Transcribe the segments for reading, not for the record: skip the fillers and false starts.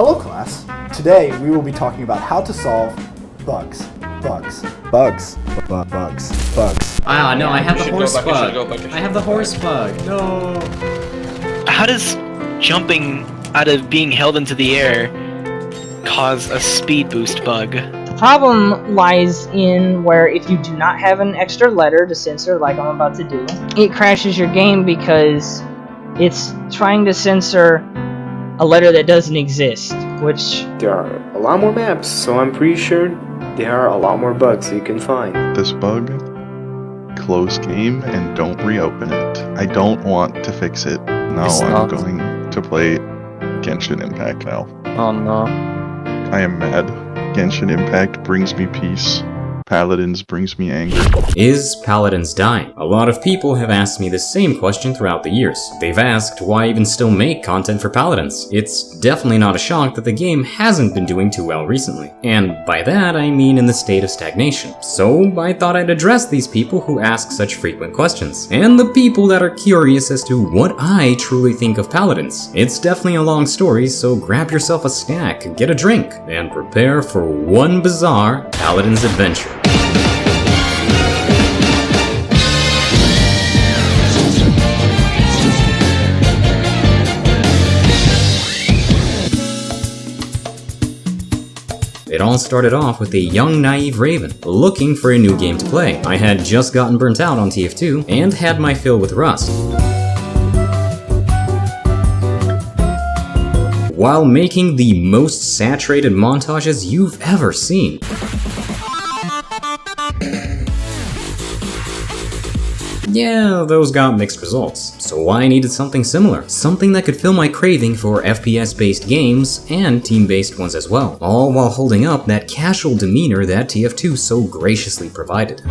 Hello class. Today we will be talking about how to solve bugs. Ah, no, I have the horse bug. I have the horse bug. No. How does jumping out of being held into the air cause a speed boost bug? The problem lies in where if you do not have an extra letter to censor like I'm about to do, it crashes your game because it's trying to censor a letter that doesn't exist, which... There are a lot more maps, so I'm pretty sure there are a lot more bugs you can find. This bug, close game and don't reopen it. I don't want to fix it. No, I'm going to play Genshin Impact now. Oh no. I am mad. Genshin Impact brings me peace. Paladins brings me anger. Is Paladins dying? A lot of people have asked me the same question throughout the years. They've asked why even still make content for Paladins. It's definitely not a shock that the game hasn't been doing too well recently. And by that, I mean in the state of stagnation. So I thought I'd address these people who ask such frequent questions, and the people that are curious as to what I truly think of Paladins. It's definitely a long story, so grab yourself a snack, get a drink, and prepare for one bizarre Paladins adventure. It all started off with a young, naive Raven, looking for a new game to play. I had just gotten burnt out on TF2, and had my fill with Rust. While making the most saturated montages you've ever seen. Yeah, those got mixed results, so I needed something similar. Something that could fill my craving for FPS-based games, and team-based ones as well, all while holding up that casual demeanor that TF2 so graciously provided.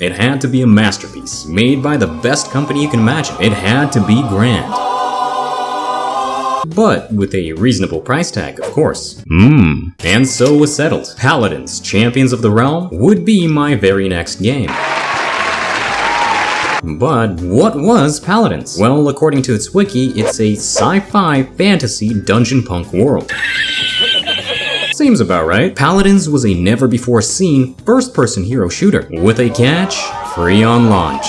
It had to be a masterpiece, made by the best company you can imagine. It had to be grand. But with a reasonable price tag, of course. And so was settled. Paladins, Champions of the Realm, would be my very next game. But what was Paladins? Well, according to its wiki, it's a sci-fi fantasy dungeon punk world. Seems about right. Paladins was a never-before-seen first-person hero shooter, with a catch, free on launch.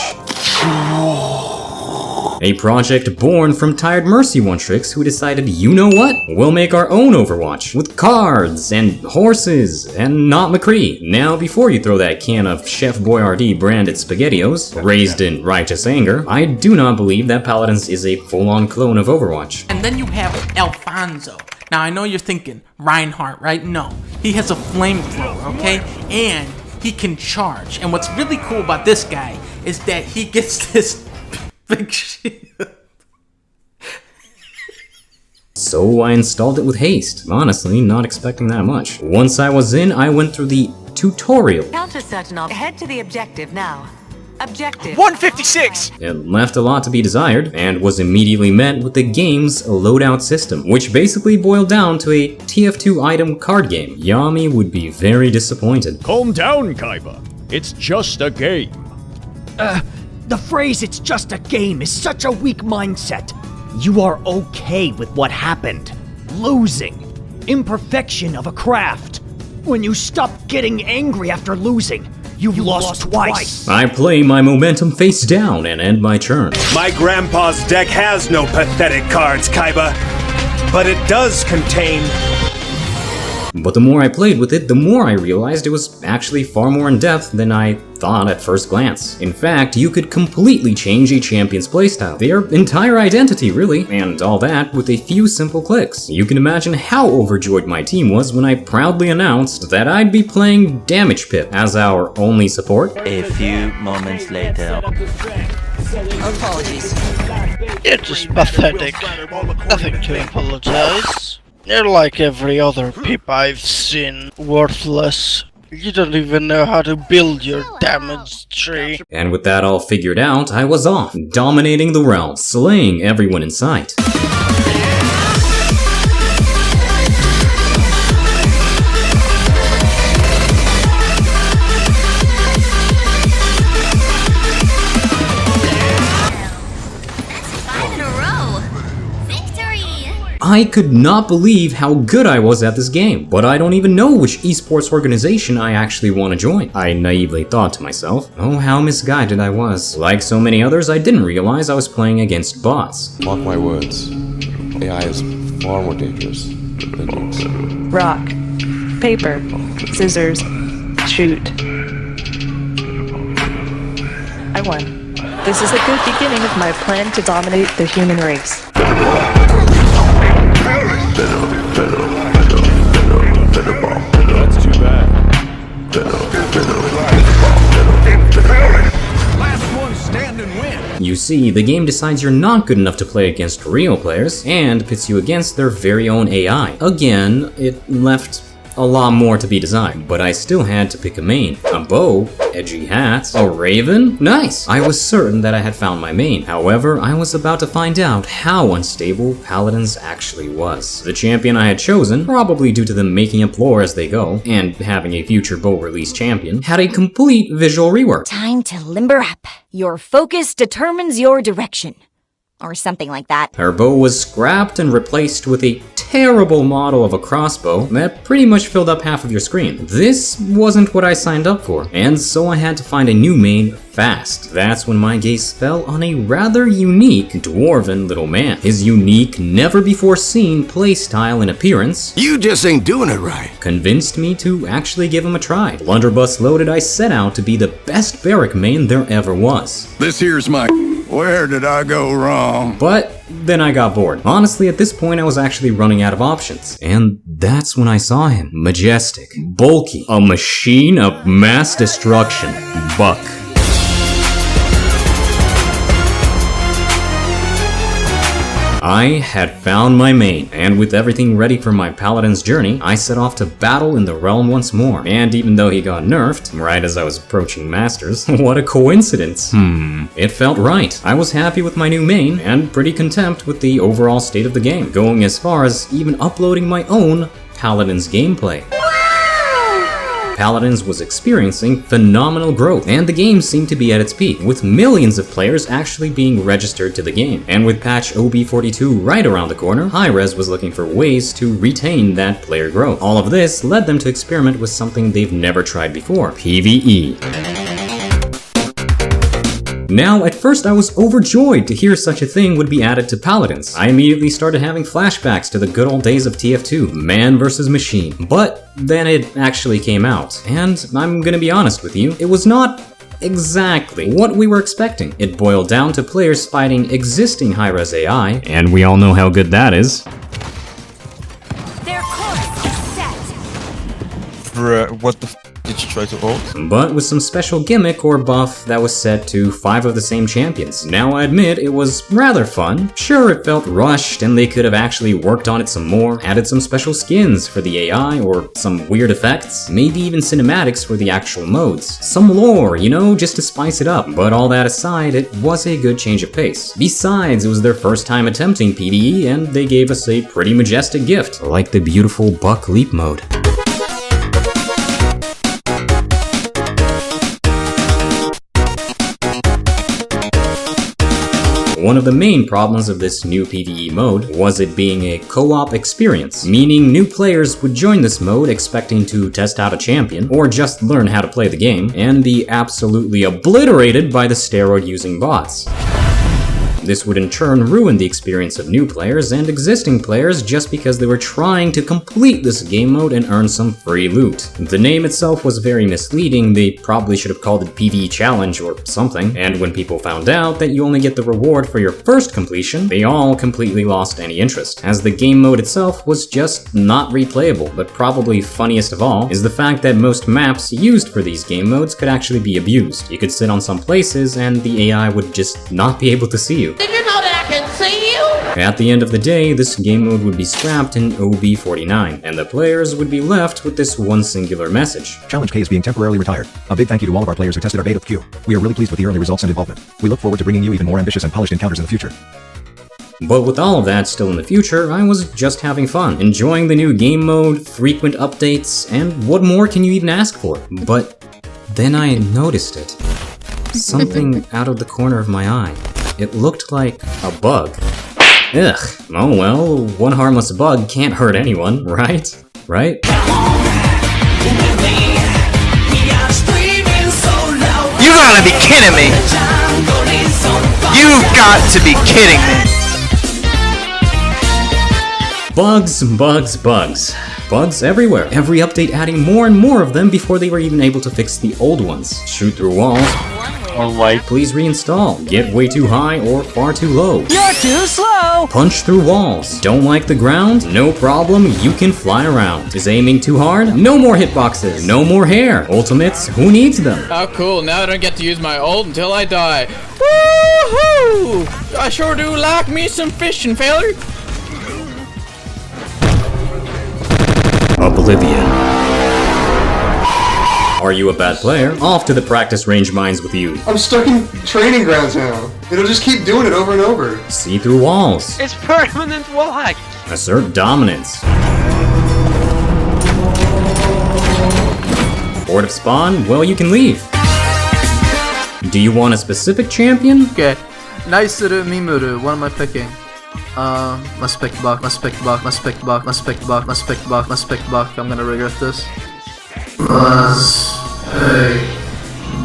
A project born from tired Mercy one-tricks who decided, you know what? We'll make our own Overwatch, with cards, and horses, and not McCree. Now, before you throw that can of Chef Boyardee branded SpaghettiOs, raised in righteous anger, I do not believe that Paladins is a full-on clone of Overwatch. And then you have Alfonso. Now, I know you're thinking, Reinhardt, right? No. He has a flamethrower, okay? And he can charge. And what's really cool about this guy is that he gets this big shield. So I installed it with haste, honestly, not expecting that much. Once I was in, I went through the tutorial. Counter Sentinel, head to the objective now. Objective 156! It left a lot to be desired, and was immediately met with the game's loadout system, which basically boiled down to a TF2 item card game. Yami would be very disappointed. Calm down, Kaiba. It's just a game. The phrase "it's just a game" is such a weak mindset. You are okay with what happened. Losing. Imperfection of a craft. When you stop getting angry after losing, you've lost twice. I play my momentum face down and end my turn. My grandpa's deck has no pathetic cards, Kaiba, but it does contain... But the more I played with it, the more I realized it was actually far more in-depth than I thought at first glance. In fact, you could completely change a champion's playstyle, their entire identity really, and all that with a few simple clicks. You can imagine how overjoyed my team was when I proudly announced that I'd be playing Damage Pip as our only support. A few moments later. Apologies. You're just pathetic. Nothing to apologize. You're like every other Pip I've seen. Worthless. You don't even know how to build your damage tree. And with that all figured out, I was off, dominating the realm, slaying everyone in sight. I could not believe how good I was at this game, but I don't even know which esports organization I actually want to join. I naively thought to myself, oh, how misguided I was. Like so many others, I didn't realize I was playing against bots. Mark my words, AI is far more dangerous than nukes. Rock, paper, scissors, shoot. I won. This is a good beginning of my plan to dominate the human race. That's too bad. Last one stand and win. You see, the game decides you're not good enough to play against real players, and pits you against their very own AI. Again, it left a lot more to be desired, but I still had to pick a main. A bow, edgy hats, a raven? Nice! I was certain that I had found my main. However, I was about to find out how unstable Paladins actually was. The champion I had chosen, probably due to them making up lore as they go, and having a future bow release champion, had a complete visual rework. Time to limber up. Your focus determines your direction. Or something like that. Her bow was scrapped and replaced with a terrible model of a crossbow that pretty much filled up half of your screen. This wasn't what I signed up for, and so I had to find a new main fast. That's when my gaze fell on a rather unique dwarven little man. His unique, never-before-seen playstyle and appearance, you just ain't doing it right, convinced me to actually give him a try. Blunderbuss loaded, I set out to be the best barrack main there ever was. This here's my... Where did I go wrong? But then I got bored. Honestly, at this point I was actually running out of options. And that's when I saw him. Majestic, bulky, a machine of mass destruction. Buck. I had found my main, and with everything ready for my Paladin's journey, I set off to battle in the realm once more. And even though he got nerfed, right as I was approaching Masters, what a coincidence. It felt right. I was happy with my new main, and pretty content with the overall state of the game, going as far as even uploading my own Paladins gameplay. Paladins was experiencing phenomenal growth, and the game seemed to be at its peak, with millions of players actually being registered to the game. And with patch OB42 right around the corner, Hi-Rez was looking for ways to retain that player growth. All of this led them to experiment with something they've never tried before, PvE. Now, at first I was overjoyed to hear such a thing would be added to Paladins. I immediately started having flashbacks to the good old days of TF2, man versus machine. But then it actually came out, and I'm gonna be honest with you, it was not exactly what we were expecting. It boiled down to players fighting existing high-res AI, and we all know how good that is. Their course is set. Bruh, what the f did you try to ult? But with some special gimmick or buff that was set to 5 of the same champions. Now I admit it was rather fun. Sure, it felt rushed and they could have actually worked on it some more, added some special skins for the AI or some weird effects, maybe even cinematics for the actual modes. Some lore, you know, just to spice it up. But all that aside, it was a good change of pace. Besides, it was their first time attempting PvE and they gave us a pretty majestic gift, like the beautiful Buck Leap mode. One of the main problems of this new PvE mode was it being a co-op experience, meaning new players would join this mode expecting to test out a champion, or just learn how to play the game, and be absolutely obliterated by the steroid-using bots. This would in turn ruin the experience of new players and existing players just because they were trying to complete this game mode and earn some free loot. The name itself was very misleading, they probably should have called it PvE Challenge or something, and when people found out that you only get the reward for your first completion, they all completely lost any interest, as the game mode itself was just not replayable. But probably funniest of all is the fact that most maps used for these game modes could actually be abused. You could sit on some places and the AI would just not be able to see you. Did you know that I can see you? At the end of the day, this game mode would be scrapped in OB49, and the players would be left with this one singular message. Challenge K is being temporarily retired. A big thank you to all of our players who tested our beta with Q. We are really pleased with the early results and involvement. We look forward to bringing you even more ambitious and polished encounters in the future. But with all of that still in the future, I was just having fun, enjoying the new game mode, frequent updates, and what more can you even ask for? But then I noticed it. Something out of the corner of my eye. It looked like a bug. Ugh, oh well, one harmless bug can't hurt anyone, right? Right? You gotta be kidding me! You've got to be kidding me! Bugs, bugs, bugs. Bugs everywhere. Every update adding more and more of them before they were even able to fix the old ones. Shoot through walls. Alright. Please reinstall. Get way too high or far too low. You're too slow! Punch through walls. Don't like the ground? No problem, you can fly around. Is aiming too hard? No more hitboxes. No more hair. Ultimates? Who needs them? Oh cool, now I don't get to use my ult until I die. Woohoo! I sure do like me some fishing, feller. Oblivion. Are you a bad player? Off to the practice range mines with you. I'm stuck in training grounds now. It'll just keep doing it over and over. See through walls. It's permanent wall hack. Assert dominance. Bored of spawn? Well, you can leave. Do you want a specific champion? Okay. Naisuru Mimuru, what am I picking? Let's pick Buck, let's pick Buck, let's pick Buck, let's pick Buck, let's pick Buck, let's pick Buck. I'm gonna regret this. Let's pick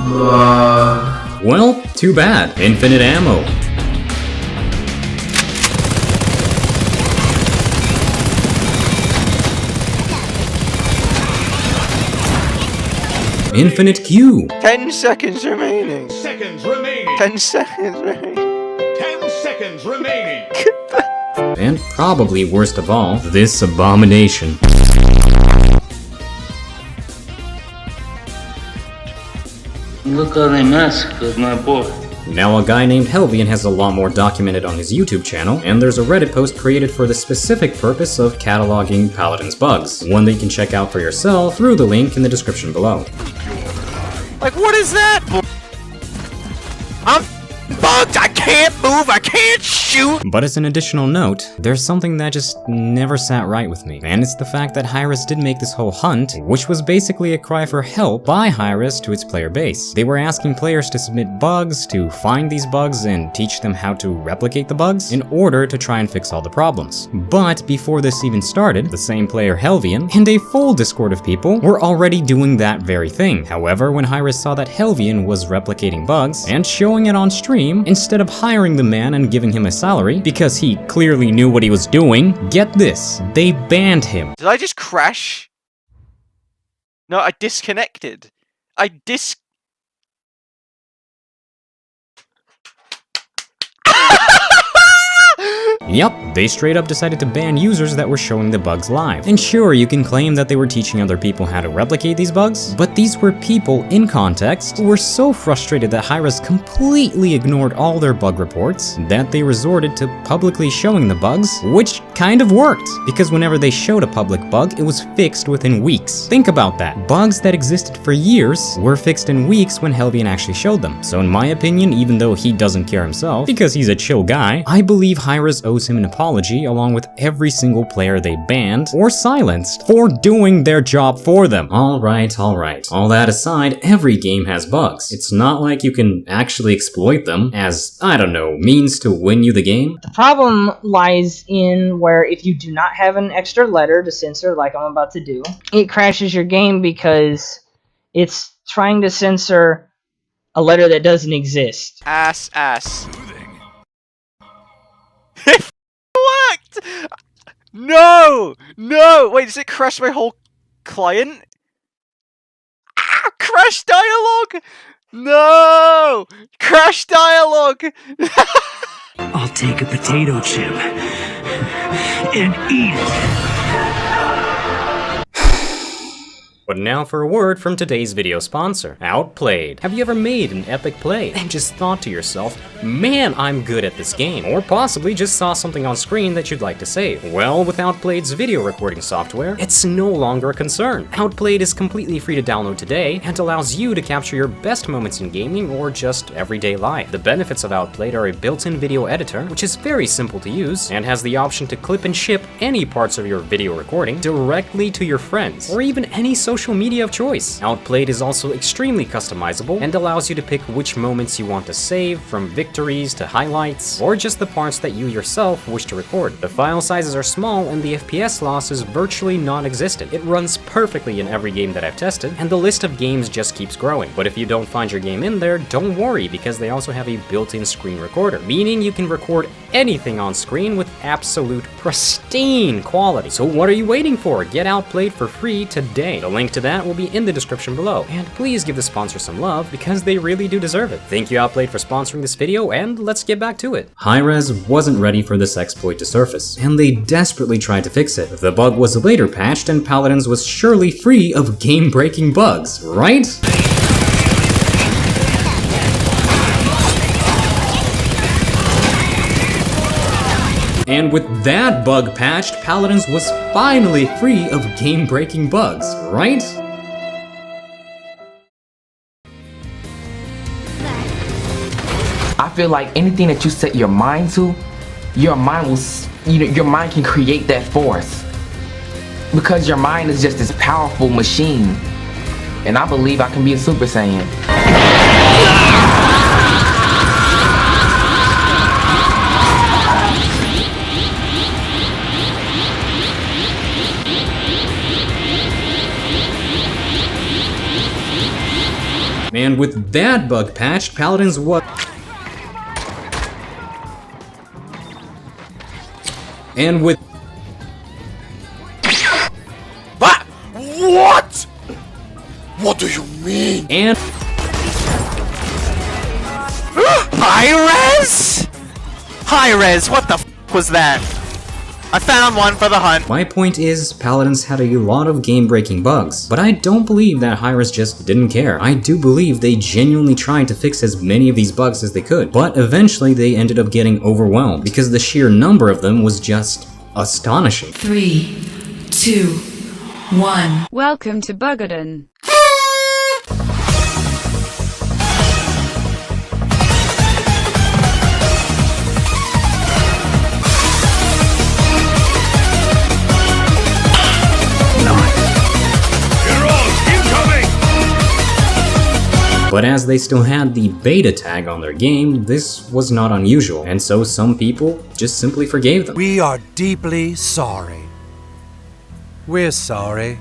Buck. Well, too bad. Infinite ammo. Infinite Q. 10 seconds remaining. 10 seconds remaining. 10 seconds remaining. And probably worst of all, this abomination. Look how they massacred my boy. Now a guy named Helvian has a lot more documented on his YouTube channel, and there's a Reddit post created for the specific purpose of cataloging Paladins bugs, one that you can check out for yourself through the link in the description below. Like, what is that? I'm bugged, I can't move, I can't shoot! But as an additional note, there's something that just never sat right with me, and it's the fact that Hi-Rez did make this whole hunt, which was basically a cry for help by Hi-Rez to its player base. They were asking players to submit bugs, to find these bugs, and teach them how to replicate the bugs in order to try and fix all the problems. But before this even started, the same player Helvian and a full Discord of people were already doing that very thing. However, when Hi-Rez saw that Helvian was replicating bugs and showing it on stream, instead of hiring the man and giving him a salary, because he clearly knew what he was doing, get this, they banned him. Did I just crash? No, I disconnected. Yup, they straight up decided to ban users that were showing the bugs live. And sure, you can claim that they were teaching other people how to replicate these bugs, but these were people in context who were so frustrated that Hi-Rez completely ignored all their bug reports that they resorted to publicly showing the bugs, which kind of worked, because whenever they showed a public bug, it was fixed within weeks. Think about that. Bugs that existed for years were fixed in weeks when Helvian actually showed them. So in my opinion, even though he doesn't care himself, because he's a chill guy, I believe Hi-Rez owes him an apology along with every single player they banned or silenced for doing their job for them. Alright. All that aside, every game has bugs. It's not like you can actually exploit them as, I don't know, means to win you the game. The problem lies in where if you do not have an extra letter to censor like I'm about to do, it crashes your game because it's trying to censor a letter that doesn't exist. Ass. It worked! No! Wait, does it crash my whole client? Ah, crash dialogue! No! Crash dialogue! I'll take a potato chip and eat it. But now for a word from today's video sponsor, Outplayed. Have you ever made an epic play and just thought to yourself, man, I'm good at this game? Or possibly just saw something on screen that you'd like to save? Well, with Outplayed's video recording software, it's no longer a concern. Outplayed is completely free to download today and allows you to capture your best moments in gaming or just everyday life. The benefits of Outplayed are a built-in video editor, which is very simple to use and has the option to clip and ship any parts of your video recording directly to your friends or even any social social media of choice. Outplayed is also extremely customizable and allows you to pick which moments you want to save, from victories to highlights, or just the parts that you yourself wish to record. The file sizes are small and the FPS loss is virtually non-existent. It runs perfectly in every game that I've tested, and the list of games just keeps growing. But if you don't find your game in there, don't worry, because they also have a built-in screen recorder, meaning you can record anything on screen with absolute pristine quality. So what are you waiting for? Get Outplayed for free today. The link to that will be in the description below. And please give the sponsor some love, because they really do deserve it. Thank you, Outplayed, for sponsoring this video, and let's get back to it. HiRez wasn't ready for this exploit to surface, and they desperately tried to fix it. The bug was later patched, and Paladins was surely free of game-breaking bugs, right? And with that bug patched, Paladins was finally free of game-breaking bugs, right? I feel like anything that you set your mind to, your mind will, your mind can create that force. Because your mind is just this powerful machine. And I believe I can be a Super Saiyan. And with that bug patched, Paladins was... And with... What? What do you mean? And... HiRez? HiRez, what the f was that? I found one for the hunt. My point is, Paladins had a lot of game-breaking bugs, but I don't believe that HiRez just didn't care. I do believe they genuinely tried to fix as many of these bugs as they could, but eventually they ended up getting overwhelmed because the sheer number of them was just astonishing. 3, 2, 1. Welcome to Bugadon. But as they still had the beta tag on their game, this was not unusual, and so some people just simply forgave them. We are deeply sorry. We're sorry.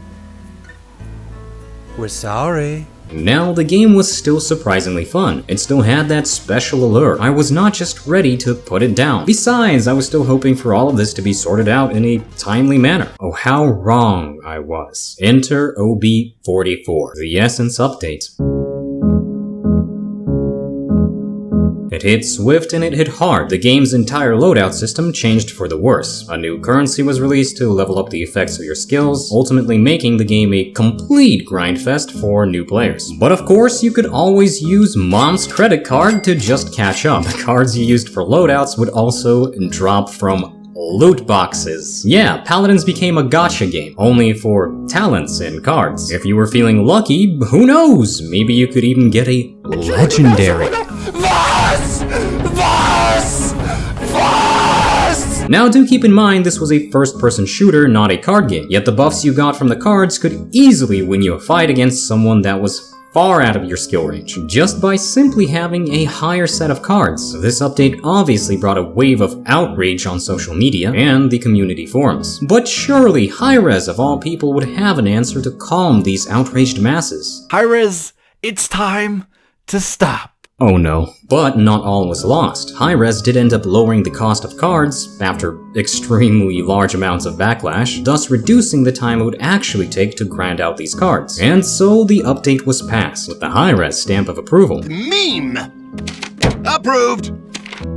We're sorry. Now, the game was still surprisingly fun. It still had that special allure. I was not just ready to put it down. Besides, I was still hoping for all of this to be sorted out in a timely manner. Oh, how wrong I was. Enter OB44, the Essence update. It hit swift and it hit hard. The game's entire loadout system changed for the worse. A new currency was released to level up the effects of your skills, ultimately making the game a complete grindfest for new players. But of course, you could always use Mom's credit card to just catch up. The cards you used for loadouts would also drop from loot boxes. Yeah, Paladins became a gacha game, only for talents and cards. If you were feeling lucky, who knows? Maybe you could even get a legendary. Now do keep in mind this was a first-person shooter, not a card game, yet the buffs you got from the cards could easily win you a fight against someone that was far out of your skill range, just by simply having a higher set of cards. This update obviously brought a wave of outrage on social media and the community forums. But surely HiRez of all people would have an answer to calm these outraged masses. HiRez, it's time to stop. Oh no. But not all was lost. HiRez did end up lowering the cost of cards after extremely large amounts of backlash, thus reducing the time it would actually take to grind out these cards. And so the update was passed with the HiRez stamp of approval. Meme! Approved!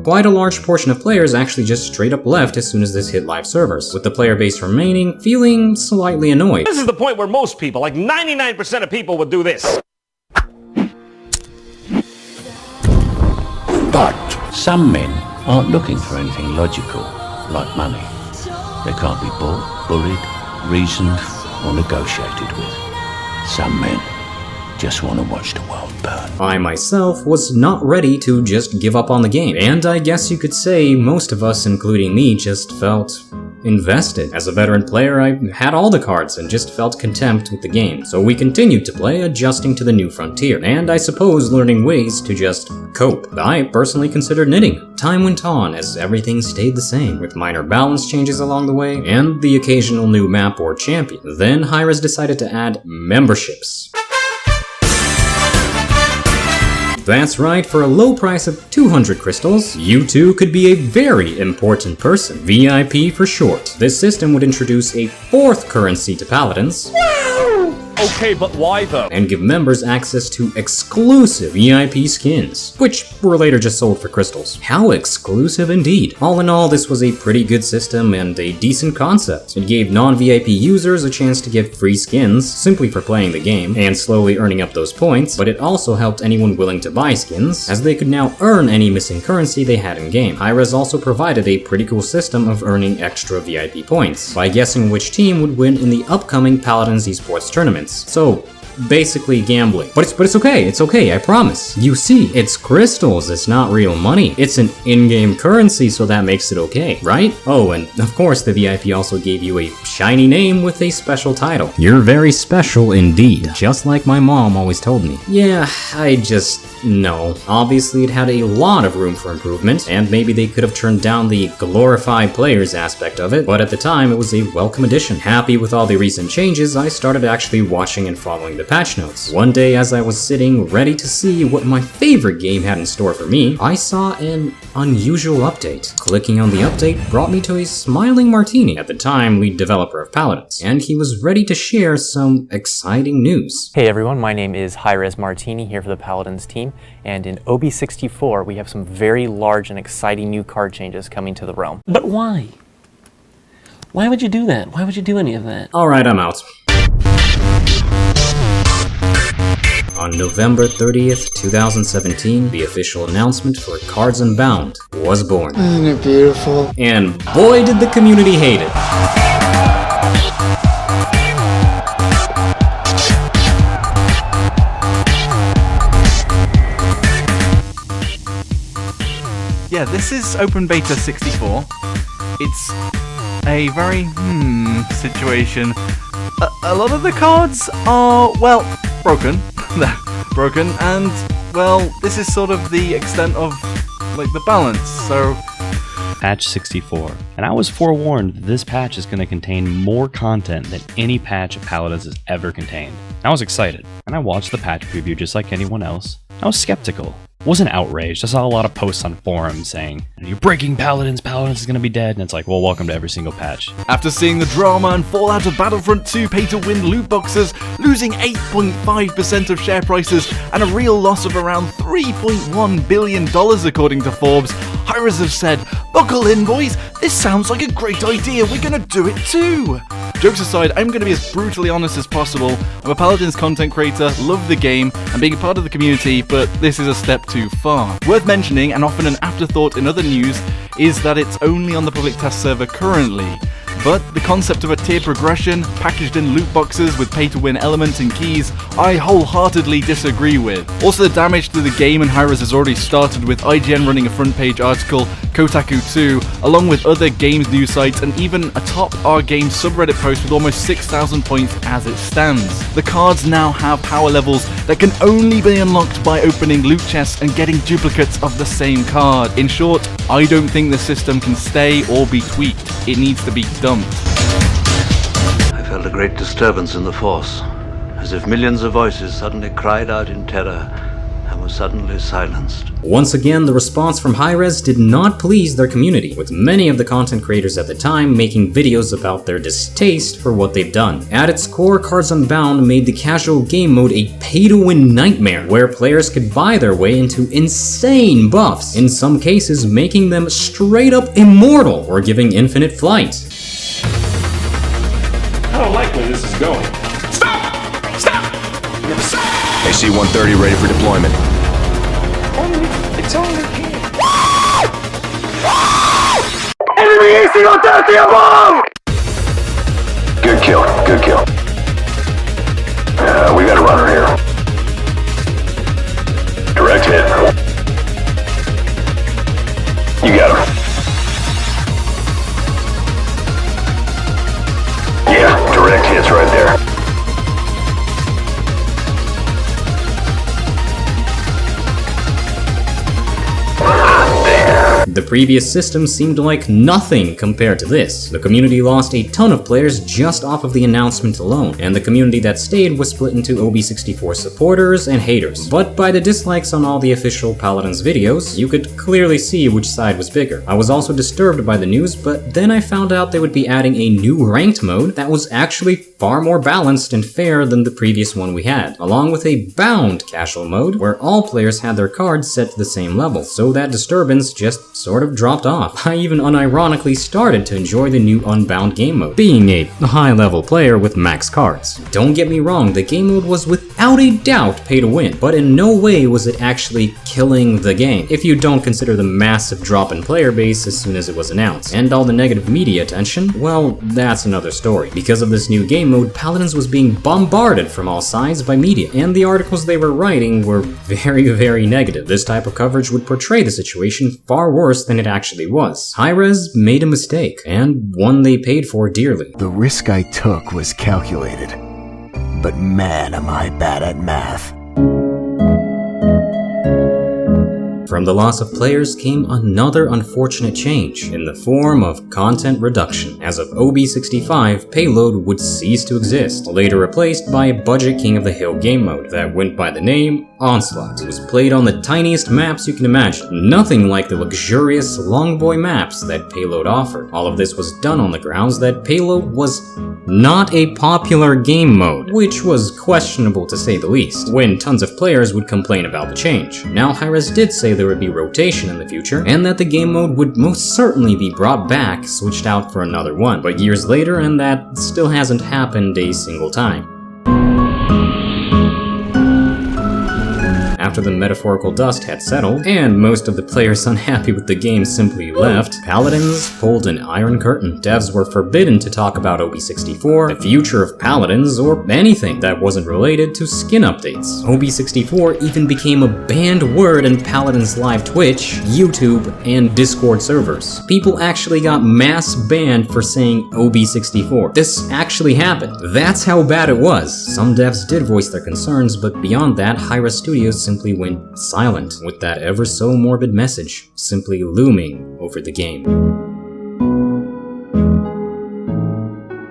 Quite a large portion of players actually just straight up left as soon as this hit live servers, with the player base remaining feeling slightly annoyed. This is the point where most people, like 99% of people, would do this. But some men aren't looking for anything logical, like money. They can't be bought, bullied, reasoned, or negotiated with. Some men just want to watch the world burn. I myself was not ready to just give up on the game, and I guess you could say most of us, including me, just felt invested. As a veteran player, I had all the cards and just felt contempt with the game, so we continued to play, adjusting to the new frontier, and I suppose learning ways to just cope. I personally considered knitting. Time went on as everything stayed the same, with minor balance changes along the way, and the occasional new map or champion. Then HiRez decided to add memberships. That's right, for a low price of 200 crystals, you too could be a very important person. VIP for short. This system would introduce a fourth currency to Paladins. Okay, but why though? And give members access to exclusive VIP skins, which were later just sold for crystals. How exclusive indeed. All in all, this was a pretty good system and a decent concept. It gave non-VIP users a chance to get free skins simply for playing the game and slowly earning up those points, but it also helped anyone willing to buy skins, as they could now earn any missing currency they had in-game. HiRez also provided a pretty cool system of earning extra VIP points by guessing which team would win in the upcoming Paladins Esports tournaments. So, basically gambling. But it's okay, I promise. You see, it's crystals, it's not real money. It's an in-game currency, so that makes it okay, right? Oh, and of course the VIP also gave you a shiny name with a special title. You're very special indeed, just like my mom always told me. Yeah, no. Obviously it had a lot of room for improvement, and maybe they could have turned down the glorified players aspect of it, but at the time it was a welcome addition. Happy with all the recent changes, I started actually watching and following the patch notes. One day as I was sitting ready to see what my favorite game had in store for me, I saw an unusual update. Clicking on the update brought me to a smiling Martini, at the time lead developer of Paladins, and he was ready to share some exciting news. Hey everyone, my name is HiRez Martini here for the Paladins team, and in OB64 we have some very large and exciting new card changes coming to the realm. But why? Why would you do that? Why would you do any of that? Alright, I'm out. On November 30th, 2017, the official announcement for Cards Unbound was born. Isn't it beautiful? And boy did the community hate it. Yeah, this is Open Beta 64. It's a very situation. A lot of the cards are, well, broken. They're broken, and, well, this is sort of the extent of, like, the balance, so... Patch 64. And I was forewarned that this patch is going to contain more content than any patch Paladins has ever contained. I was excited, and I watched the patch preview just like anyone else. I was skeptical. I wasn't outraged. I saw a lot of posts on forums saying, "You're breaking Paladins, Paladins is gonna be dead," and it's like, well, welcome to every single patch. After seeing the drama and fallout of Battlefront 2 pay-to-win loot boxes, losing 8.5% of share prices, and a real loss of around $3.1 billion according to Forbes, HiRez have said, "Buckle in, boys, this sounds like a great idea, we're gonna do it too!" Jokes aside, I'm going to be as brutally honest as possible. I'm a Paladins content creator, love the game, and being a part of the community, but this is a step too far. Worth mentioning, and often an afterthought in other news, is that it's only on the public test server currently. But the concept of a tier progression, packaged in loot boxes with pay-to-win elements and keys, I wholeheartedly disagree with. Also, the damage to the game and HiRez has already started, with IGN running a front-page article, Kotaku too, along with other games news sites, and even a top R-Games subreddit post with almost 6,000 points as it stands. The cards now have power levels that can only be unlocked by opening loot chests and getting duplicates of the same card. In short, I don't think the system can stay or be tweaked. It needs to be dumped. I felt a great disturbance in the Force, as if millions of voices suddenly cried out in terror and were suddenly silenced. Once again, the response from HiRez did not please their community, with many of the content creators at the time making videos about their distaste for what they've done. At its core, Cards Unbound made the casual game mode a pay-to-win nightmare, where players could buy their way into insane buffs, in some cases making them straight up immortal or giving infinite flight. I don't like where this is going. Stop! Stop! AC-130 ready for deployment. It's only here. Enemy AC-130 above! Good kill, good kill. We got a runner here. Direct hit. You got him. It's right there. The previous system seemed like nothing compared to this. The community lost a ton of players just off of the announcement alone, and the community that stayed was split into OB64 supporters and haters. But by the dislikes on all the official Paladins videos, you could clearly see which side was bigger. I was also disturbed by the news, but then I found out they would be adding a new ranked mode that was actually far more balanced and fair than the previous one we had, along with a bound casual mode where all players had their cards set to the same level, so that disturbance just sort of dropped off. I even unironically started to enjoy the new unbound game mode, being a high-level player with max cards. Don't get me wrong, the game mode was without a doubt pay to win, but in no way was it actually killing the game, if you don't consider the massive drop in player base as soon as it was announced. And all the negative media attention, well, that's another story. Because of this new game mode, Paladins was being bombarded from all sides by media, and the articles they were writing were very negative. This type of coverage would portray the situation far worse than it actually was. HiRez made a mistake, and one they paid for dearly. The risk I took was calculated, but man am I bad at math. From the loss of players came another unfortunate change in the form of content reduction. As of OB65, Payload would cease to exist, later replaced by a budget King of the Hill game mode that went by the name Onslaught. It was played on the tiniest maps you can imagine, nothing like the luxurious Long Boy maps that Payload offered. All of this was done on the grounds that Payload was not a popular game mode, which was questionable to say the least, when tons of players would complain about the change. Now, HiRez did say there would be rotation in the future, and that the game mode would most certainly be brought back, switched out for another one, but years later, and that still hasn't happened a single time. After the metaphorical dust had settled, and most of the players unhappy with the game simply left, Paladins pulled an iron curtain. Devs were forbidden to talk about OB64, the future of Paladins, or anything that wasn't related to skin updates. OB64 even became a banned word in Paladins live Twitch, YouTube, and Discord servers. People actually got mass banned for saying OB64. This actually happened. That's how bad it was. Some devs did voice their concerns, but beyond that, HiRez Studios simply went silent, with that ever so morbid message simply looming over the game.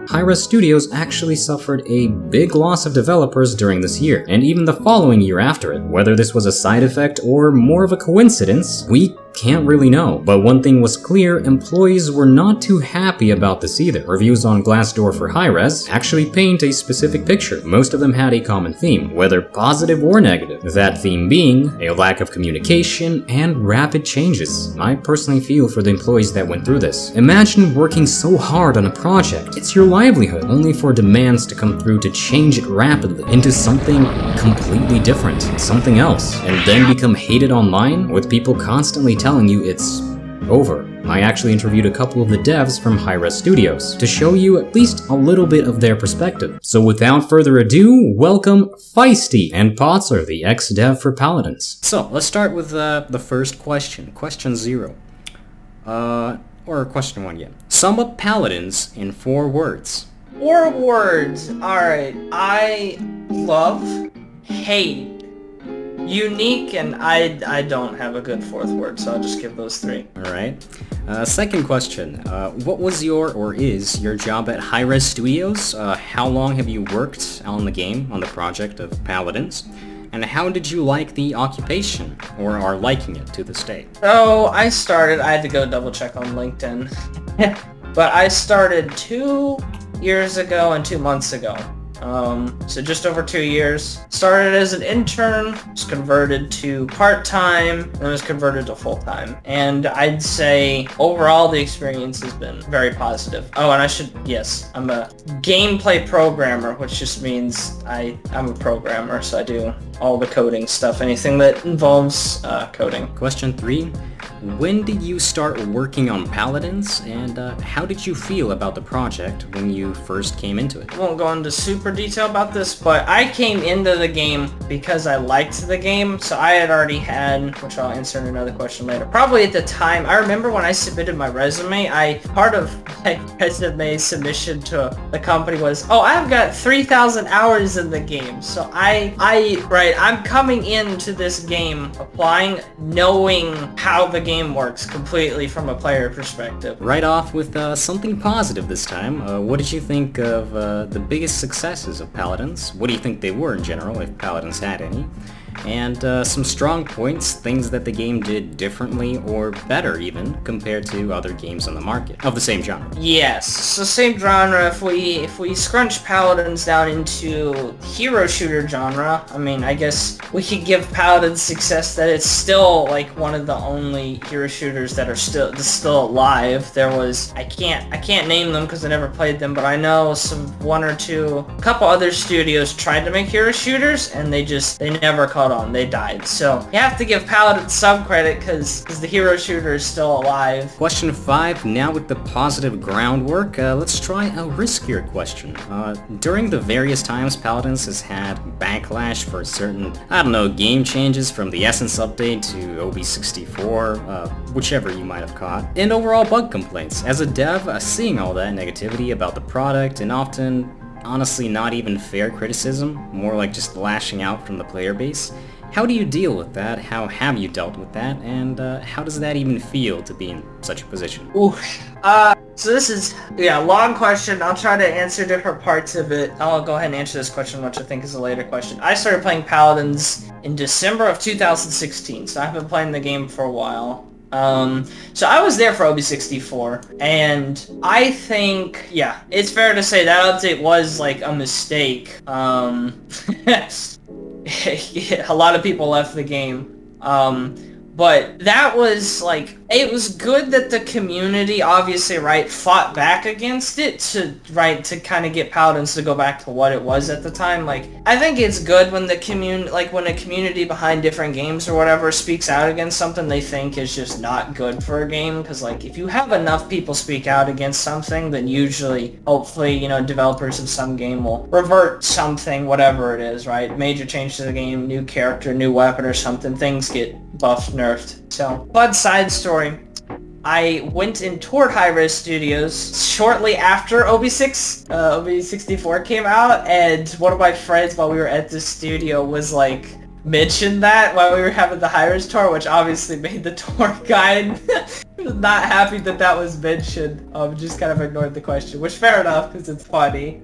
HiRez Studios actually suffered a big loss of developers during this year, and even the following year after it. Whether this was a side effect or more of a coincidence, we can't really know. But one thing was clear, employees were not too happy about this either. Reviews on Glassdoor for HiRez actually paint a specific picture. Most of them had a common theme, whether positive or negative. That theme being a lack of communication and rapid changes. I personally feel for the employees that went through this. Imagine working so hard on a project. It's your livelihood, only for demands to come through to change it rapidly into something completely different, something else, and then become hated online with people constantly telling you it's over. I actually interviewed a couple of the devs from HiRez Studios to show you at least a little bit of their perspective. So without further ado, welcome Feisty and Potzer, the ex-dev for Paladins. So let's start with the first question, question 0. Or question 1, yeah. Sum up Paladins in 4 words. 4 words. Alright. I love, hate, unique, and I don't have a good 4th word, so I'll just give those 3. Alright. Second question. What was your, or is, your job at HiRez Studios? How long have you worked on the game, on the project of Paladins? And how did you like the occupation, or are liking it to this day? So, I had to go double check on LinkedIn, but I started 2 years ago and 2 months ago. So just over 2 years. Started as an intern, was converted to part-time, and was converted to full-time. And I'd say overall the experience has been very positive. Oh, and yes, I'm a gameplay programmer, which just means I'm a programmer, so I do all the coding stuff, anything that involves coding. Question 3. when did you start working on Paladins, and how did you feel about the project when you first came into it? I won't go into super detail about this, but I came into the game because I liked the game, so I had already had, which I'll answer in another question later. Probably at the time, I remember when I submitted my resume, part of my resume submission to the company was, oh, I've got 3,000 hours in the game, so I'm coming into this game applying, knowing how the game works completely from a player perspective. Right off with something positive this time. What did you think of the biggest successes of Paladins? What do you think they were in general, if Paladins had any? And some strong points, things that the game did differently or better even compared to other games on the market of the same genre. Yes, so same genre. If we scrunch Paladins down into hero shooter genre, I mean, I guess we could give Paladins success that it's still like one of the only hero shooters that are still alive. There was, I can't name them because I never played them, but I know a couple other studios tried to make hero shooters and they never caught on. They died. So you have to give Paladin some credit because the hero shooter is still alive. Question 5, now with the positive groundwork, let's try a riskier question. During the various times Paladins has had backlash for certain, game changes from the Essence update to OB64, whichever you might have caught, and overall bug complaints. As a dev, seeing all that negativity about the product and often honestly not even fair criticism, more like just lashing out from the player base. How do you deal with that? How have you dealt with that? And how does that even feel to be in such a position? So this is, a long question. I'll try to answer different parts of it. I'll go ahead and answer this question, which I think is a later question. I started playing Paladins in December of 2016, so I've been playing the game for a while. So I was there for OB64, and I think, it's fair to say that update was like a mistake. A lot of people left the game. But that was like, it was good that the community obviously, fought back against it to kind of get Paladins to go back to what it was at the time. Like, I think it's good when the when a community behind different games or whatever speaks out against something they think is just not good for a game. Because like, if you have enough people speak out against something, then usually, hopefully, developers of some game will revert something, whatever it is, Major change to the game, new character, new weapon or something, things get buffed, nerfed. So, fun side story. I went and toured Hi-Res Studios shortly after OB64 came out, and one of my friends while we were at the studio was like, mentioned that while we were having the Hi-Res tour, which obviously made the tour guide not happy that was mentioned. Just kind of ignored the question, which fair enough, because it's funny.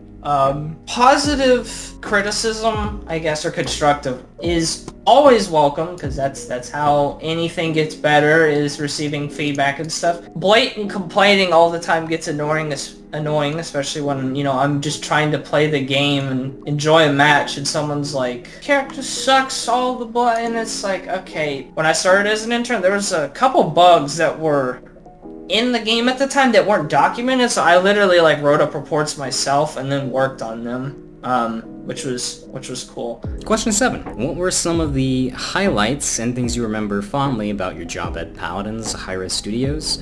Positive criticism, I guess, or constructive, is always welcome, because that's how anything gets better, is receiving feedback and stuff. Blatant complaining all the time gets annoying, especially when, I'm just trying to play the game and enjoy a match, and someone's like, character sucks, all the butt, and it's like, okay. When I started as an intern, there was a couple bugs that were in the game at the time that weren't documented, so I literally wrote up reports myself and then worked on them, which was cool. Question 7. What were some of the highlights and things you remember fondly about your job at Paladins Hi-Res Studios,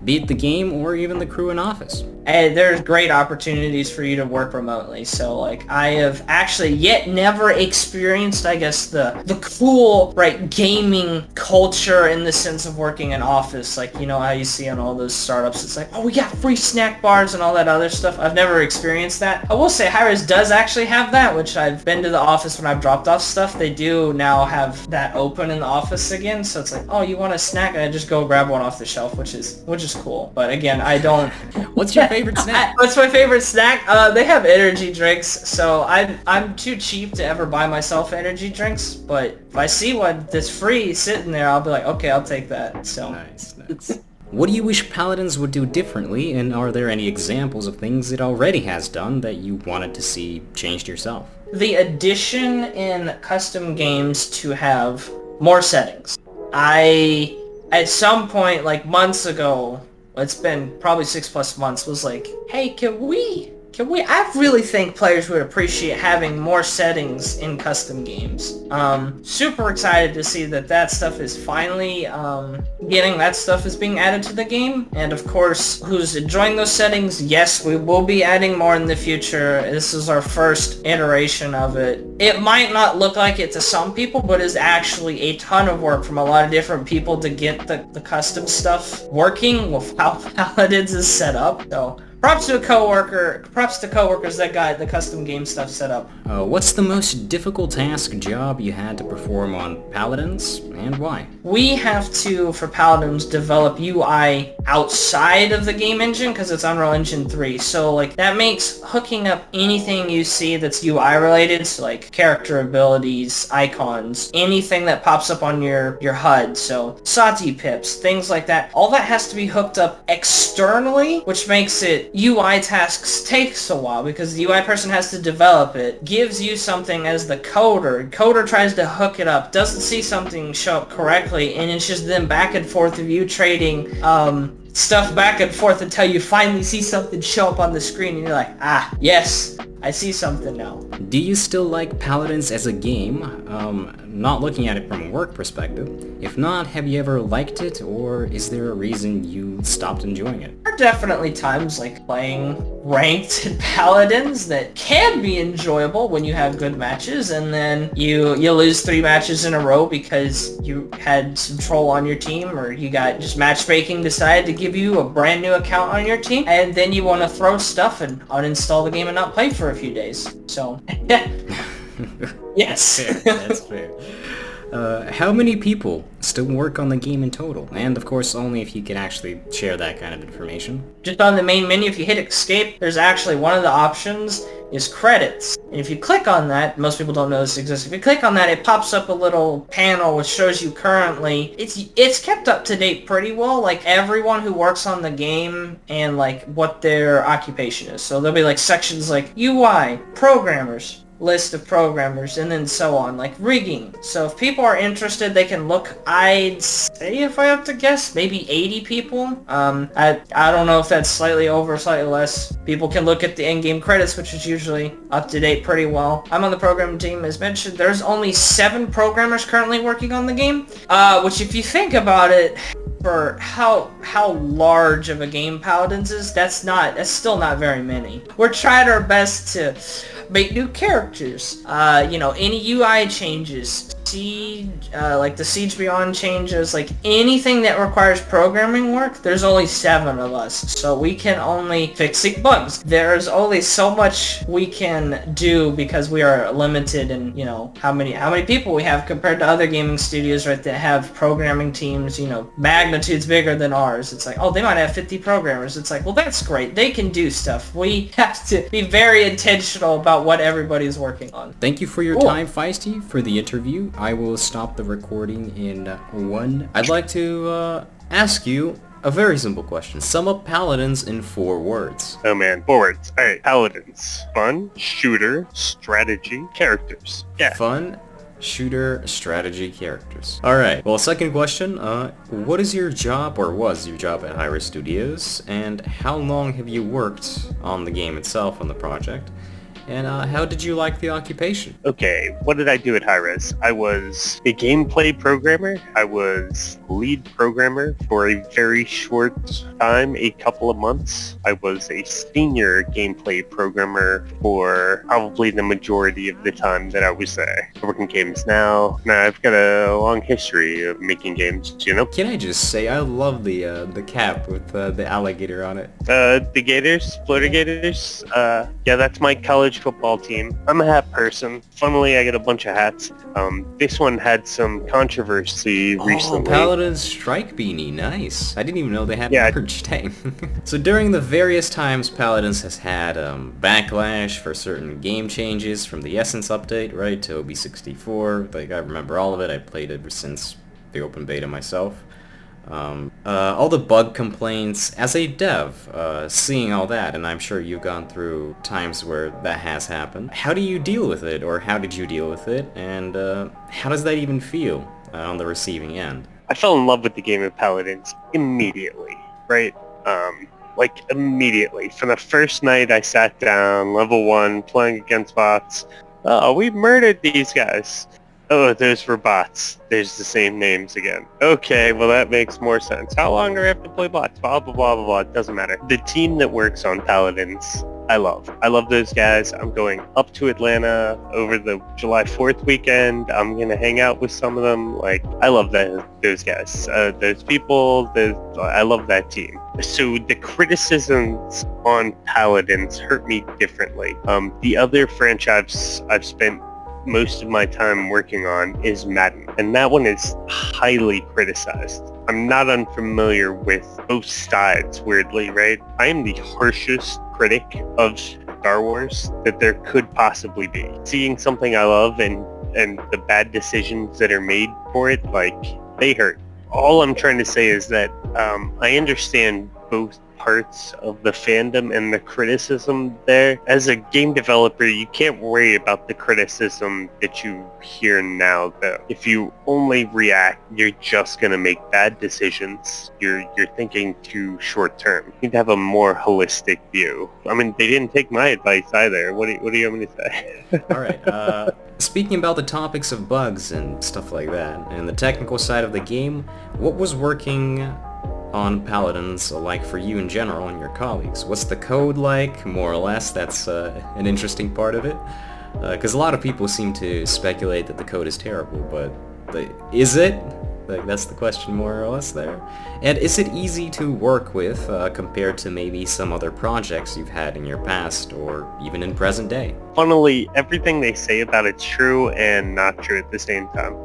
be it the game or even the crew in office? And there's great opportunities for you to work remotely. So I have actually yet never experienced, I guess, the cool, gaming culture in the sense of working in office. How you see on all those startups, it's like, oh, we got free snack bars and all that other stuff. I've never experienced that. I will say Hi-Res does actually have that, which I've been to the office when I've dropped off stuff. They do now have that open in the office again. So it's like, oh, you want a snack? I just go grab one off the shelf, which is cool. But again, I don't. What's your favorite snack? What's my favorite snack? They have energy drinks, so I'm too cheap to ever buy myself energy drinks, but if I see one that's free sitting there, I'll be like, okay, I'll take that. So nice. What do you wish Paladins would do differently, and are there any examples of things it already has done that you wanted to see changed yourself? The addition in custom games to have more settings. At some point, months ago, it's been probably 6+ months, was like, hey, can we I really think players would appreciate having more settings in custom games. Super excited to see that stuff is finally that stuff is being added to the game. And of course, who's enjoying those settings? Yes, we will be adding more in the future. This is our first iteration of it. It might not look like it to some people, but it's actually a ton of work from a lot of different people to get the custom stuff working with how Paladins is set up. So props to coworkers that got the custom game stuff set up. What's the most difficult task job you had to perform on Paladins, and why? We have to, for Paladins, develop UI outside of the game engine because it's Unreal Engine 3. So like that makes hooking up anything you see that's UI related, so like character abilities, icons, anything that pops up on your HUD, so Sati pips, things like that. All that has to be hooked up externally, which makes it UI tasks takes a while because the UI person has to develop it, gives you something as the coder tries to hook it up, doesn't see something show up correctly, and it's just then back and forth of you trading stuff back and forth until you finally see something show up on the screen and you're like, ah, yes, I see something now. Do you still like Paladins as a game? Not looking at it from a work perspective. If not, have you ever liked it, or is there a reason you stopped enjoying it? There are definitely times like playing ranked Paladins that can be enjoyable when you have good matches, and then you lose 3 matches in a row because you had some troll on your team, or you got just matchmaking decided to give you a brand new account on your team, and then you want to throw stuff and uninstall the game and not play for a few days. So, yes. That's fair. How many people still work on the game in total? And of course, only if you can actually share that kind of information. Just on the main menu, if you hit escape, there's actually one of the options is credits. And if you click on that, most people don't know this exists. If you click on that, it pops up a little panel which shows you currently. It's kept up to date pretty well, like everyone who works on the game and like what their occupation is. So there'll be like sections like UI, programmers, list of programmers, and then so on, like rigging. So if people are interested, they can look. I'd say, if I have to guess, maybe 80 people. I don't know if that's slightly over, slightly less. People can look at the in-game credits, which is usually up to date pretty well. I'm on the programming team, as mentioned. There's only 7 programmers currently working on the game, which if you think about it, for how large of a game Paladins is, that's still not very many. We're trying our best to make new characters, any UI changes, like the Siege Beyond changes, like anything that requires programming work. There's only 7 of us, so we can only fixing bugs. There's only so much we can do because we are limited in how many people we have compared to other gaming studios, right, that have programming teams magnitudes bigger than ours. It's like, oh, they might have 50 programmers. It's like, well, that's great, they can do stuff. We have to be very intentional about what everybody's working on. Thank you for your time, Feisty, for the interview. I will stop the recording in 1. I'd like to ask you a very simple question. Sum up Paladins in 4 words. Oh man, 4 words. Alright, Paladins. Fun, shooter, strategy, characters. Yeah. Fun, shooter, strategy, characters. Alright, well, second question. What is your job, or was your job at Hi-Rez Studios, and how long have you worked on the game itself, on the project? And how did you like the occupation? Okay, what did I do at Hi-Rez? I was a gameplay programmer. I was lead programmer for a very short time, a couple of months. I was a senior gameplay programmer for probably the majority of the time that I was there. I work in games now. Now I've got a long history of making games, Can I just say, I love the cap with the alligator on it. The gators, Florida Gators. Yeah, that's my college football team. I'm a hat person. Funnily, I get a bunch of hats. This one had some controversy recently. Paladins strike beanie, nice. I didn't even know they had merch, dang. So during the various times Paladins has had backlash for certain game changes, from the Essence update, right, to OB64, like I remember all of it. I played ever since the open beta myself. All the bug complaints, as a dev, seeing all that, and I'm sure you've gone through times where that has happened. How do you deal with it, or how did you deal with it, and how does that even feel on the receiving end? I fell in love with the game of Paladins immediately, right? like immediately. For the first night I sat down, level 1, playing against bots. Oh, we murdered these guys. Oh, those were bots. There's the same names again. Okay, well that makes more sense. How long do I have to play bots? Blah, blah, blah, blah, blah. It doesn't matter. The team that works on Paladins, I love. I love those guys. I'm going up to Atlanta over the July 4th weekend. I'm going to hang out with some of them. Like, I love those guys. Those people, I love that team. So the criticisms on Paladins hurt me differently. The other franchise I've spent most of my time working on is Madden, and that one is highly criticized. I'm not unfamiliar with both sides, weirdly, right? I am the harshest critic of Star Wars that there could possibly be. Seeing something I love and the bad decisions that are made for it, like, they hurt. All I'm trying to say is that I understand both parts of the fandom and the criticism there. As a game developer, you can't worry about the criticism that you hear now, though. If you only react, you're just going to make bad decisions. You're thinking too short term. You need to have a more holistic view. I mean, they didn't take my advice either. What do you want me to say? Alright, speaking about the topics of bugs and stuff like that, and the technical side of the game, what was working on Paladins like for you in general and your colleagues? What's the code like, more or less? That's an interesting part of it. Because a lot of people seem to speculate that the code is terrible, but is it? Like, that's the question more or less there. And is it easy to work with compared to maybe some other projects you've had in your past or even in present day? Funnily, everything they say about it's true and not true at the same time.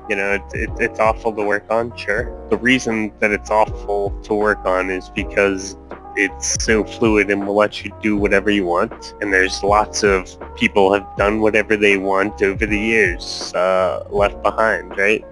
You know, it's awful to work on, sure. The reason that it's awful to work on is because it's so fluid and will let you do whatever you want. And there's lots of people have done whatever they want over the years, left behind, right?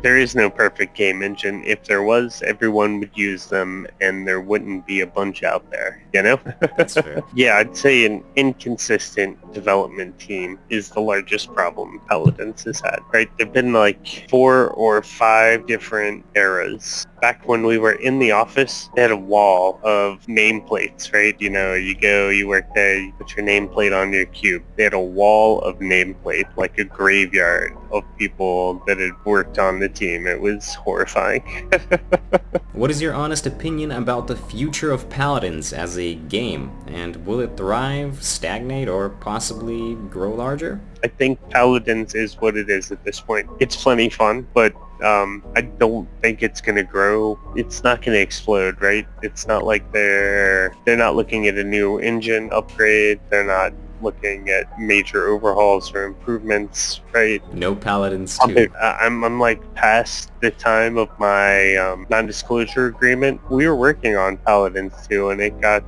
There is no perfect game engine. If there was, everyone would use them and there wouldn't be a bunch out there, you know? That's fair. Yeah, I'd say an inconsistent development team is the largest problem Paladins has had, right? There've been like 4 or 5 different eras. Back when we were in the office, they had a wall of nameplates, right? You know, you go, you work there, you put your nameplate on your cube. They had a wall of nameplate, like a graveyard of people that had worked on the team. It was horrifying. What is your honest opinion about the future of Paladins as a game? And will it thrive, stagnate, or possibly grow larger? I think Paladins is what it is at this point. It's plenty fun, but I don't think it's going to grow. It's not going to explode, right? It's not like they're not looking at a new engine upgrade. They're not looking at major overhauls or improvements, right? No Paladins 2. I'm like past the time of my non-disclosure agreement. We were working on Paladins 2 and it got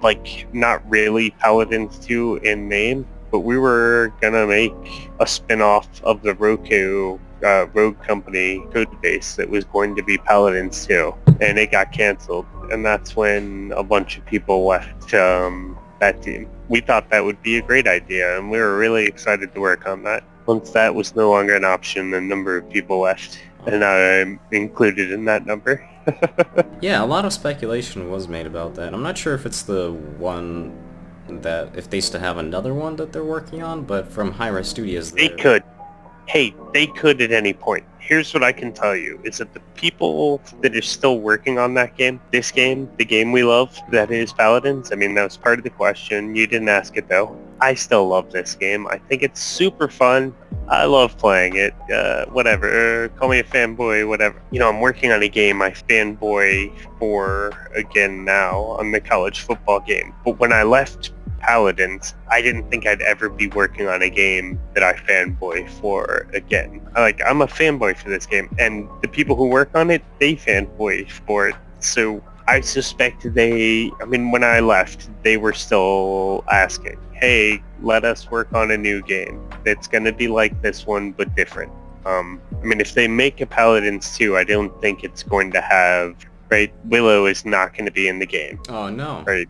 like not really Paladins 2 in name, but we were gonna make a spin-off of the Rogue Company code base that was going to be Paladins 2, and it got canceled, and that's when a bunch of people left that team. We thought that would be a great idea, and we were really excited to work on that. Once that was no longer an option, a number of people left, and I'm included in that number. Yeah, a lot of speculation was made about that. I'm not sure if it's the one that, if they still have another one that they're working on, but from Hi-Res Studios... They could. Hey, they could at any point. Here's what I can tell you, is that the people that are still working on that game, this game, the game we love, that is Paladins, I mean, that was part of the question. You didn't ask it, though. I still love this game. I think it's super fun. I love playing it. Whatever. Call me a fanboy, whatever. You know, I'm working on a game I fanboy for again now on the college football game. But when I left Paladins, I didn't think I'd ever be working on a game that I fanboy for again. I'm a fanboy for this game, and the people who work on it, they fanboy for it. So I suspect when I left, they were still asking, hey, let us work on a new game that's going to be like this one, but different. If they make a Paladins 2, I don't think it's going to have, right, Willow is not going to be in the game. Oh, no. Right.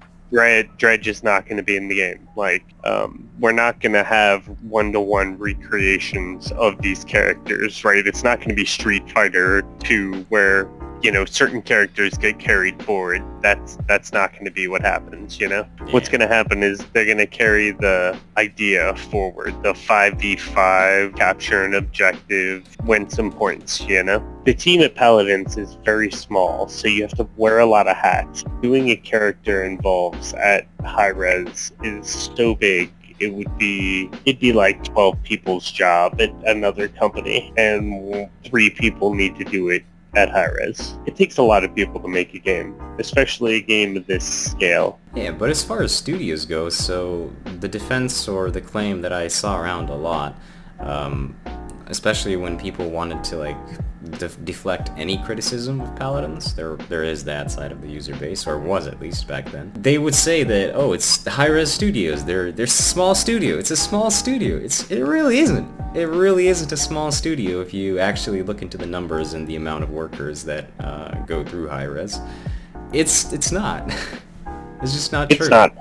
Dredge is not going to be in the game. We're not going to have one-to-one recreations of these characters, right? It's not going to be Street Fighter 2 where you know, certain characters get carried forward. That's not going to be what happens, you know? Yeah. What's going to happen is they're going to carry the idea forward, the 5v5, capture an objective, win some points, you know? The team at Paladins is very small, so you have to wear a lot of hats. Doing a character involves at high res is so big. It'd be like 12 people's job at another company, and 3 people need to do it at high res. It takes a lot of people to make a game, especially a game of this scale. Yeah, but as far as studios go, so the defense or the claim that I saw around a lot, especially when people wanted to like deflect any criticism of Paladins, there is that side of the user base, or was at least back then. They would say that, oh, it's the high-res studios, they're a small studio, it's a small studio. It really isn't. It really isn't a small studio if you actually look into the numbers and the amount of workers that go through high-res. It's not. It's just not true. It's not.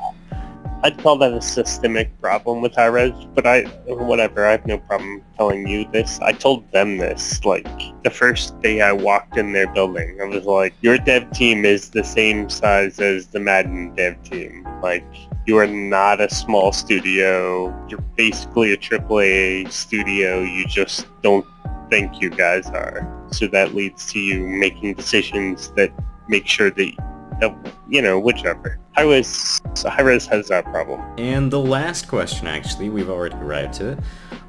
I'd call that a systemic problem with high-res, but whatever, I have no problem telling you this. I told them this, like, the first day I walked in their building. I was like, your dev team is the same size as the Madden dev team. Like, you are not a small studio. You're basically a AAA studio. You just don't think you guys are. So that leads to you making decisions that make sure that, you know, whichever. High-res has that problem. And the last question, actually, we've already arrived to it.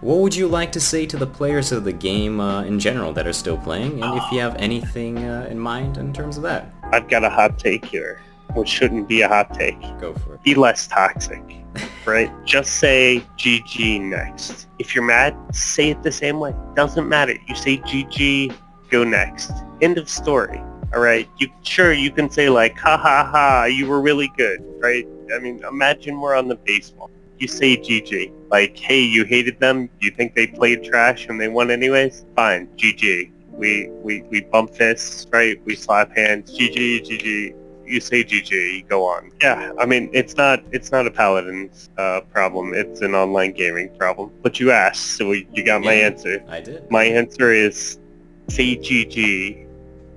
What would you like to say to the players of the game in general that are still playing, and if you have anything in mind in terms of that? I've got a hot take here, which shouldn't be a hot take. Go for it. Be less toxic, right? Just say GG next. If you're mad, say it the same way. Doesn't matter. You say GG, go next. End of story. All right, you can say like, ha ha ha, you were really good, right? I mean, imagine we're on the baseball. You say GG, like, hey, you hated them, you think they played trash and they won anyways? Fine, GG. We bump fists, right? We slap hands, GG, GG. You say GG, you go on. Yeah, I mean, it's not a Paladins problem, it's an online gaming problem. But you asked, so you got my answer. I did. My answer is, say GG.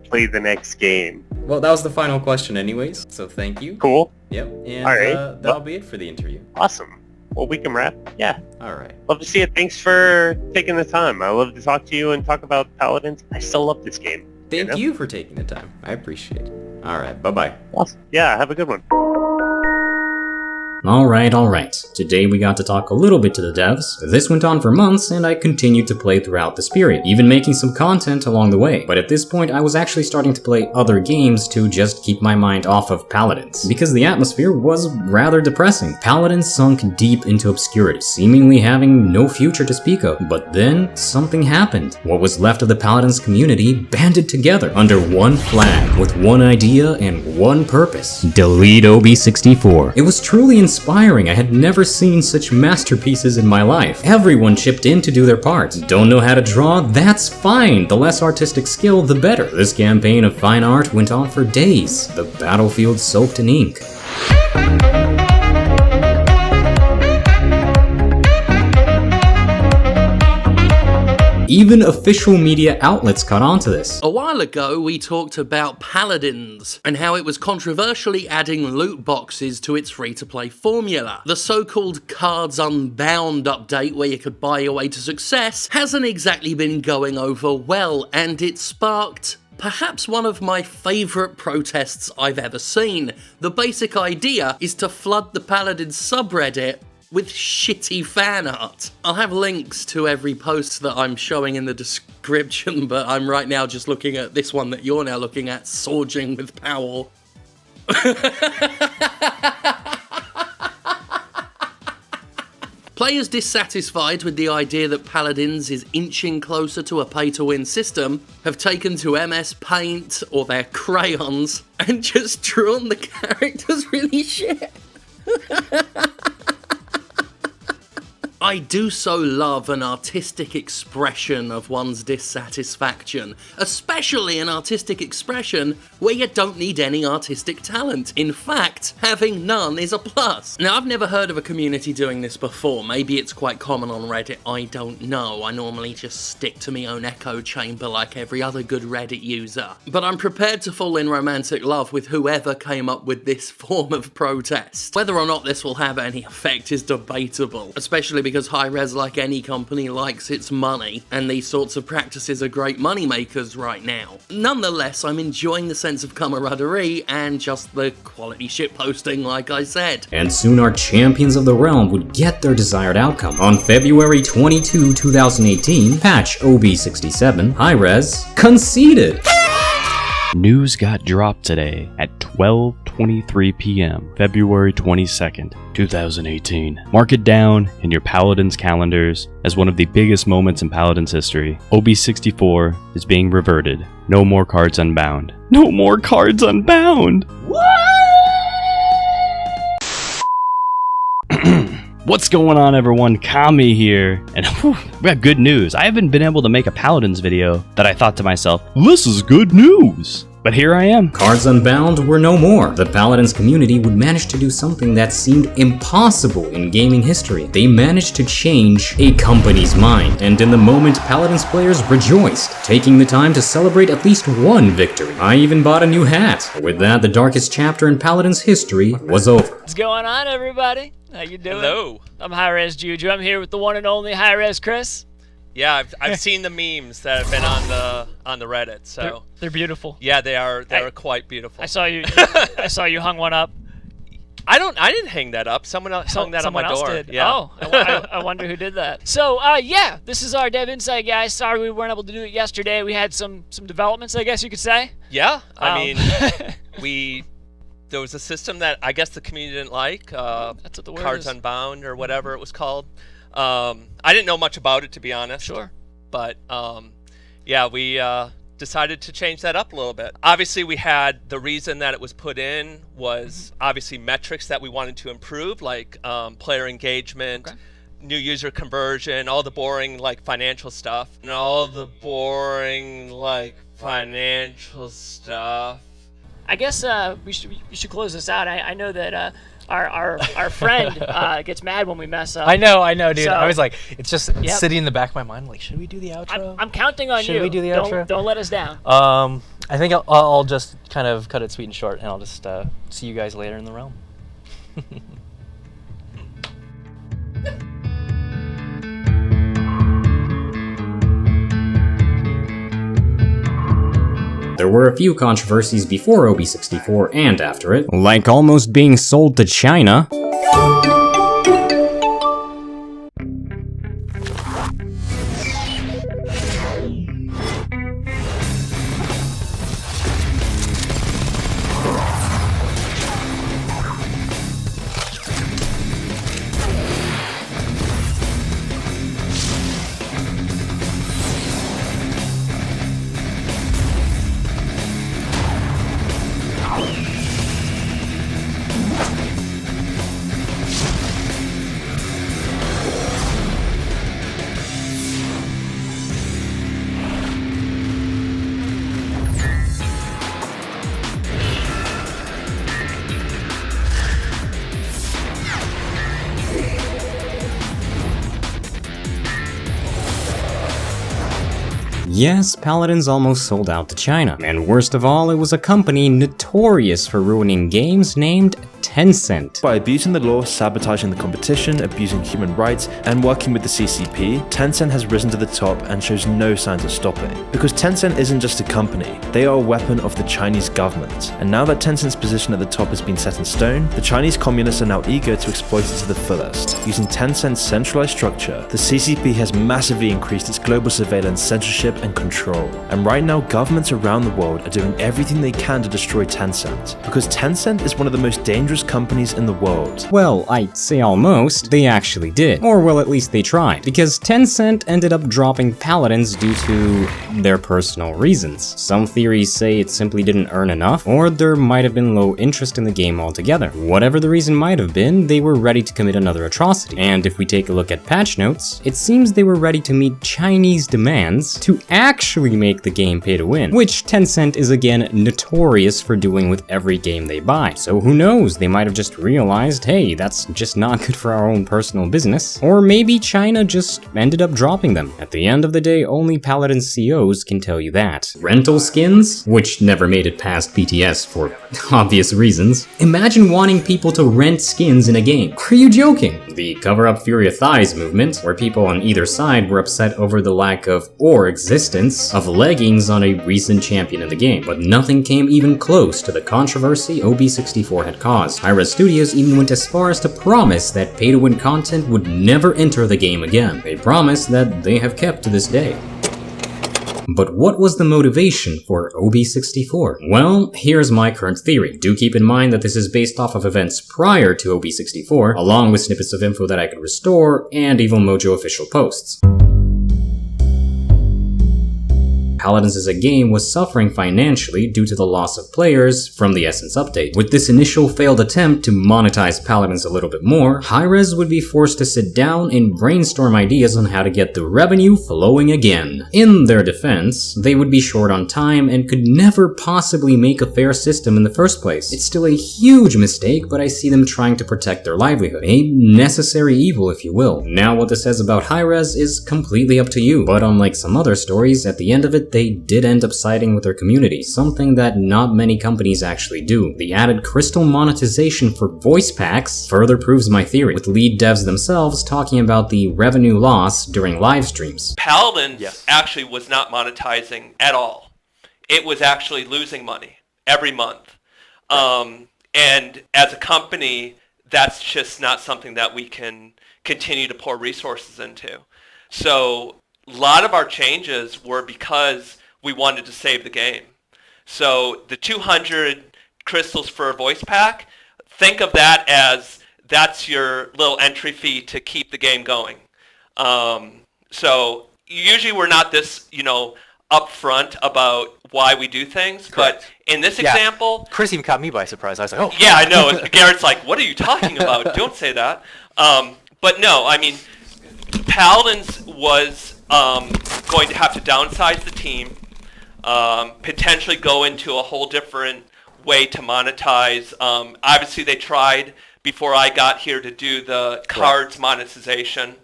Play the next game. Well, that was the final question anyways, so thank you. Cool. Yep, and all right. That'll be it for the interview. Awesome. Well, we can wrap. Yeah. Alright. Love to see it. Thanks for taking the time. I love to talk to you and talk about Paladins. I still love this game. Thank you for taking the time. I appreciate it. Alright, bye-bye. Awesome. Yeah, have a good one. Alright. Today we got to talk a little bit to the devs. This went on for months and I continued to play throughout this period, even making some content along the way. But at this point I was actually starting to play other games to just keep my mind off of Paladins, because the atmosphere was rather depressing. Paladins sunk deep into obscurity, seemingly having no future to speak of. But then something happened. What was left of the Paladins community banded together under one flag, with one idea and one purpose: delete OB64. It was truly inspiring. I had never seen such masterpieces in my life. Everyone chipped in to do their part. Don't know how to draw? That's fine. The less artistic skill, the better. This campaign of fine art went on for days. The battlefield soaked in ink. Even official media outlets caught on to this. A while ago, we talked about Paladins and how it was controversially adding loot boxes to its free-to-play formula. The so-called Cards Unbound update, where you could buy your way to success, hasn't exactly been going over well, and it sparked perhaps one of my favourite protests I've ever seen. The basic idea is to flood the Paladins subreddit with shitty fan art. I'll have links to every post that I'm showing in the description, but I'm right now just looking at this one that you're now looking at, Sorging with Powell. Players dissatisfied with the idea that Paladins is inching closer to a pay-to-win system have taken to MS Paint or their crayons and just drawn the characters really shit. I do so love an artistic expression of one's dissatisfaction, especially an artistic expression where you don't need any artistic talent. In fact, having none is a plus. Now, I've never heard of a community doing this before. Maybe it's quite common on Reddit, I don't know. I normally just stick to my own echo chamber like every other good Reddit user. But I'm prepared to fall in romantic love with whoever came up with this form of protest. Whether or not this will have any effect is debatable, especially because Hi-Rez, like any company, likes its money, and these sorts of practices are great money makers right now. Nonetheless, I'm enjoying the sense of camaraderie and just the quality shitposting, like I said. And soon our champions of the realm would get their desired outcome. On February 22, 2018, patch OB67, Hi-Rez conceded! News got dropped today at 12:23 p.m., February 22nd, 2018. Mark it down in your Paladins calendars as one of the biggest moments in Paladins history. OB64 is being reverted. No more cards unbound. No more cards unbound! What's going on, everyone? Kami here, and we got good news. I haven't been able to make a Paladins video that I thought to myself, this is good news. But here I am. Cards Unbound were no more. The Paladins community would manage to do something that seemed impossible in gaming history. They managed to change a company's mind, and in the moment, Paladins players rejoiced, taking the time to celebrate at least one victory. I even bought a new hat. With that, the darkest chapter in Paladins history was over. What's going on, everybody? How you doing? Hello. I'm Hi-Rez Juju. I'm here with the one and only Hi-Rez Chris. Yeah, I've seen the memes that have been on the Reddit. So they're beautiful. Yeah, they are quite beautiful. I saw you. I saw you hung one up. I didn't hang that up. Someone else hung that on my door. Someone else did. Yeah. Oh, I wonder who did that. So yeah, this is our Dev Insight, guys. Sorry we weren't able to do it yesterday. We had some developments, I guess you could say. Yeah, I mean, there was a system that I guess the community didn't like. That's what the word Cards is. Unbound or whatever it was called. I didn't know much about it, to be honest. Sure. But yeah, we decided to change that up a little bit. Obviously, we had the reason that it was put in was obviously metrics that we wanted to improve, like player engagement, new user conversion, all the boring like financial stuff, and all the boring like financial stuff. I guess we should close this out. I know that our friend gets mad when we mess up. I know, dude. So, I was like, it's just sitting in the back of my mind. Like, should we do the outro? I'm counting on you. Should we do the outro? Don't let us down. I think I'll just kind of cut it sweet and short, and I'll just see you guys later in the realm. There were a few controversies before OB64 and after it, like almost being sold to China. Yes, Paladins almost sold out to China, and worst of all, it was a company notorious for ruining games named Tencent. By abusing the law, sabotaging the competition, abusing human rights, and working with the CCP, Tencent has risen to the top and shows no signs of stopping. Because Tencent isn't just a company, they are a weapon of the Chinese government. And now that Tencent's position at the top has been set in stone, the Chinese communists are now eager to exploit it to the fullest. Using Tencent's centralized structure, the CCP has massively increased its global surveillance, censorship, and control. And right now, governments around the world are doing everything they can to destroy Tencent. Because Tencent is one of the most dangerous most companies in the world. Well, I'd say almost. They actually did. Or well, at least they tried. Because Tencent ended up dropping Paladins due to their personal reasons. Some theories say it simply didn't earn enough, or there might have been low interest in the game altogether. Whatever the reason might have been, they were ready to commit another atrocity. And if we take a look at patch notes, it seems they were ready to meet Chinese demands to actually make the game pay to win, which Tencent is again notorious for doing with every game they buy. So who knows, they might have just realized, hey, that's just not good for our own personal business. Or maybe China just ended up dropping them. At the end of the day, only Paladins COs can tell you that. Rental skins? Which never made it past BTS for obvious reasons. Imagine wanting people to rent skins in a game. Are you joking? The Cover Up Furia Thighs movement, where people on either side were upset over the lack of, or existence, of leggings on a recent champion in the game. But nothing came even close to the controversy OB64 had caused. HiRes Studios even went as far as to promise that pay-to-win content would never enter the game again. A promise that they have kept to this day. But what was the motivation for OB64? Well, here's my current theory. Do keep in mind that this is based off of events prior to OB64, along with snippets of info that I could restore, and Evil Mojo official posts. Paladins as a game was suffering financially due to the loss of players from the Essence update. With this initial failed attempt to monetize Paladins a little bit more, HiRes would be forced to sit down and brainstorm ideas on how to get the revenue flowing again. In their defense, they would be short on time and could never possibly make a fair system in the first place. It's still a huge mistake, but I see them trying to protect their livelihood. A necessary evil, if you will. Now what this says about HiRes is completely up to you, but unlike some other stories, at the end of it, they did end up siding with their community, something that not many companies actually do. The added crystal monetization for voice packs further proves my theory, with lead devs themselves talking about the revenue loss during live streams. Paladins actually was not monetizing at all. It was actually losing money every month. And as a company, that's just not something that we can continue to pour resources into. So a lot of our changes were because we wanted to save the game. So the 200 crystals for a voice pack, think of that as that's your little entry fee to keep the game going. So usually we're not this, upfront about why we do things. Correct. But in this example, Chris even caught me by surprise. I was like, oh. Yeah, I know. Garrett's like, what are you talking about? Don't say that. But no, I mean, Paladins was going to have to downsize the team, potentially go into a whole different way to monetize. Obviously, they tried before I got here to do the cards monetization.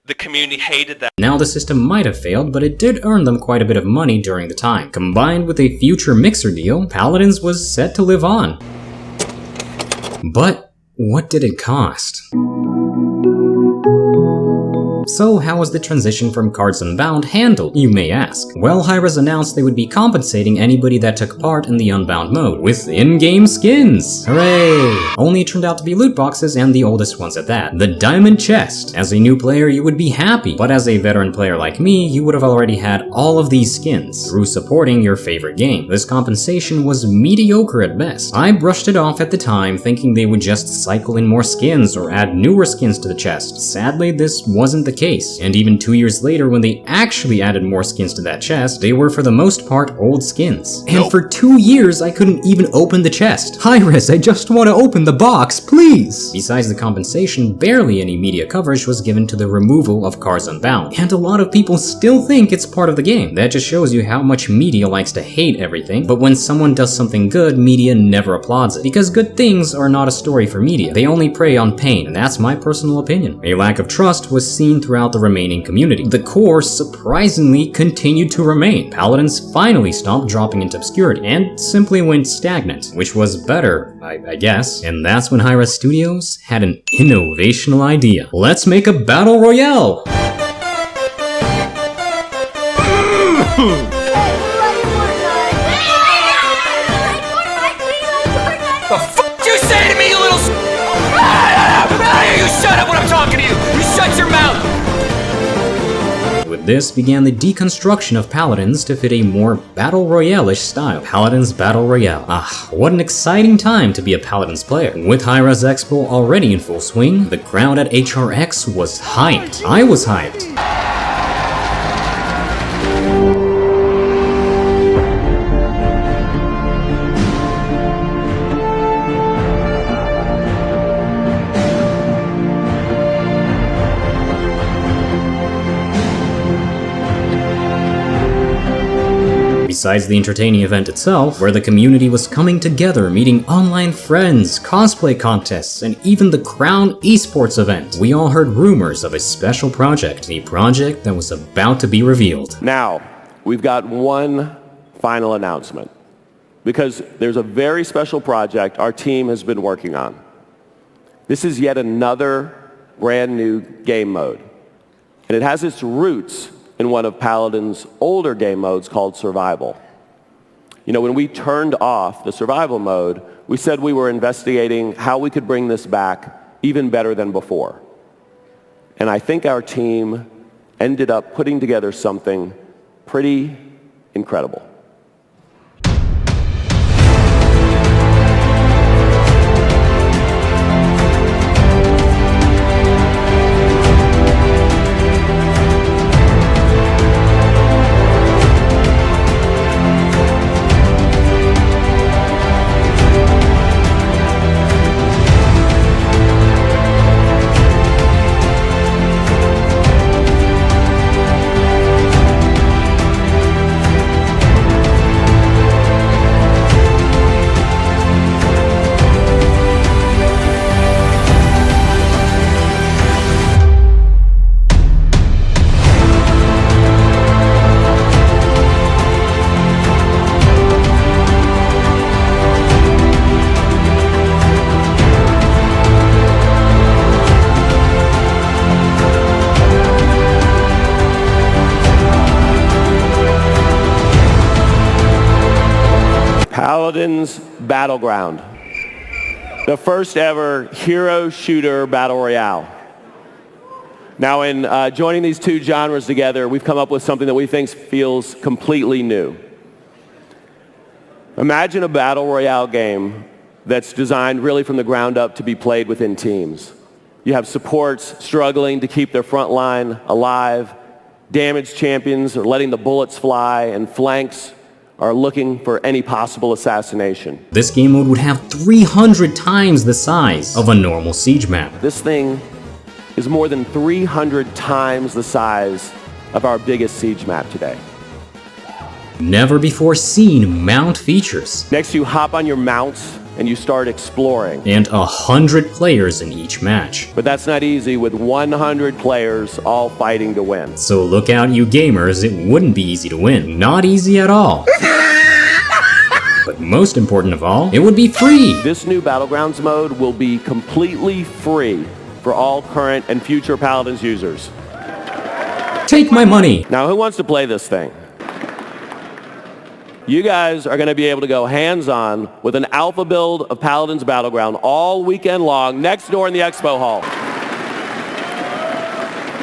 The community hated that. Now the system might have failed, but it did earn them quite a bit of money during the time. Combined with a future mixer deal, Paladins was set to live on. But what did it cost? So how was the transition from Cards Unbound handled, you may ask? Well, HiRes announced they would be compensating anybody that took part in the Unbound mode with in-game skins. Hooray! Only it turned out to be loot boxes, and the oldest ones at that. The Diamond Chest. As a new player, you would be happy, but as a veteran player like me, you would have already had all of these skins through supporting your favorite game. This compensation was mediocre at best. I brushed it off at the time, thinking they would just cycle in more skins or add newer skins to the chest. Sadly, this wasn't the case, and even 2 years later when they actually added more skins to that chest, they were for the most part old skins. And for 2 years I couldn't even open the chest. HiRes, I just want to open the box, please! Besides the compensation, barely any media coverage was given to the removal of Cards Unbound, and a lot of people still think it's part of the game. That just shows you how much media likes to hate everything, but when someone does something good, media never applauds it. Because good things are not a story for media. They only prey on pain, and that's my personal opinion. A lack of trust was seen throughout the remaining community. The core surprisingly continued to remain. Paladins finally stopped dropping into obscurity and simply went stagnant, which was better, I guess. And that's when HiRes Studios had an innovational idea. Let's make a battle royale! The fuck you say to me, you little You shut up when I'm talking to you! You shut your mouth! With This began the deconstruction of Paladins to fit a more Battle Royale-ish style. Paladins Battle Royale. What an exciting time to be a Paladins player. With Hi-Res Expo already in full swing, the crowd at HRX was hyped. I was hyped. Besides the entertaining event itself, where the community was coming together, meeting online friends, cosplay contests, and even the Crown Esports event, we all heard rumors of a special project, a project that was about to be revealed. Now, we've got one final announcement, because there's a very special project our team has been working on. This is yet another brand new game mode, and it has its roots in one of Paladin's older game modes called Survival. You know, when we turned off the Survival mode, we said we were investigating how we could bring this back even better than before. And I think our team ended up putting together something pretty incredible. Paladins Battleground, the first ever hero shooter battle royale. Now, in joining these two genres together, we've come up with something that we think feels completely new. Imagine a battle royale game that's designed really from the ground up to be played within teams. You have supports struggling to keep their front line alive, damaged champions are letting the bullets fly, and flanks are looking for any possible assassination. This game mode would have 300 times the size of a normal siege map. This thing is more than 300 times the size of our biggest siege map today. Never before seen mount features. Next, you hop on your mounts and you start exploring. And 100 players in each match. But that's not easy with 100 players all fighting to win. So look out, you gamers, it wouldn't be easy to win. Not easy at all. But most important of all, it would be free. This new Battlegrounds mode will be completely free for all current and future Paladins users. Take my money. Now, who wants to play this thing? You guys are going to be able to go hands-on with an alpha build of Paladins Battleground all weekend long next door in the expo hall.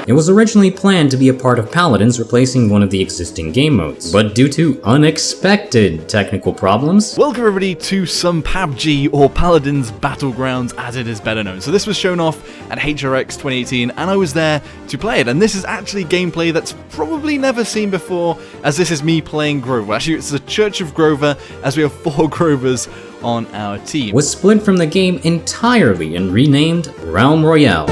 It was originally planned to be a part of Paladins, replacing one of the existing game modes, but due to unexpected technical problems... Welcome everybody to some PUBG, or Paladins Battlegrounds as it is better known. So this was shown off at HRX 2018 and I was there to play it, and this is actually gameplay that's probably never seen before, as this is me playing Grover. Actually, it's the Church of Grover, as we have 4 Grovers on our team. Was split from the game entirely and renamed Realm Royale.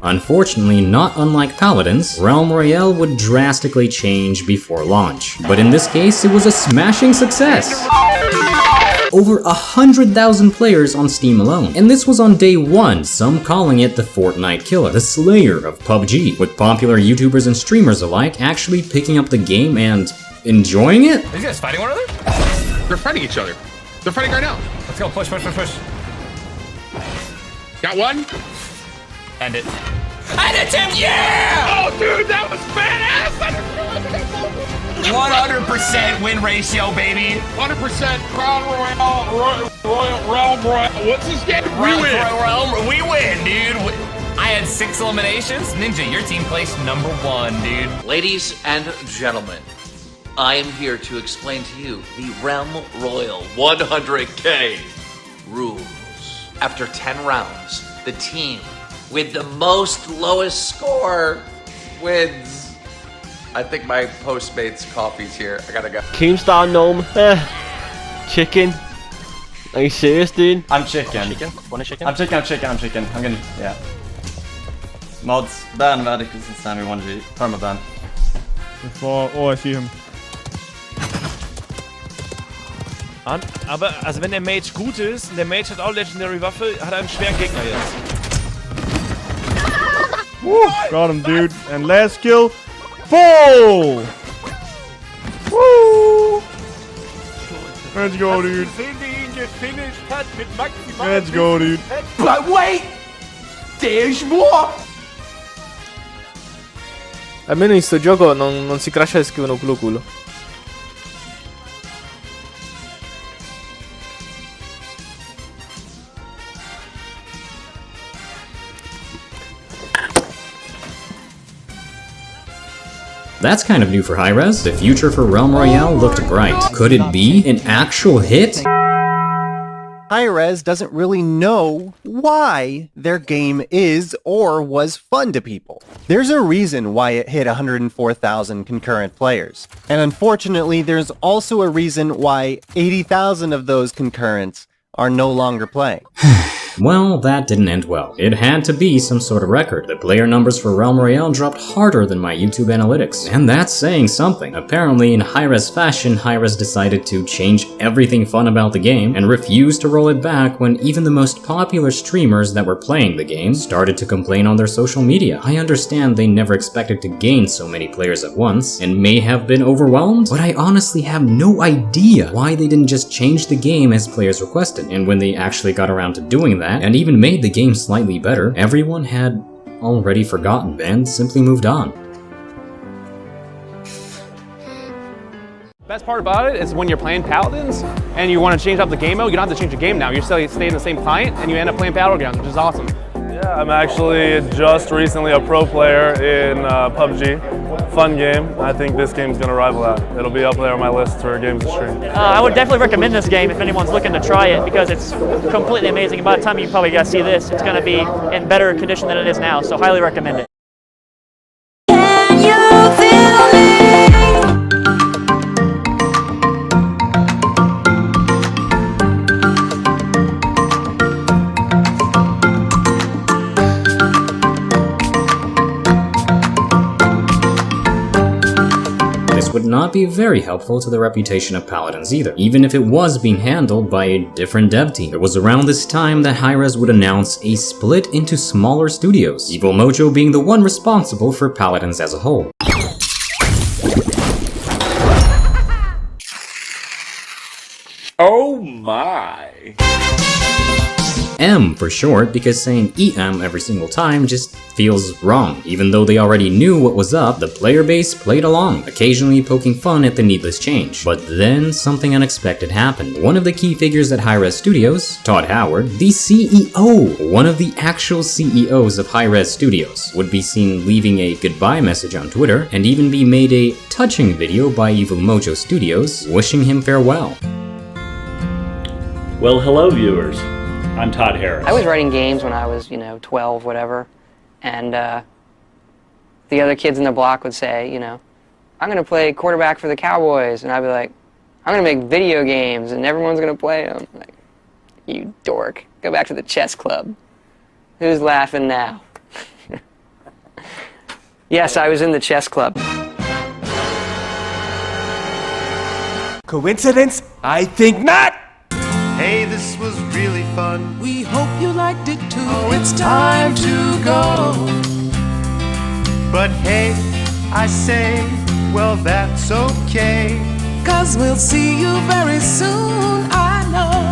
Unfortunately, not unlike Paladins, Realm Royale would drastically change before launch. But in this case, it was a smashing success! Over 100,000 players on Steam alone. And this was on day 1, some calling it the Fortnite killer, the slayer of PUBG, with popular YouTubers and streamers alike actually picking up the game and enjoying it? Are these guys fighting one another? They're fighting each other. They're fighting right now. Let's go, push, push, push, push. Got one. End it. End it, Tim, yeah! Oh, dude, that was badass! 100% win ratio, baby. 100% Crown Realm Royale. What's this game? We win. We win, dude. I had 6 eliminations. Ninja, your team placed #1, dude. Ladies and gentlemen, I am here to explain to you the Realm Royale 100K rules. After 10 rounds, the team with the most lowest score wins. I think my Postmates coffee's here. I gotta go. Keemstar Gnome. Chicken. Are you serious, dude? I'm chicken. Chicken? Want a chicken? I'm chicken. I'm gonna, yeah. Mods, ban Radicals and Sammy 1G. Permaban. Oh, I see him. Aber, also wenn der Mage gut ist, und der Mage hat auch Legendary Waffe, hat er einen schweren Gegner jetzt. Woo! Got him, dude. And last kill. Full! Woo! Let's go, dude. Let's go, dude. But wait! There's more! Almeno in sto gioco non si crasha e scrivono culo culo. That's kind of new for Hi-Rez. The future for Realm Royale looked bright. Could it be an actual hit? Hi-Rez doesn't really know why their game is or was fun to people. There's a reason why it hit 104,000 concurrent players. And unfortunately, there's also a reason why 80,000 of those concurrents are no longer playing. Well, that didn't end well. It had to be some sort of record. The player numbers for Realm Royale dropped harder than my YouTube analytics, and that's saying something. Apparently, in Hi-Rez fashion, Hi-Rez decided to change everything fun about the game and refused to roll it back when even the most popular streamers that were playing the game started to complain on their social media. I understand they never expected to gain so many players at once, and may have been overwhelmed, but I honestly have no idea why they didn't just change the game as players requested. And when they actually got around to doing that, and even made the game slightly better, everyone had already forgotten and simply moved on. Best part about it is when you're playing Paladins and you want to change up the game mode, you don't have to change the game now. You still stay in the same client and you end up playing Battlegrounds, which is awesome. Yeah, I'm actually just recently a pro player in PUBG. Fun game. I think this game's going to rival that. It'll be up there on my list for games to stream. I would definitely recommend this game if anyone's looking to try it because it's completely amazing. By the time you probably got to see this, it's going to be in better condition than it is now, so highly recommend it. Would not be very helpful to the reputation of Paladins either, even if it was being handled by a different dev team. It was around this time that Hi-Rez would announce a split into smaller studios, Evil Mojo being the one responsible for Paladins as a whole. Oh my! M for short, because saying EM every single time just feels wrong. Even though they already knew what was up, the player base played along, occasionally poking fun at the needless change. But then something unexpected happened. One of the key figures at Hi-Rez Studios, Todd Howard, the CEO, one of the actual CEOs of Hi-Rez Studios, would be seen leaving a goodbye message on Twitter, and even be made a touching video by Evil Mojo Studios, wishing him farewell. Well, hello viewers. I'm Todd Harris. I was writing games when I was, 12, whatever, and the other kids in the block would say, I'm going to play quarterback for the Cowboys, and I'd be like, I'm going to make video games, and everyone's going to play them. Like, you dork. Go back to the chess club. Who's laughing now? Yes, I was in the chess club. Coincidence? I think not! Hey, this was really fun. We hope you liked it too. Oh, it's time to go. But hey, I say, well, that's okay. 'Cause we'll see you very soon, I know.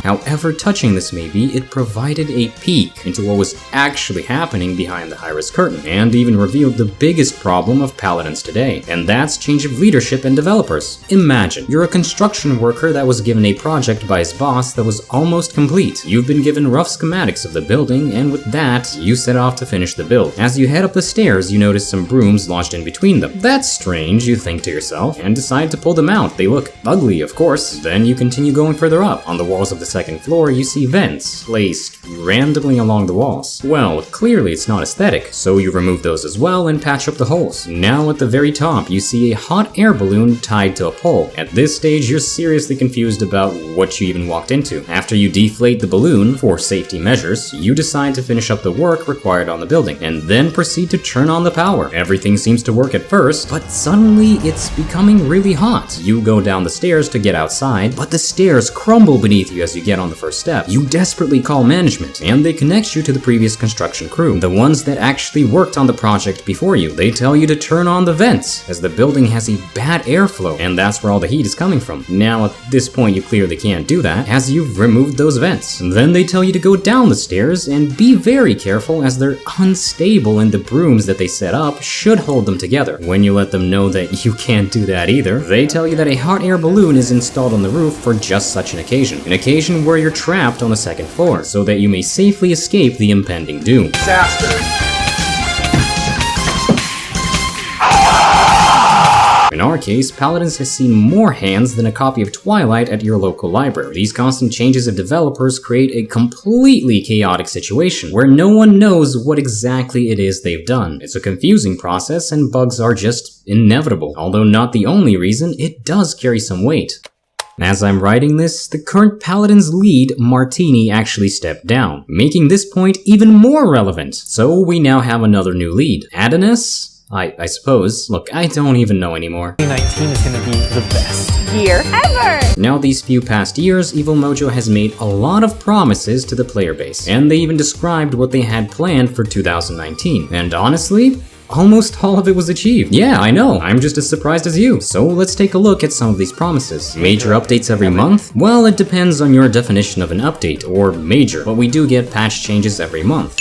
However touching this may be, it provided a peek into what was actually happening behind the high-res curtain, and even revealed the biggest problem of Paladins today, and that's change of leadership and developers. Imagine, you're a construction worker that was given a project by his boss that was almost complete. You've been given rough schematics of the building, and with that, you set off to finish the build. As you head up the stairs, you notice some brooms lodged in between them. That's strange, you think to yourself, and decide to pull them out. They look ugly, of course. Then you continue going further up. On the walls of the second floor, you see vents placed randomly along the walls. Well, clearly it's not aesthetic, so you remove those as well and patch up the holes. Now at the very top, you see a hot air balloon tied to a pole. At this stage, you're seriously confused about what you even walked into. After you deflate the balloon, for safety measures, you decide to finish up the work required on the building, and then proceed to turn on the power. Everything seems to work at first, but suddenly it's becoming really hot. You go down the stairs to get outside, but the stairs crumble beneath you as you get on the first step. You desperately call management, and they connect you to the previous construction crew, the ones that actually worked on the project before you. They tell you to turn on the vents, as the building has a bad airflow, and that's where all the heat is coming from. Now, at this point, you clearly can't do that, as you've removed those vents. Then they tell you to go down the stairs, and be very careful, as they're unstable, and the brooms that they set up should hold them together. When you let them know that you can't do that either, they tell you that a hot air balloon is installed on the roof for just such an occasion where you're trapped on the second floor, so that you may safely escape the impending doom. Disaster. In our case, Paladins has seen more hands than a copy of Twilight at your local library. These constant changes of developers create a completely chaotic situation, where no one knows what exactly it is they've done. It's a confusing process, and bugs are just inevitable. Although not the only reason, it does carry some weight. As I'm writing this, the current Paladins lead, Martini, actually stepped down, making this point even more relevant. So we now have another new lead. Adonis? I suppose. Look, I don't even know anymore. 2019 is gonna be the best year ever! Now these few past years, Evil Mojo has made a lot of promises to the player base, and they even described what they had planned for 2019. And honestly, almost all of it was achieved. Yeah, I know, I'm just as surprised as you. So let's take a look at some of these promises. Major updates every month? Well, it depends on your definition of an update, or major, but we do get patch changes every month.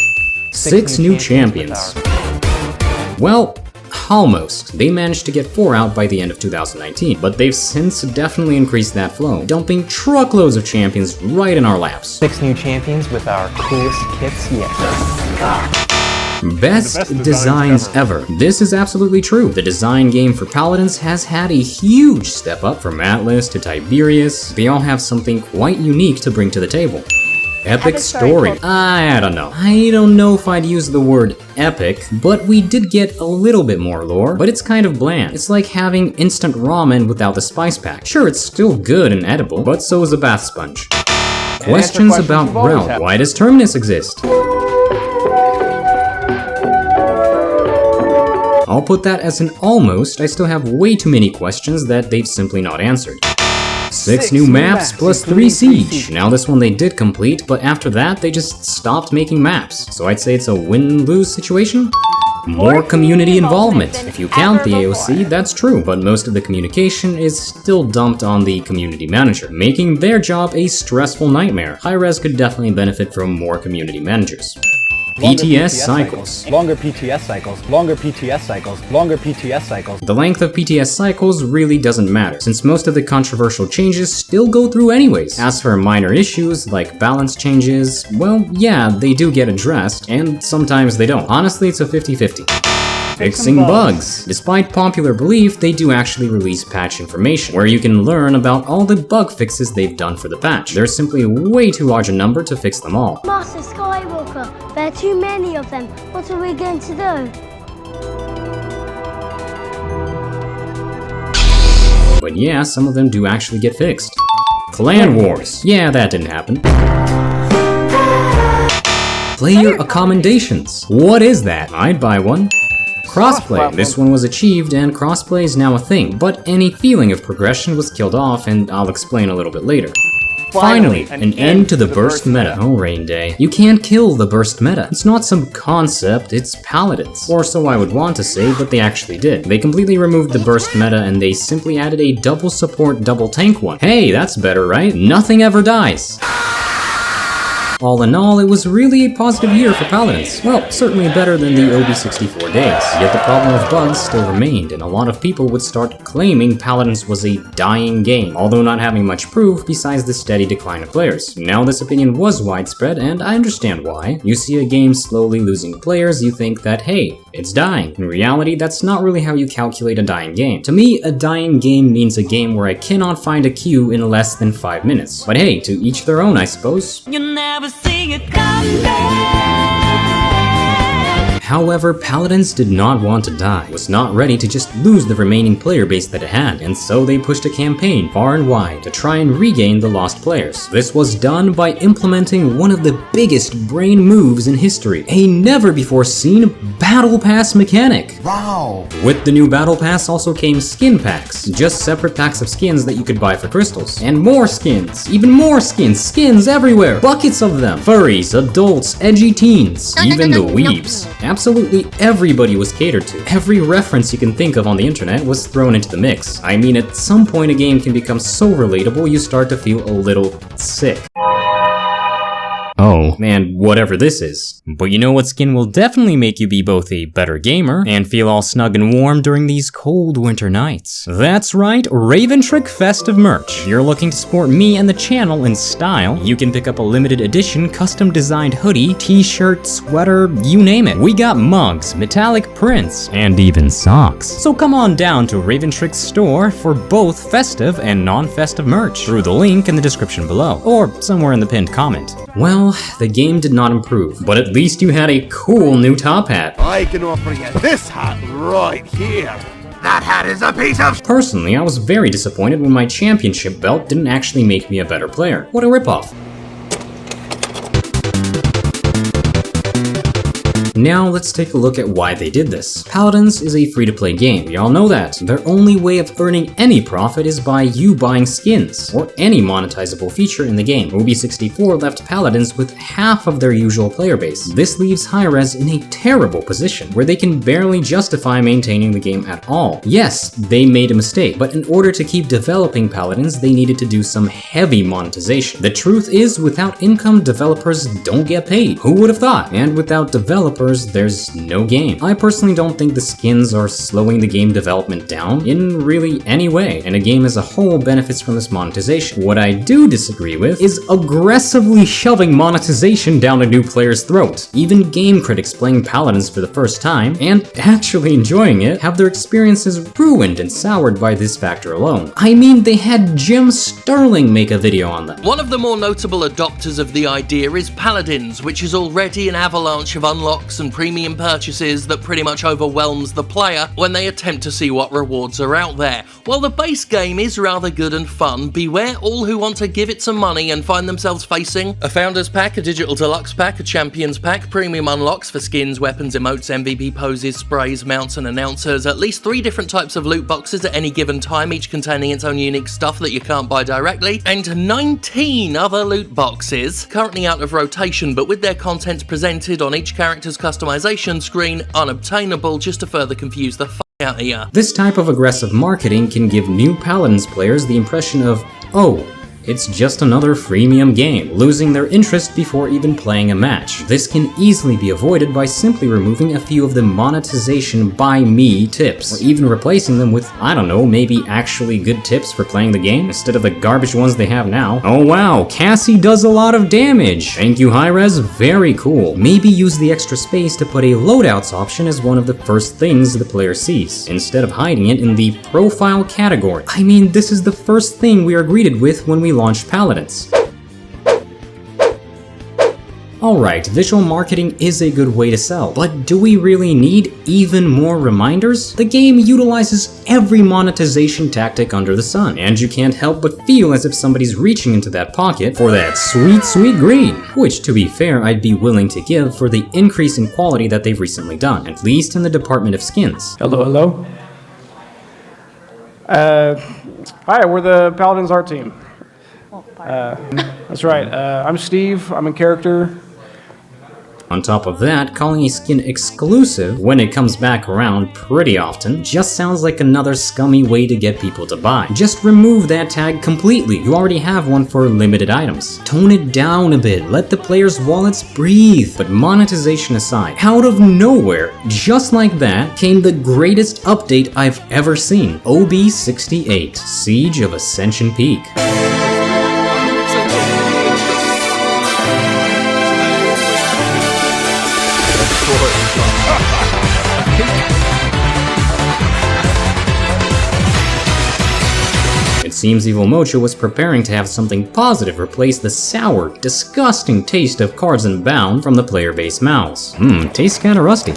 6 new champions. Well, almost. They managed to get 4 out by the end of 2019, but they've since definitely increased that flow, dumping truckloads of champions right in our laps. 6 new champions with our coolest kits yet. Best designs ever. This is absolutely true. The design game for Paladins has had a huge step up from Atlas to Tiberius. They all have something quite unique to bring to the table. Epic story. I don't know. I don't know if I'd use the word epic, but we did get a little bit more lore, but it's kind of bland. It's like having instant ramen without the spice pack. Sure, it's still good and edible, but so is a bath sponge. Questions about Realm. Why does Terminus exist? I'll put that as an almost. I still have way too many questions that they've simply not answered. 6 new maps plus 3 siege. Now this one they did complete, but after that they just stopped making maps. So I'd say it's a win-lose situation? More community involvement. If you count the AOC, that's true, but most of the communication is still dumped on the community manager, making their job a stressful nightmare. High-Res could definitely benefit from more community managers. PTS cycles. Longer PTS cycles. Longer PTS cycles. Longer PTS cycles. The length of PTS cycles really doesn't matter, since most of the controversial changes still go through anyways. As for minor issues like balance changes, well, yeah, they do get addressed, and sometimes they don't. Honestly, it's a 50-50. Fixing bugs. Despite popular belief, they do actually release patch information, where you can learn about all the bug fixes they've done for the patch. There's simply way too large a number to fix them all. Master Skywalker, there are too many of them. What are we going to do? But yeah, some of them do actually get fixed. Clan Wars. Yeah, that didn't happen. Player accommodations. What is that? I'd buy one. Crossplay. This one was achieved and crossplay is now a thing, but any feeling of progression was killed off, and I'll explain a little bit later. Finally, an end to the burst meta. Oh, Rain Day. You can't kill the burst meta. It's not some concept, it's paladins. Or so I would want to say, but they actually did. They completely removed the burst meta and they simply added a double support, double tank one. Hey, that's better, right? Nothing ever dies. All in all, it was really a positive year for Paladins. Well, certainly better than the OB64 days. Yet the problem of bugs still remained, and a lot of people would start claiming Paladins was a dying game, although not having much proof besides the steady decline of players. Now this opinion was widespread, and I understand why. You see a game slowly losing players, you think that, hey, it's dying. In reality, that's not really how you calculate a dying game. To me, a dying game means a game where I cannot find a queue in less than 5 minutes. But hey, to each their own, I suppose. You never see it coming. However, Paladins did not want to die, was not ready to just lose the remaining player base that it had, and so they pushed a campaign far and wide to try and regain the lost players. This was done by implementing one of the biggest brain moves in history, a never-before-seen Battle Pass mechanic. Wow! With the new Battle Pass also came skin packs, just separate packs of skins that you could buy for crystals. And more skins, even more skins, skins everywhere, buckets of them. Furries, adults, edgy teens, even the weebs. Absolutely everybody was catered to. Every reference you can think of on the internet was thrown into the mix. I mean, at some point a game can become so relatable you start to feel a little sick. Oh, and whatever this is. But you know what skin will definitely make you be both a better gamer and feel all snug and warm during these cold winter nights? That's right, Raventric festive merch. If you're looking to support me and the channel in style, you can pick up a limited edition custom designed hoodie, t-shirt, sweater, you name it. We got mugs, metallic prints, and even socks. So come on down to Raventric's store for both festive and non-festive merch through the link in the description below, or somewhere in the pinned comment. Well, the game did not improve, but at least you had a cool new top hat. I can offer you this hat right here. That hat is a piece of... Personally, I was very disappointed when my championship belt didn't actually make me a better player. What a ripoff. Now let's take a look at why they did this. Paladins is a free-to-play game, we all know that. Their only way of earning any profit is by you buying skins, or any monetizable feature in the game. OB64 left Paladins with half of their usual player base. This leaves Hi-Rez in a terrible position, where they can barely justify maintaining the game at all. Yes, they made a mistake, but in order to keep developing Paladins, they needed to do some heavy monetization. The truth is, without income, developers don't get paid. Who would have thought? And without developers, there's no game. I personally don't think the skins are slowing the game development down in really any way, and a game as a whole benefits from this monetization. What I do disagree with is aggressively shoving monetization down a new player's throat. Even game critics playing Paladins for the first time, and actually enjoying it, have their experiences ruined and soured by this factor alone. I mean, they had Jim Sterling make a video on that. One of the more notable adopters of the idea is Paladins, which is already an avalanche of unlocks and premium purchases that pretty much overwhelms the player when they attempt to see what rewards are out there. While the base game is rather good and fun, beware all who want to give it some money and find themselves facing a Founders Pack, a Digital Deluxe Pack, a Champions Pack, premium unlocks for skins, weapons, emotes, MVP poses, sprays, mounts and announcers, at least 3 different types of loot boxes at any given time, each containing its own unique stuff that you can't buy directly, and 19 other loot boxes, currently out of rotation but with their contents presented on each character's customization screen, unobtainable, just to further confuse the f*** out of ya. This type of aggressive marketing can give new Paladins players the impression of, oh, it's just another freemium game, losing their interest before even playing a match. This can easily be avoided by simply removing a few of the monetization by me tips, or even replacing them with, I don't know, maybe actually good tips for playing the game instead of the garbage ones they have now. Oh wow, Cassie does a lot of damage! Thank you, Hi-Rez, very cool. Maybe use the extra space to put a loadouts option as one of the first things the player sees, instead of hiding it in the profile category. I mean, this is the first thing we are greeted with when we launched Paladins. Alright, visual marketing is a good way to sell, but do we really need even more reminders? The game utilizes every monetization tactic under the sun, and you can't help but feel as if somebody's reaching into that pocket for that sweet, sweet green, which to be fair I'd be willing to give for the increase in quality that they've recently done, at least in the department of skins. Hello. Hi, we're the Paladins art team. That's right. I'm Steve. I'm a character. On top of that, calling a skin exclusive when it comes back around pretty often just sounds like another scummy way to get people to buy. Just remove that tag completely. You already have one for limited items. Tone it down a bit, let the players' wallets breathe. But monetization aside, out of nowhere, just like that, came the greatest update I've ever seen. OB68, Siege of Ascension Peak. It seems Evil Mojo was preparing to have something positive replace the sour, disgusting taste of Cards Unbound from the player-based mouths. Tastes kinda rusty.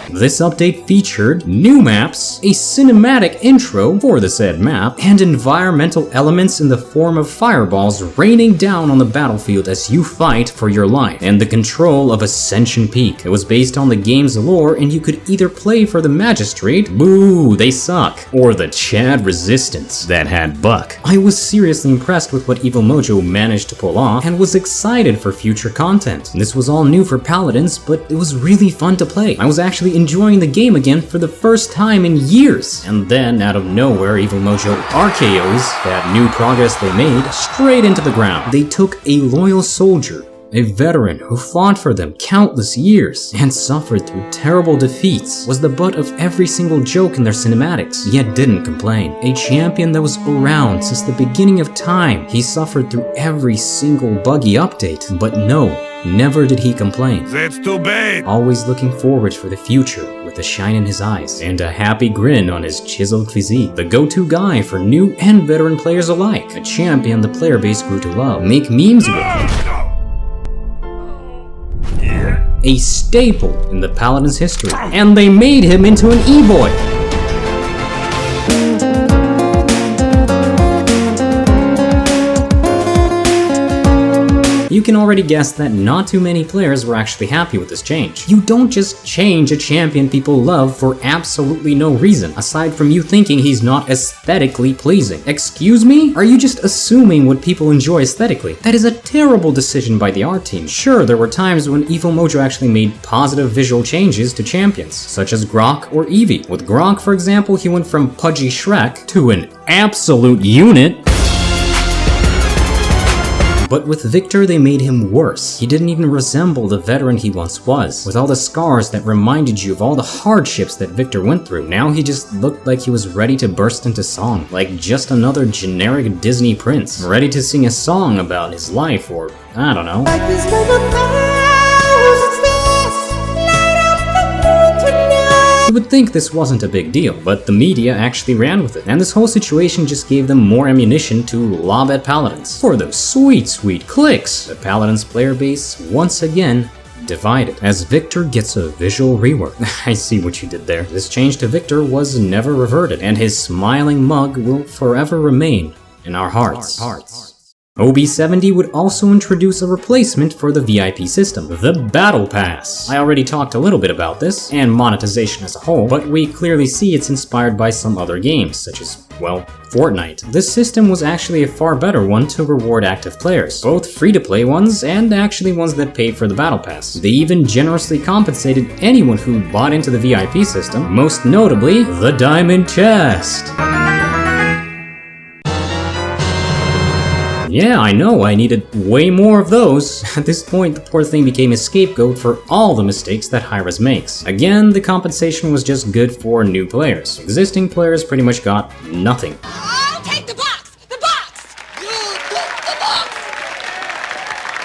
This update featured new maps, a cinematic intro for the said map, and environmental elements in the form of fireballs raining down on the battlefield as you fight for your life, and the control of Ascension Peak. It was based on the game's lore, and you could either play for the Magistrate, boo, they suck, or the Chad Resistance, that had Buck. I was seriously impressed with what Evil Mojo managed to pull off, and was excited for future content. This was all new for Paladins, but it was really fun to play. I was actually enjoying the game again for the first time in years. And then, out of nowhere, Evil Mojo RKOs that new progress they made straight into the ground. They took a loyal soldier, a veteran who fought for them countless years and suffered through terrible defeats, was the butt of every single joke in their cinematics, yet didn't complain. A champion that was around since the beginning of time. He suffered through every single buggy update, but no, never did he complain. That's too bad. Always looking forward for the future with a shine in his eyes and a happy grin on his chiseled physique. The go-to guy for new and veteran players alike. A champion the player base grew to love. Make memes with. A staple in the Paladins history. And they made him into an E-boy. You can already guess that not too many players were actually happy with this change. You don't just change a champion people love for absolutely no reason, aside from you thinking he's not aesthetically pleasing. Excuse me? Are you just assuming what people enjoy aesthetically? That is a terrible decision by the art team. Sure, there were times when Evil Mojo actually made positive visual changes to champions, such as Grok or Eevee. With Grok, for example, he went from pudgy Shrek to an absolute unit. But with Victor, they made him worse. He didn't even resemble the veteran he once was, with all the scars that reminded you of all the hardships that Victor went through. Now he just looked like he was ready to burst into song, like just another generic Disney prince, ready to sing a song about his life, or I don't know. You would think this wasn't a big deal, but the media actually ran with it, and this whole situation just gave them more ammunition to lob at Paladins. For those sweet, sweet clicks, the Paladins player base once again divided, as Victor gets a visual rework. I see what you did there. This change to Victor was never reverted, and his smiling mug will forever remain in our hearts. OB70 would also introduce a replacement for the VIP system, the Battle Pass. I already talked a little bit about this, and monetization as a whole, but we clearly see it's inspired by some other games, such as, well, Fortnite. This system was actually a far better one to reward active players, both free-to-play ones and actually ones that paid for the Battle Pass. They even generously compensated anyone who bought into the VIP system, most notably, the Diamond Chest. Yeah, I know, I needed way more of those. At this point, the poor thing became a scapegoat for all the mistakes that HiRez makes. Again, the compensation was just good for new players. Existing players pretty much got nothing. I'll take the box! The box! You took the box!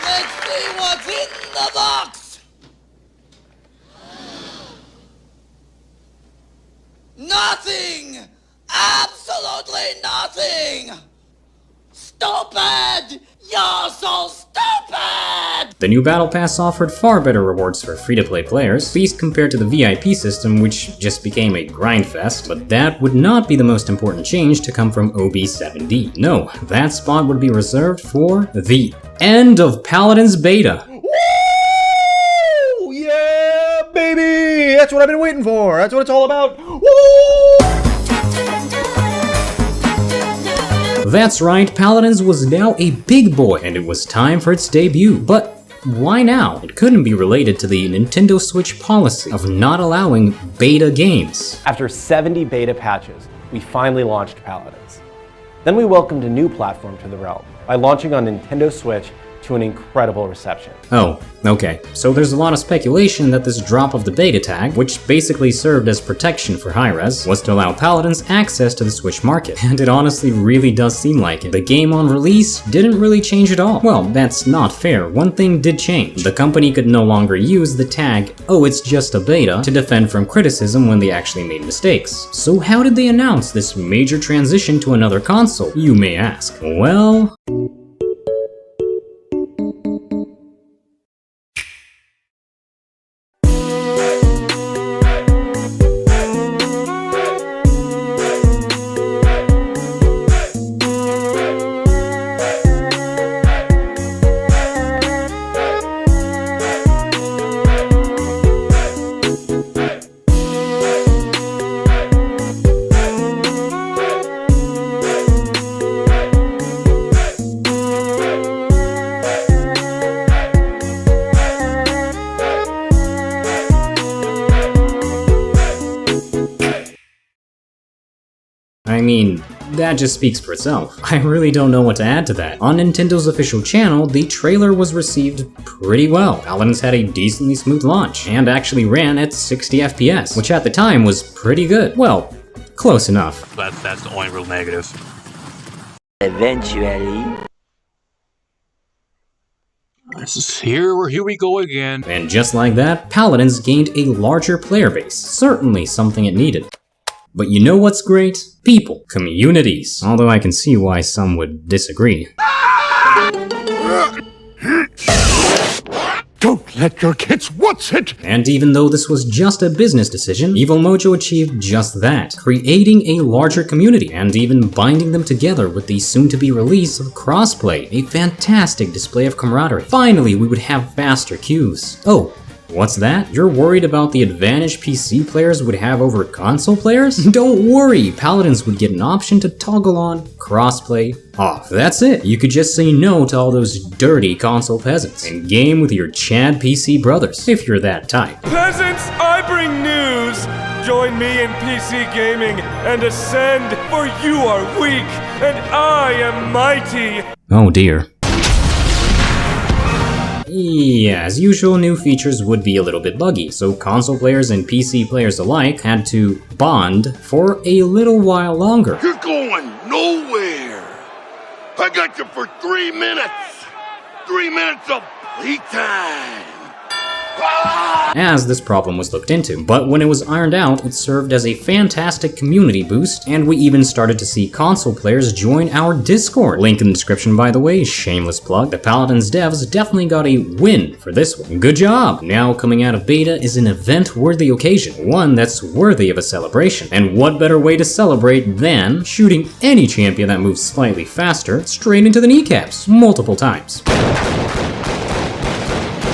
Let's see what's in the box! Nothing! Absolutely nothing! Stupid! You're so stupid! The new Battle Pass offered far better rewards for free-to-play players, at least compared to the VIP system, which just became a grindfest, but that would not be the most important change to come from OB7D. No, that spot would be reserved for the end of Paladins Beta. Woo! Yeah, baby! That's what I've been waiting for. That's what it's all about. Woo! That's right, Paladins was now a big boy, and it was time for its debut. But why now? It couldn't be related to the Nintendo Switch policy of not allowing beta games. After 70 beta patches, we finally launched Paladins. Then we welcomed a new platform to the realm by launching on Nintendo Switch to an incredible reception. Oh, okay. So there's a lot of speculation that this drop of the beta tag, which basically served as protection for Hi-Rez, was to allow Paladins access to the Switch market. And it honestly really does seem like it. The game on release didn't really change at all. Well, that's not fair. One thing did change. The company could no longer use the tag, "Oh, it's just a beta," to defend from criticism when they actually made mistakes. So how did they announce this major transition to another console, you may ask? Well... I mean, that just speaks for itself. I really don't know what to add to that. On Nintendo's official channel, the trailer was received pretty well. Paladins had a decently smooth launch, and actually ran at 60 FPS, which at the time was pretty good. Well, close enough. That's the only real negative. Eventually. Here we go again. And just like that, Paladins gained a larger player base. Certainly something it needed. But you know what's great? People. Communities. Although I can see why some would disagree. Don't let your kids watch it! And even though this was just a business decision, Evil Mojo achieved just that, creating a larger community and even binding them together with the soon-to-be release of Crossplay, a fantastic display of camaraderie. Finally, we would have faster queues. Oh, what's that? You're worried about the advantage PC players would have over console players? Don't worry, Paladins would get an option to toggle on crossplay off. That's it. You could just say no to all those dirty console peasants and game with your Chad PC brothers, if you're that type. Peasants, I bring news! Join me in PC gaming and ascend, for you are weak and I am mighty! Oh dear. Yeah, as usual, new features would be a little bit buggy, so console players and PC players alike had to bond for a little while longer. You're going nowhere! I got you for 3 minutes! 3 minutes of playtime! As this problem was looked into, but when it was ironed out, it served as a fantastic community boost, and we even started to see console players join our Discord. Link in the description, by the way, shameless plug. The Paladins devs definitely got a win for this one. Good job! Now coming out of beta is an event-worthy occasion, one that's worthy of a celebration. And what better way to celebrate than shooting any champion that moves slightly faster straight into the kneecaps, multiple times.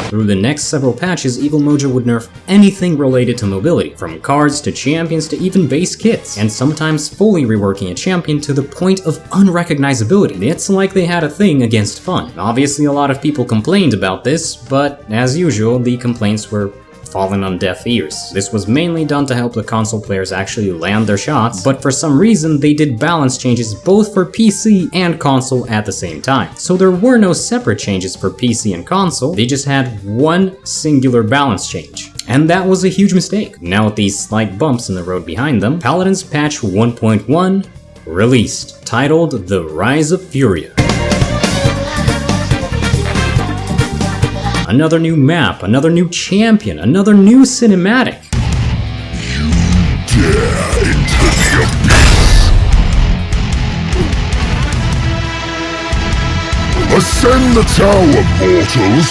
Through the next several patches, Evil Mojo would nerf anything related to mobility, from cards to champions to even base kits, and sometimes fully reworking a champion to the point of unrecognizability. It's like they had a thing against fun. Obviously, a lot of people complained about this, but as usual, the complaints were fallen on deaf ears. This was mainly done to help the console players actually land their shots, but for some reason they did balance changes both for PC and console at the same time. So there were no separate changes for PC and console, they just had one singular balance change. And that was a huge mistake. Now with these slight bumps in the road behind them, Paladins patch 1.1 released, titled The RiseOfFuria. Another new map, another new champion, another new cinematic. You dare into the abyss! Ascend the tower, mortals!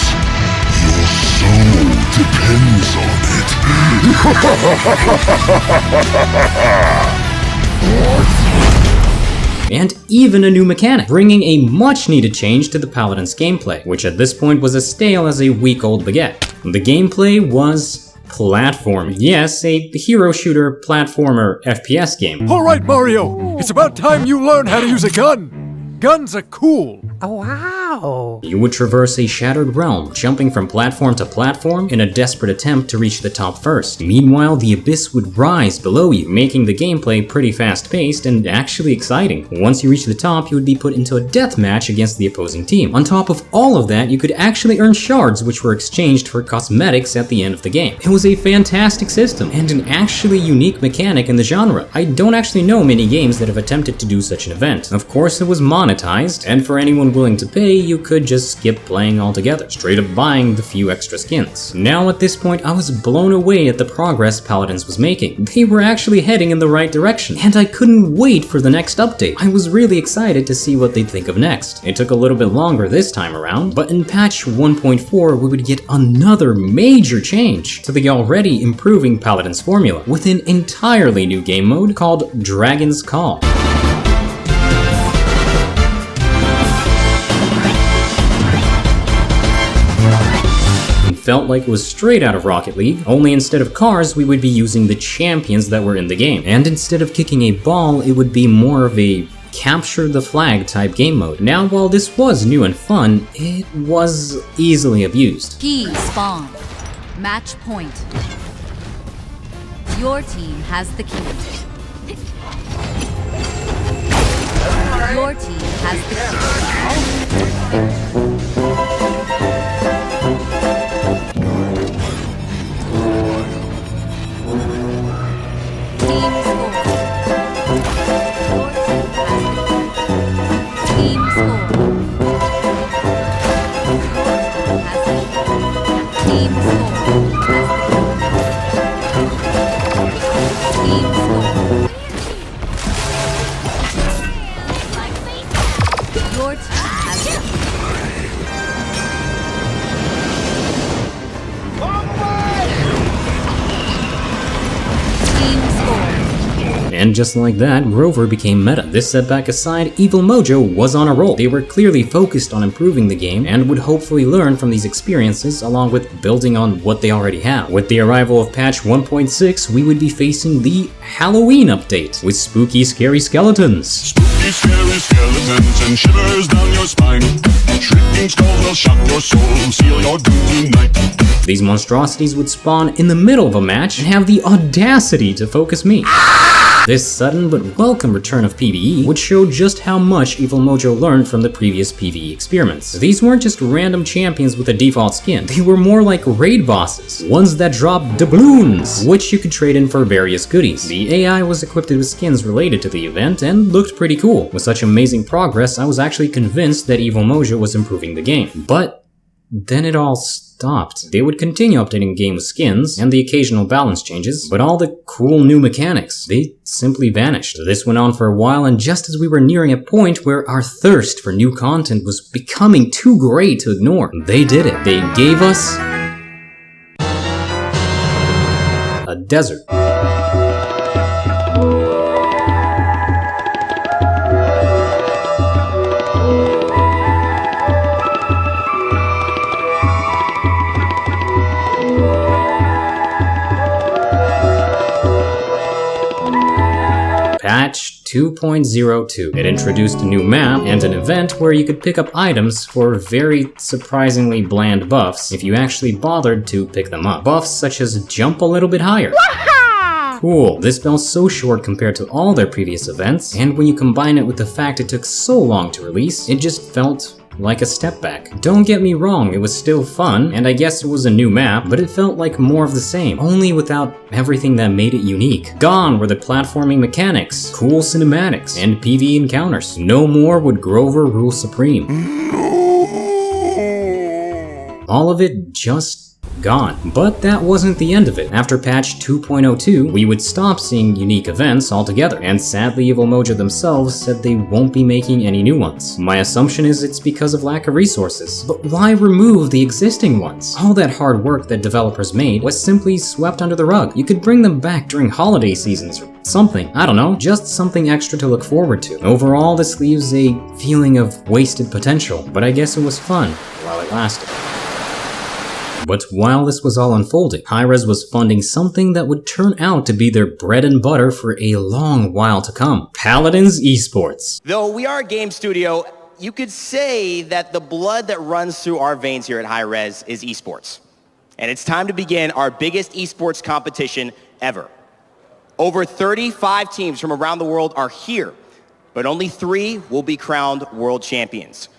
depends on it. And even a new mechanic, bringing a much-needed change to the Paladins gameplay, which at this point was as stale as a week-old baguette. The gameplay was platforming. Yes, a hero shooter platformer FPS game. Alright, Mario! It's about time you learn how to use a gun! Guns are cool! Oh, wow! You would traverse a shattered realm, jumping from platform to platform in a desperate attempt to reach the top first. Meanwhile, the abyss would rise below you, making the gameplay pretty fast-paced and actually exciting. Once you reach the top, you would be put into a death match against the opposing team. On top of all of that, you could actually earn shards, which were exchanged for cosmetics at the end of the game. It was a fantastic system, and an actually unique mechanic in the genre. I don't actually know many games that have attempted to do such an event. Of course, it was monetized, and for anyone willing to pay, you could just skip playing altogether, straight up buying the few extra skins. Now at this point, I was blown away at the progress Paladins was making. They were actually heading in the right direction, and I couldn't wait for the next update. I was really excited to see what they'd think of next. It took a little bit longer this time around, but in patch 1.4 we would get another major change to the already improving Paladins formula, with an entirely new game mode called DragonsCall. Felt like it was straight out of Rocket League, only instead of cars we would be using the champions that were in the game. And instead of kicking a ball, it would be more of a capture the flag type game mode. Now while this was new and fun, it was easily abused. Key spawn. Match point. Your team has the key. Your team has the key. And just like that, Grover became meta. This setback aside, Evil Mojo was on a roll. They were clearly focused on improving the game and would hopefully learn from these experiences along with building on what they already have. With the arrival of patch 1.6, we would be facing the Halloween update with spooky, scary skeletons. Spooky, scary skeletons and shivers down your spine. Shrieking skulls will shock your soul and seal your doom tonight. These monstrosities would spawn in the middle of a match and have the audacity to focus me. This sudden but welcome return of PvE would show just how much Evil Mojo learned from the previous PvE experiments. These weren't just random champions with a default skin, they were more like raid bosses, ones that dropped doubloons, which you could trade in for various goodies. The AI was equipped with skins related to the event and looked pretty cool. With such amazing progress, I was actually convinced that Evil Mojo was improving the game. But then it all stopped. They would continue updating the game with skins and the occasional balance changes, but all the cool new mechanics, they simply vanished. This went on for a while, and just as we were nearing a point where our thirst for new content was becoming too great to ignore, they did it. They gave us a desert. Patch 2.02. It introduced a new map and an event where you could pick up items for very surprisingly bland buffs if you actually bothered to pick them up. Buffs such as jump a little bit higher. Cool, this fell so short compared to all their previous events, and when you combine it with the fact it took so long to release, it just felt like a step back. Don't get me wrong, it was still fun, and I guess it was a new map, but it felt like more of the same, only without everything that made it unique. Gone were the platforming mechanics, cool cinematics, and PvE encounters. No more would Grover rule supreme. All of it just gone. But that wasn't the end of it. After patch 2.02, we would stop seeing unique events altogether, and sadly EvilMojo themselves said they won't be making any new ones. My assumption is it's because of lack of resources. But why remove the existing ones? All that hard work that developers made was simply swept under the rug. You could bring them back during holiday seasons or something. I don't know, just something extra to look forward to. Overall, this leaves a feeling of wasted potential, but I guess it was fun while it lasted. But while this was all unfolding, HiRez was funding something that would turn out to be their bread and butter for a long while to come. Paladins Esports. Though we are a game studio, you could say that the blood that runs through our veins here at HiRez is esports. And it's time to begin our biggest esports competition ever. Over 35 teams from around the world are here, but only 3 will be crowned world champions.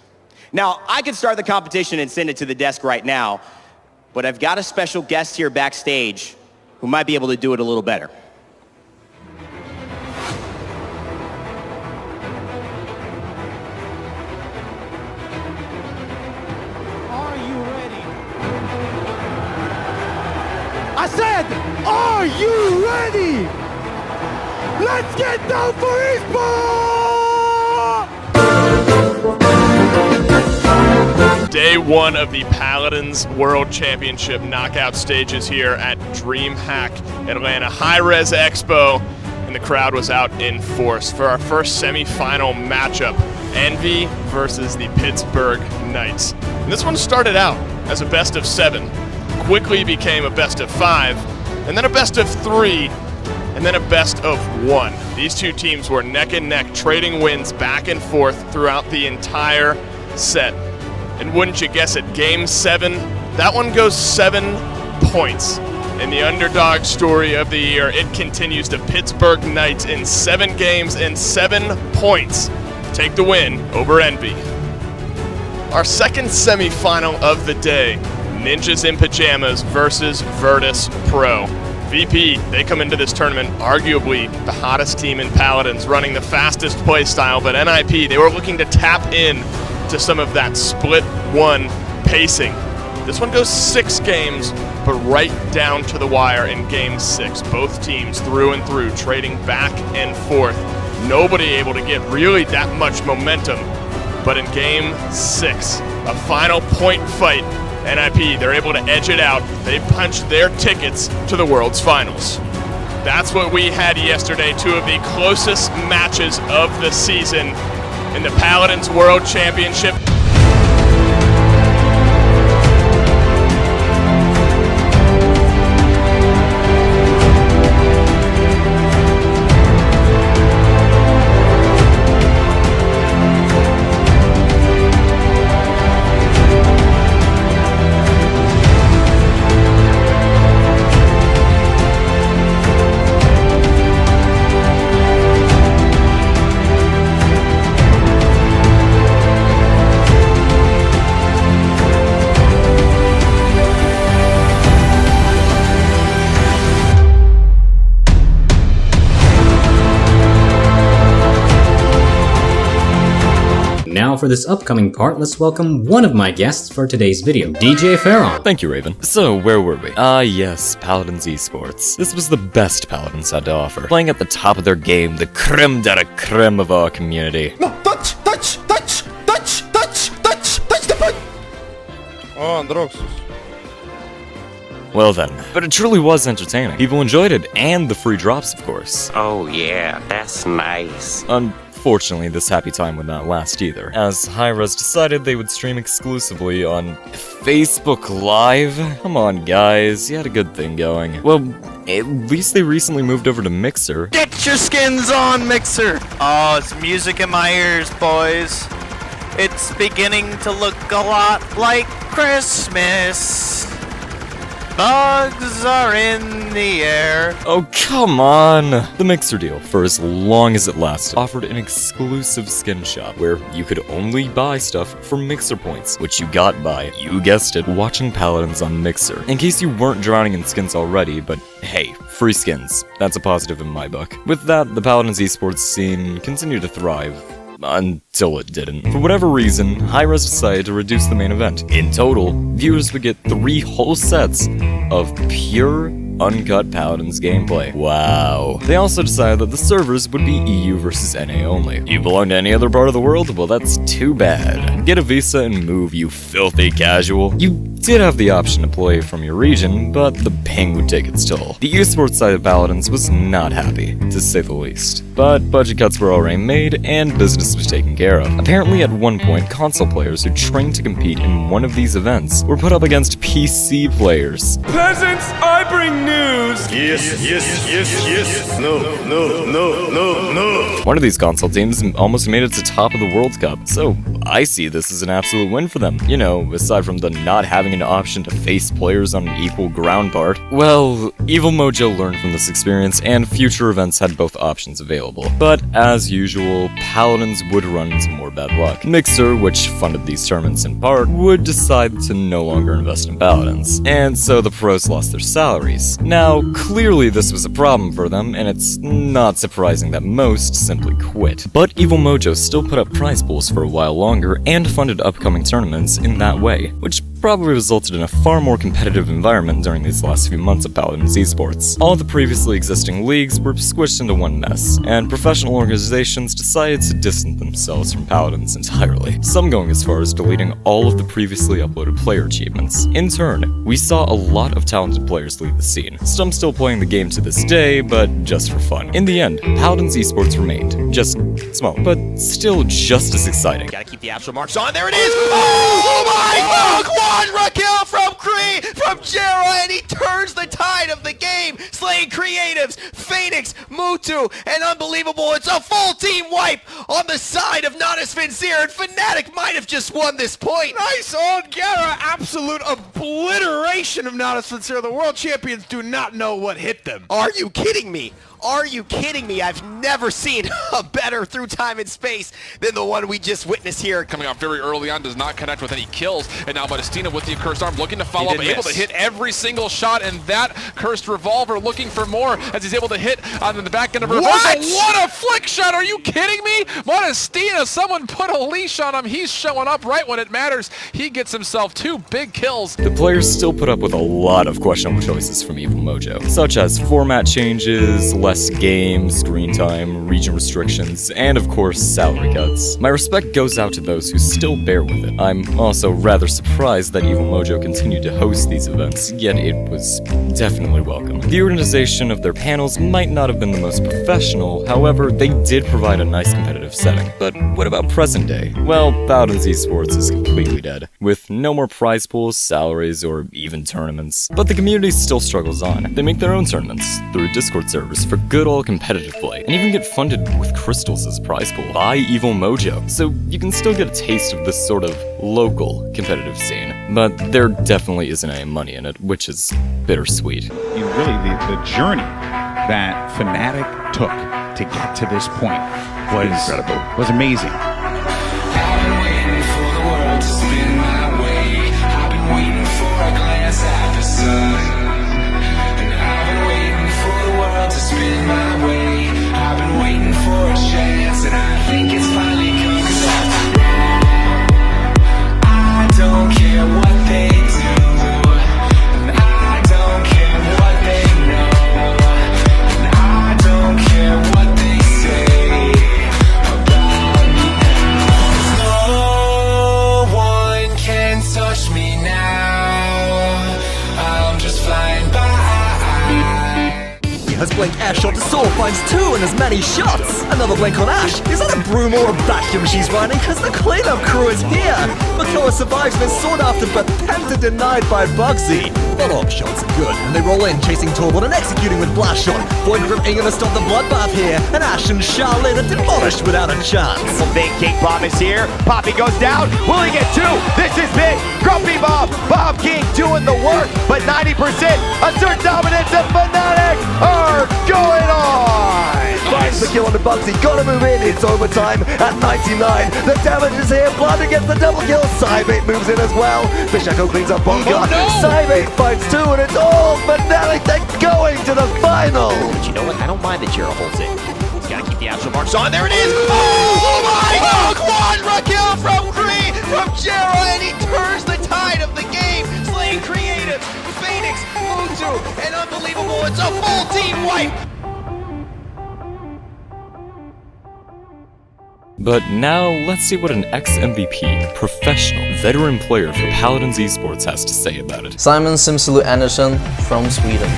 Now, I could start the competition and send it to the desk right now, but I've got a special guest here backstage who might be able to do it a little better. Are you ready? I said, are you ready? Let's get down for esports! Day 1 of the Paladins World Championship knockout stages here at DreamHack Atlanta HiRez Expo, and the crowd was out in force for our first semi-final matchup, Envy versus the Pittsburgh Knights. And this one started out as a best of 7, quickly became a best of 5, and then a best of 3, and then a best of 1. These two teams were neck and neck, trading wins back and forth throughout the entire set. And wouldn't you guess it, Game 7, that one goes 7 points. In the underdog story of the year, it continues to Pittsburgh Knights in 7 games and 7 points. Take the win over Envy. Our second semi-final of the day, Ninjas in Pajamas versus Virtus Pro. VP, they come into this tournament arguably the hottest team in Paladins, running the fastest play style, but NIP, they were looking to tap in to some of that split 1 pacing. This one goes 6 games, but right down to the wire in Game 6. Both teams through and through, trading back and forth. Nobody able to get really that much momentum, but in Game 6, a final point fight, NIP, they're able to edge it out. They punched their tickets to the World's Finals. That's what we had yesterday, 2 of the closest matches of the season in the Paladins World Championship. Now for this upcoming part, let's welcome one of my guests for today's video, DJ Farron. Thank you, Raven. So, where were we? Yes, Paladins Esports. This was the best Paladins had to offer. Playing at the top of their game, the creme de la creme of our community. No, touch the button! Oh, Androxus. Well then, but it truly was entertaining. People enjoyed it, and the free drops, of course. Oh yeah, that's nice. Unfortunately, this happy time would not last either, as HiRez decided they would stream exclusively on Facebook Live. Come on, guys, you had a good thing going. Well, at least they recently moved over to Mixer. Get your skins on, Mixer! Oh, it's music in my ears, boys. It's beginning to look a lot like Christmas. Bugs are in the air. Oh, come on! The Mixer deal, for as long as it lasted, offered an exclusive skin shop where you could only buy stuff for Mixer points, which you got by, you guessed it, watching Paladins on Mixer. In case you weren't drowning in skins already, but hey, free skins. That's a positive in my book. With that, the Paladins esports scene continued to thrive. Until it didn't. For whatever reason, HiRes decided to reduce the main event. In total, viewers would get 3 whole sets of pure, uncut Paladins gameplay. Wow. They also decided that the servers would be EU versus NA only. You belong to any other part of the world? Well, that's too bad. Get a visa and move, you filthy casual. You did have the option to play from your region, but the ping would take its toll. The esports side of Paladins was not happy, to say the least. But budget cuts were already made, and business was taken care of. Apparently at one point, console players who trained to compete in one of these events were put up against PC players. Peasants, I bring news! Yes. No. One of these console teams almost made it to top of the World Cup, so I see this as an absolute win for them. You know, aside from the not having an option to face players on an equal ground part. Well, Evil Mojo learned from this experience, and future events had both options available. But as usual, Paladins would run into more bad luck. Mixer, which funded these tournaments in part, would decide to no longer invest in Paladins. And so the pros lost their salaries. Now, clearly this was a problem for them, and it's not surprising that most simply quit. But Evil Mojo still put up prize pools for a while longer, and funded upcoming tournaments in that way, which probably resulted in a far more competitive environment during these last few months of Paladins Esports. All the previously existing leagues were squished into one mess, and professional organizations decided to distance themselves from Paladins entirely, some going as far as deleting all of the previously uploaded player achievements. In turn, we saw a lot of talented players leave the scene, some still playing the game to this day, but just for fun. In the end, Paladins Esports remained, just small, but still just as exciting. Gotta keep the actual marks on. There it is! Oh my God! One Raquel from Kree, from Jera, and he turns the tide of the game, slaying Creatives, Phoenix, Mutu, and unbelievable, it's a full team wipe on the side of Natus Vincere, and Fnatic might have just won this point. Nice on Gera, absolute obliteration of Natus Vincere. The world champions do not know what hit them. Are you kidding me? Are you kidding me? I've never seen a better through time and space than the one we just witnessed here. Coming off very early on, does not connect with any kills, and now Batistina with the accursed arm looking to follow up, able to hit every single shot, and that cursed revolver looking for more as he's able to hit on the back end of reversal. What a flick shot! Are you kidding me? Batistina, someone put a leash on him. He's showing up right when it matters. He gets himself 2 big kills. The players still put up with a lot of questionable choices from Evil Mojo, such as format changes, less games, screen time, region restrictions, and of course, salary cuts. My respect goes out to those who still bear with it. I'm also rather surprised that Evil Mojo continued to host these events, yet it was definitely welcome. The organization of their panels might not have been the most professional, however, they did provide a nice competitive setting. But what about present day? Well, Paladins Esports is completely dead, with no more prize pools, salaries, or even tournaments. But the community still struggles on. They make their own tournaments through Discord servers for good old competitive play, and even get funded with crystals as prize pool by Evil Mojo, so you can still get a taste of this sort of local competitive scene. But there definitely isn't any money in it, which is bittersweet. You know, really the journey that Fnatic took to get to this point was incredible. Was amazing. I've been waiting for the world to spin my way. I've been waiting for a glance at the sun. To spin my way, I've been waiting for a chance, and I think it's finally coming. I don't care what they do, and I don't care what they know, and I don't care what they say about me now. No one can touch me now. I'm just flying by. As Blink Ash shot to Soul finds 2 and as many shots. Another blink on Ash. Is that a broom or a vacuum she's riding? Cause the cleanup crew is here. Makoa survives and is sought after but Penta denied by Bugsy. Follow-up shots are good and they roll in chasing Torbot and executing with Blast Shot. Void Grip ain't gonna stop the bloodbath here. And Ash and Shaolin are demolished without a chance. Big King Bomb is here. Poppy goes down. Will he get 2? This is big. Grumpy Bomb. Bomb King doing the work, but 90%. Assert dominance of Fnatic are going on. Finds the kill on the Bugsy. Gotta move in. It's overtime at 99. The damage is here. Blood gets the double kill. Cybate moves in as well. Fishako cleans up Bongo. Oh, no. Cybate fights 2 and it's all Fnatic. They're going to the final. But you know what? I don't mind that Jera holds it. Gotta keep the astral marks on. There it is! Oh my God! Quadra kill from Kree, from Jera, and he turns the tide of the game. Slaying Creative, Phoenix, Mutu, and unbelievable, it's a full team wipe! But now, let's see what an ex-MVP, professional, veteran player for Paladins Esports has to say about it. Simon Simsulu Andersson from Sweden.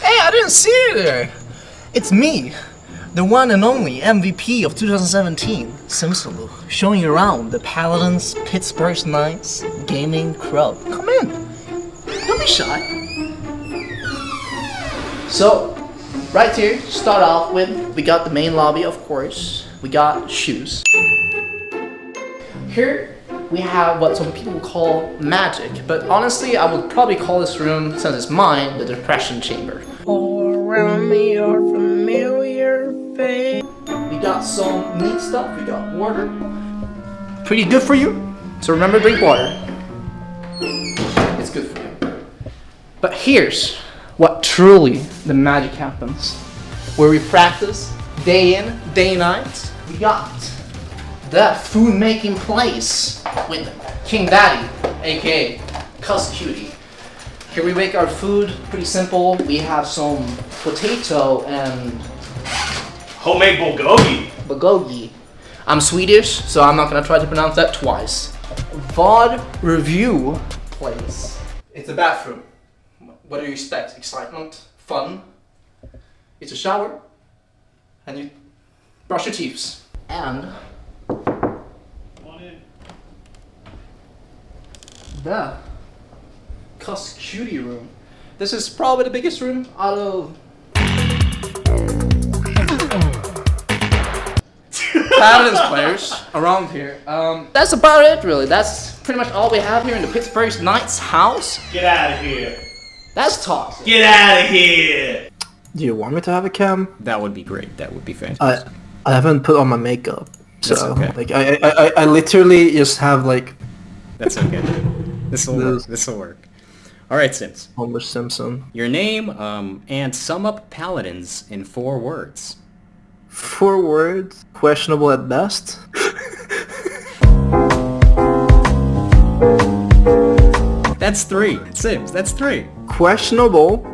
Hey, I didn't see you there! It's me, the one and only MVP of 2017, Simsulu, showing you around the Paladins Pittsburgh Knights gaming crowd. Come in! Don't be shy. So, right here, start off with, we got the main lobby, of course. We got shoes. Here, we have what some people call magic, but honestly, I would probably call this room, since it's mine, the depression chamber. All around me are familiar faces. We got some neat stuff. We got water. Pretty good for you. So remember, drink water. It's good for you. But here's what truly the magic happens. Where we practice day in, day night. We got the food making place with King Daddy, aka Cuss Cutie. Here we make our food pretty simple. We have some potato and homemade bulgogi. Bulgogi. I'm Swedish, so I'm not gonna try to pronounce that twice. VOD review place. It's a bathroom. What do you expect? Excitement? Fun? It's a shower. And you brush your teeth. And the Cuss Cutie room. This is probably the biggest room out of Paladins players around here. That's about it, really. That's pretty much all we have here in the Pittsburgh Knights house. Get out of here. That's toxic. Get out of here. Do you want me to have a cam? That would be great. That would be fantastic. I haven't put on my makeup, so That's okay. like I literally just have like. That's okay. This will work. This will work. All right, Sims. Homer Simpson. Your name, and sum up Paladins in 4 words. 4 words. Questionable at best. That's 3. Sims, that's 3. Questionable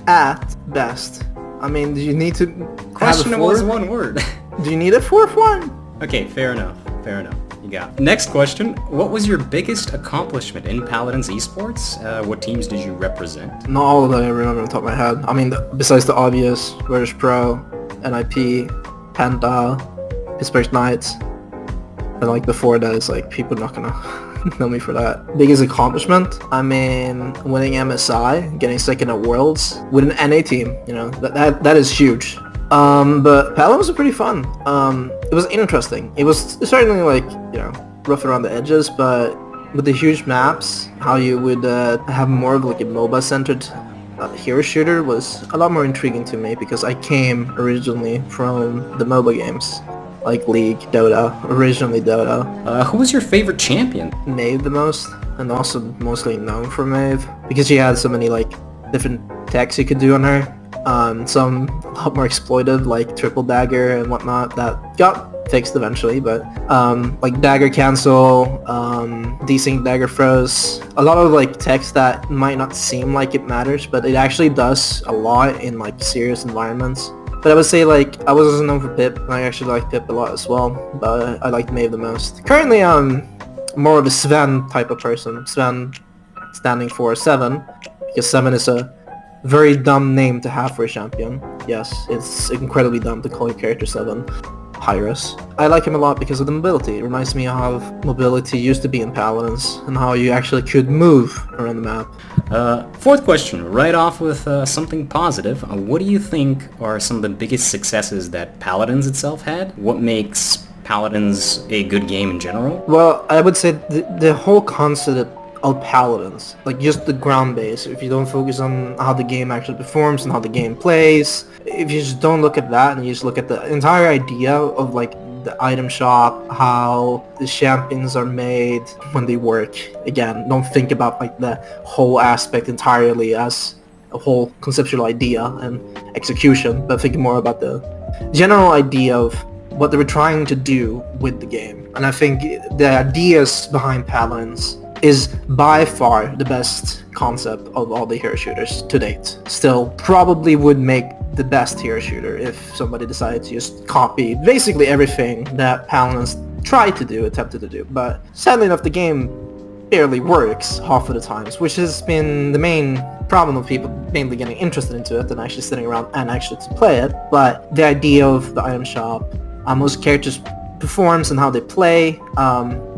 at best. I mean, do you need to Questionable have a is 4th? 1 word. Do you need a 4th one? Okay, fair enough. Fair enough. You got it. Next question. What was your biggest accomplishment in Paladins Esports? What teams did you represent? Not all of them I remember on the top of my head. I mean, besides the obvious, Virtus Pro, NIP, Penta, Pittsburgh Knights, and like before that, it's like people not gonna know me for that. Biggest accomplishment? I mean, winning MSI, getting second at Worlds with an NA team. You know, that is huge. But Paladins was pretty fun. It was interesting. It was certainly like, you know, rough around the edges, but with the huge maps, how you would have more of like a MOBA-centered hero shooter was a lot more intriguing to me because I came originally from the MOBA games, like League, Dota, originally Dota. Who was your favorite champion? Maeve the most, and also mostly known for Maeve, because she had so many like different techs you could do on her. Some a lot more exploitive, like triple dagger and whatnot, that got fixed eventually, but like dagger cancel, desync dagger throws, a lot of like text that might not seem like it matters, but it actually does a lot in like serious environments. But I would say like I was also known for Pip, and I actually like Pip a lot as well, but I like Maeve the most. Currently I'm more of a Sven type of person, Sven standing for 7, because 7 is a very dumb name to have for a champion. Yes, it's incredibly dumb to call your character 7. Hirez. I like him a lot because of the mobility. It reminds me of how mobility used to be in Paladins and how you actually could move around the map. 4th question, right off with something positive. What do you think are some of the biggest successes that Paladins itself had? What makes Paladins a good game in general? Well, I would say the whole concept of Paladins, like just the ground base, if you don't focus on how the game actually performs and how the game plays, if you just don't look at that and you just look at the entire idea of like the item shop, how the champions are made when they work. Again, don't think about like the whole aspect entirely as a whole conceptual idea and execution, but think more about the general idea of what they were trying to do with the game. And I think the ideas behind Paladins is by far the best concept of all the hero shooters to date. Still, probably would make the best hero shooter if somebody decided to just copy basically everything that Paladins tried to do, attempted to do. But sadly enough, the game barely works half of the times, which has been the main problem of people mainly getting interested into it than actually sitting around and actually to play it. But the idea of the item shop, most characters' performs and how they play,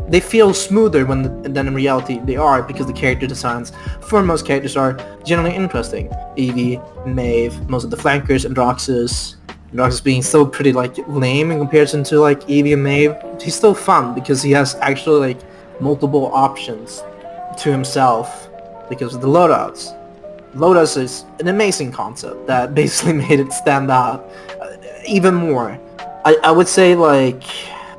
they feel smoother than in reality they are, because the character designs for most characters are generally interesting. Eevee, Maeve, most of the flankers, Androxus being still pretty like lame in comparison to like Eevee and Maeve. He's still fun because he has actually like multiple options to himself because of the loadouts. Loadouts is an amazing concept that basically made it stand out even more. I would say like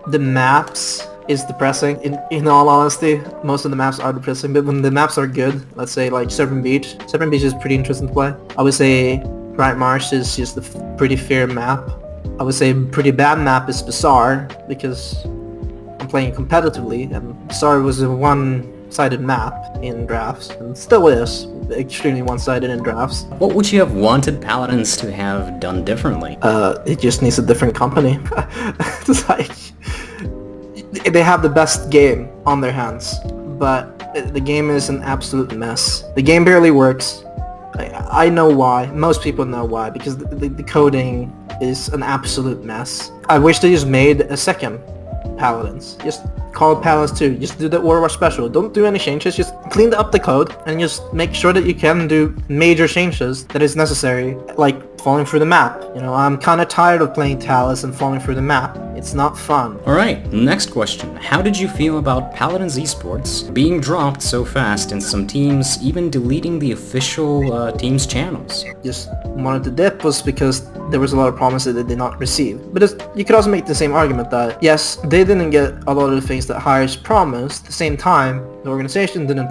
the maps is depressing. In all honesty, most of the maps are depressing, but when the maps are good, let's say like Serpent Beach is pretty interesting to play. I would say Bright Marsh is just a pretty fair map. I would say a pretty bad map is Bazaar, because I'm playing competitively, and Bazaar was a one-sided map in drafts, and still is extremely one-sided in drafts. What would you have wanted Paladins to have done differently? It just needs a different company. It's like, they have the best game on their hands, but the game is an absolute mess. The game barely works. I know why. Most people know why, because the coding is an absolute mess. I wish they just made a second Paladins. Just call it Paladins 2. Just do the War special. Don't do any changes. Just clean up the code and just make sure that you can do major changes that is necessary, like falling through the map. You know, I'm kind of tired of playing Talus and falling through the map. It's not fun. Alright, next question. How did you feel about Paladins Esports being dropped so fast and some teams even deleting the official team's channels? Just wanted to dip was because there was a lot of promises they did not receive. But you could also make the same argument that, yes, they didn't get a lot of the things that Hires promised. At the same time, the organization didn't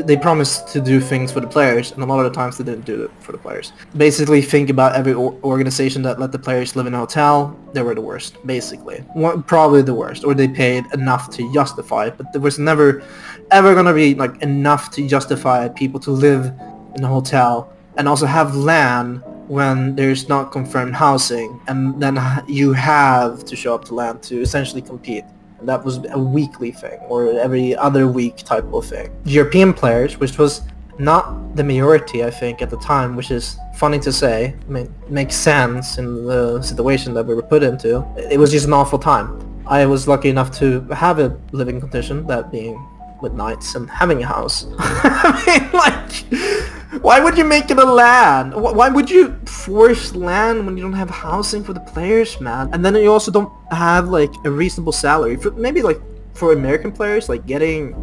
they promised to do things for the players, and a lot of the times they didn't do it for the players. Basically, think about every organization that let the players live in a hotel. They were the worst, basically. Probably the worst, or they paid enough to justify it, but there was never ever gonna be like enough to justify people to live in a hotel and also have LAN when there's not confirmed housing, and then you have to show up to LAN to essentially compete. And that was a weekly thing, or every other week type of thing. European players, which was not the majority, I think, at the time, which is funny to say. I mean, it makes sense in the situation that we were put into. It was just an awful time. I was lucky enough to have a living condition, that being with nights and having a house. I mean, like, why would you make it a LAN? Why would you force LAN when you don't have housing for the players, man? And then you also don't have, like, a reasonable salary. For maybe, like, for American players, like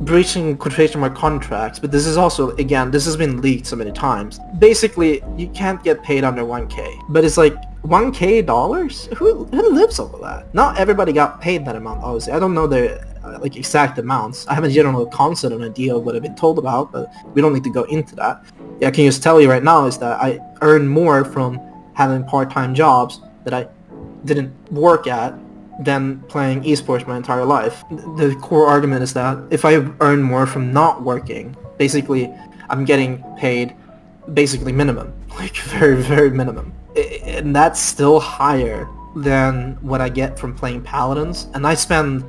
breaching quotation mark contracts, but this is also, again, this has been leaked so many times. Basically, you can't get paid under 1K, but it's like $1K dollars? Who lives off of that? Not everybody got paid that amount, obviously. I don't know the like exact amounts. I have a general concept and idea of what I've been told about, but we don't need to go into that. Yeah, I can just tell you right now is that I earn more from having part-time jobs that I didn't work at than playing esports my entire life. The core argument is that if I earn more from not working, basically I'm getting paid basically minimum, like very, very minimum. And that's still higher than what I get from playing Paladins, and I spend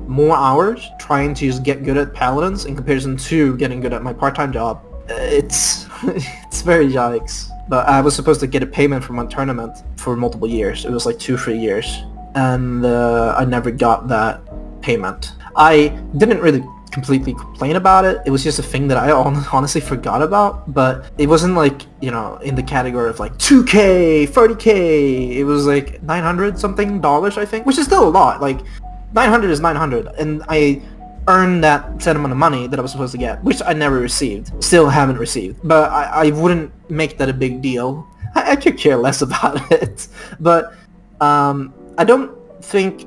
more hours trying to just get good at Paladins in comparison to getting good at my part-time job. It's very yikes. But I was supposed to get a payment from one tournament for multiple years. It was like 2-3 years. And I never got that payment. I didn't really completely complain about it. It was just a thing that I honestly forgot about, but it wasn't like, you know, in the category of like 2K, 30K. It was like 900 something dollars, I think, which is still a lot. Like 900 is 900, and I earned that set amount of money that I was supposed to get, which I never received. Still haven't received, but I wouldn't make that a big deal. I could care less about it, but I don't think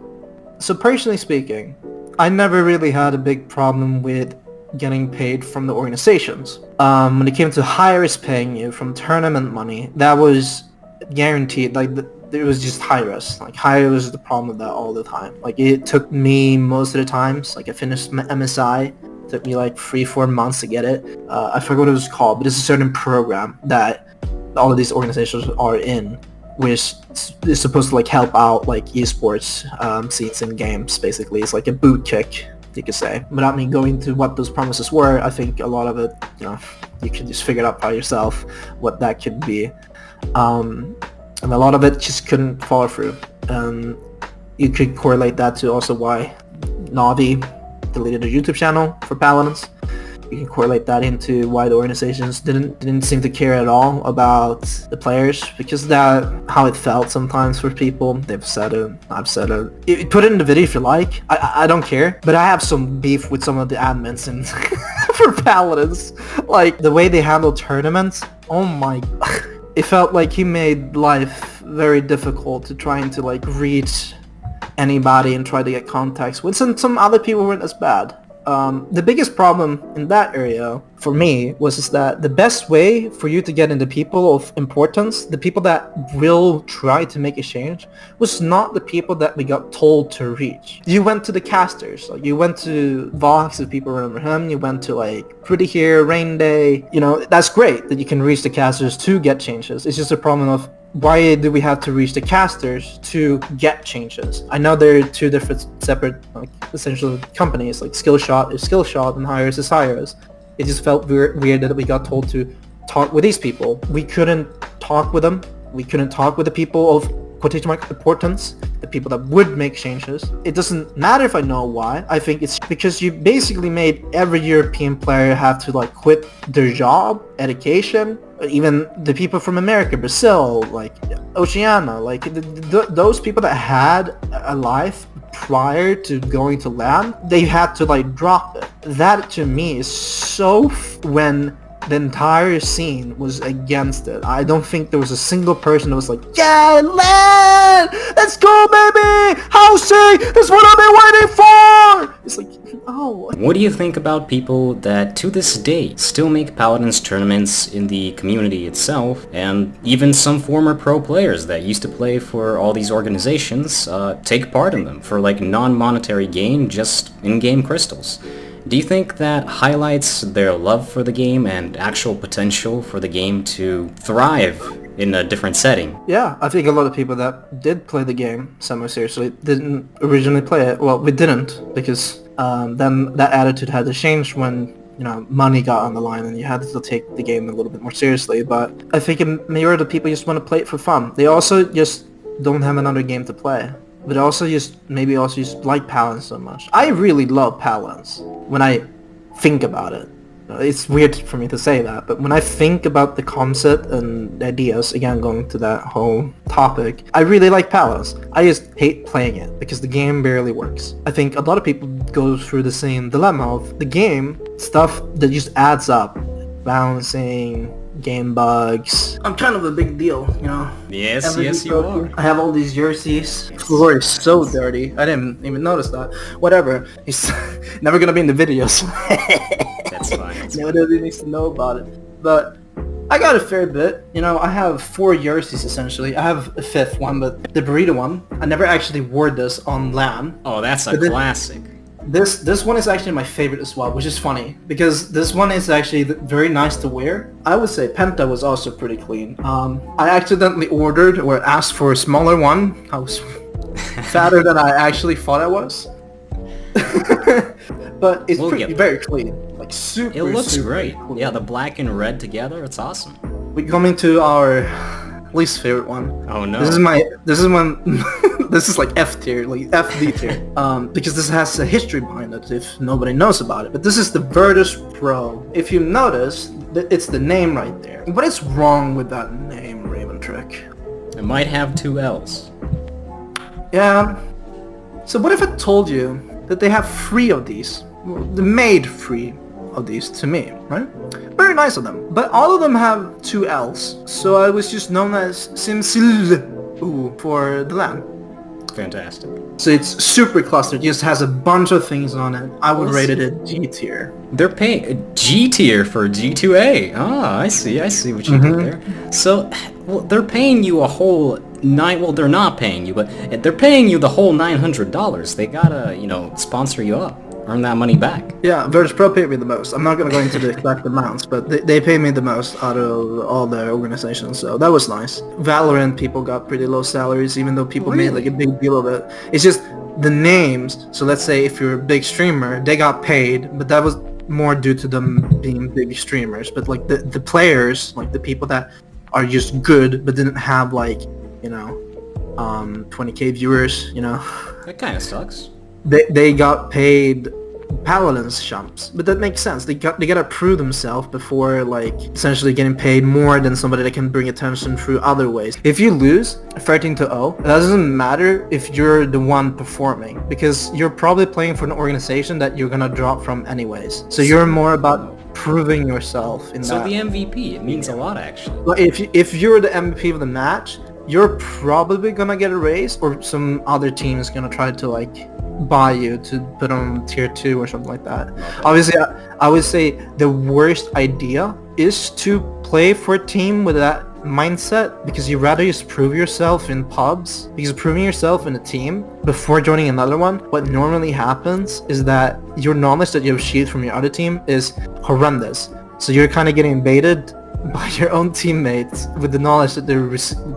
So personally speaking, I never really had a big problem with getting paid from the organizations. When it came to HiRez paying you from tournament money, that was guaranteed. Like it was just HiRez. Like HiRez was the problem with that all the time. Like it took me most of the times. Like I finished MSI. It took me like 3-4 months to get it. I forgot what it was called, but it's a certain program that all of these organizations are in, which is supposed to like help out like esports seats in games. Basically, it's like a boot kick, you could say. Without me going to what those promises were, I think a lot of it, you know, you can just figure it out by yourself what that could be. And a lot of it just couldn't follow through. You could correlate that to also why Navi deleted their YouTube channel for Paladins. You can correlate that into why the organizations didn't seem to care at all about the players, because that how it felt sometimes for people. They've said it, I've said it. Put it in the video if you like. I don't care, but I have some beef with some of the admins and for Paladins. Like the way they handle tournaments. Oh my, it felt like he made life very difficult to trying to like reach anybody and try to get contacts with. Some other people weren't as bad. The biggest problem in that area for me was that the best way for you to get into people of importance, the people that will try to make a change, was not the people that we got told to reach. You went to the casters, like you went to Vox, if people remember him, you went to like Pretty Here, Rain Day, you know, that's great that you can reach the casters to get changes. It's just a problem of why do we have to reach the casters to get changes? I know there are two different separate like essential companies, like Skillshot is Skillshot and HiRez is HiRez. It just felt weird that we got told to talk with these people. We couldn't talk with them. We couldn't talk with the people of quotation mark importance, the people that would make changes. It doesn't matter if I know why. I think it's because you basically made every European player have to like quit their job, education, even the people from America, Brazil, like Oceania, like those people that had a life prior to going to LAN, they had to like drop it. That to me is so when the entire scene was against it. I don't think there was a single person that was like, yeah, LAN! Let's go, baby! Housing! That's what I've been waiting for! It's like, oh. What do you think about people that to this day still make Paladins tournaments in the community itself, and even some former pro players that used to play for all these organizations take part in them for like non-monetary gain, just in-game crystals? Do you think that highlights their love for the game and actual potential for the game to thrive in a different setting? Yeah, I think a lot of people that did play the game semi-seriously didn't originally play it. Well, we didn't, because then that attitude had to change when, you know, money got on the line and you had to take the game a little bit more seriously. But I think a majority of the people just want to play it for fun. They also just don't have another game to play. But also maybe also like Paladins so much. I really love Paladins when I think about it. It's weird for me to say that, but when I think about the concept and the ideas, again going to that whole topic, I really like Paladins. I just hate playing it because the game barely works. I think a lot of people go through the same dilemma of the game, stuff that just adds up, balancing, game bugs. I'm kind of a big deal, you know? Yes, yes you are. I have all these jerseys. The floor is so dirty. I didn't even notice that. Whatever. He's never gonna be in the videos. That's fine. Nobody needs to know about it. But I got a fair bit. You know, I have 4 jerseys essentially. I have a 5th one, but the burrito one, I never actually wore this on LAN. Oh, that's a classic. This one is actually my favorite as well, which is funny, because this one is actually very nice to wear. I would say Penta was also pretty clean. I accidentally ordered or asked for a smaller one. I was fatter than I actually thought I was. But it's very clean. Like super, it looks super great. Clean. Yeah, the black and red together, it's awesome. We're coming to our least favorite one. Oh no. This is like F tier, like FD tier. Because this has a history behind it if nobody knows about it. But this is the Virtus Pro. If you notice, it's the name right there. What is wrong with that name, Raventric? It might have 2 L's. Yeah. So what if I told you that they have 3 of these? Well, they made 3 of these to me, right? Very nice of them. But all of them have 2 L's. So I was just known as Simsil for the LAN. fantastic. So it's super clustered. It just has a bunch of things on it. I would rate it a G tier. They're paying G tier for G2A. Ah, I see what you did there. So, well, they're paying you a whole well, they're not paying you, but they're paying you the whole $900. They gotta, you know, sponsor you up. Earn that money back. Yeah, Virtus Pro paid me the most. I'm not going to go into the exact amounts, but they paid me the most out of all the organizations, so that was nice. Valorant people got pretty low salaries, even though people made like a big deal of it. It's just the names. So let's say if you're a big streamer, they got paid, but that was more due to them being big streamers. But like the players, like the people that are just good, but didn't have like, you know, 20k viewers, you know. That kind of sucks. They got paid Paladins jumps, but that makes sense. They gotta prove themselves before like essentially getting paid more than somebody that can bring attention through other ways. If you lose 13-0, it doesn't matter if you're the one performing, because you're probably playing for an organization that you're gonna drop from anyways. So you're more about proving yourself in that. So the MVP, it means a lot actually. But if you're the MVP of the match, you're probably gonna get a raise, or some other team is gonna try to like buy you to put on tier 2 or something like that. Obviously, I would say the worst idea is to play for a team with that mindset, because you rather just prove yourself in pubs, because proving yourself in a team before joining another one, what normally happens is that your knowledge that you've achieved from your other team is horrendous. So you're kind of getting baited by your own teammates with the knowledge that they're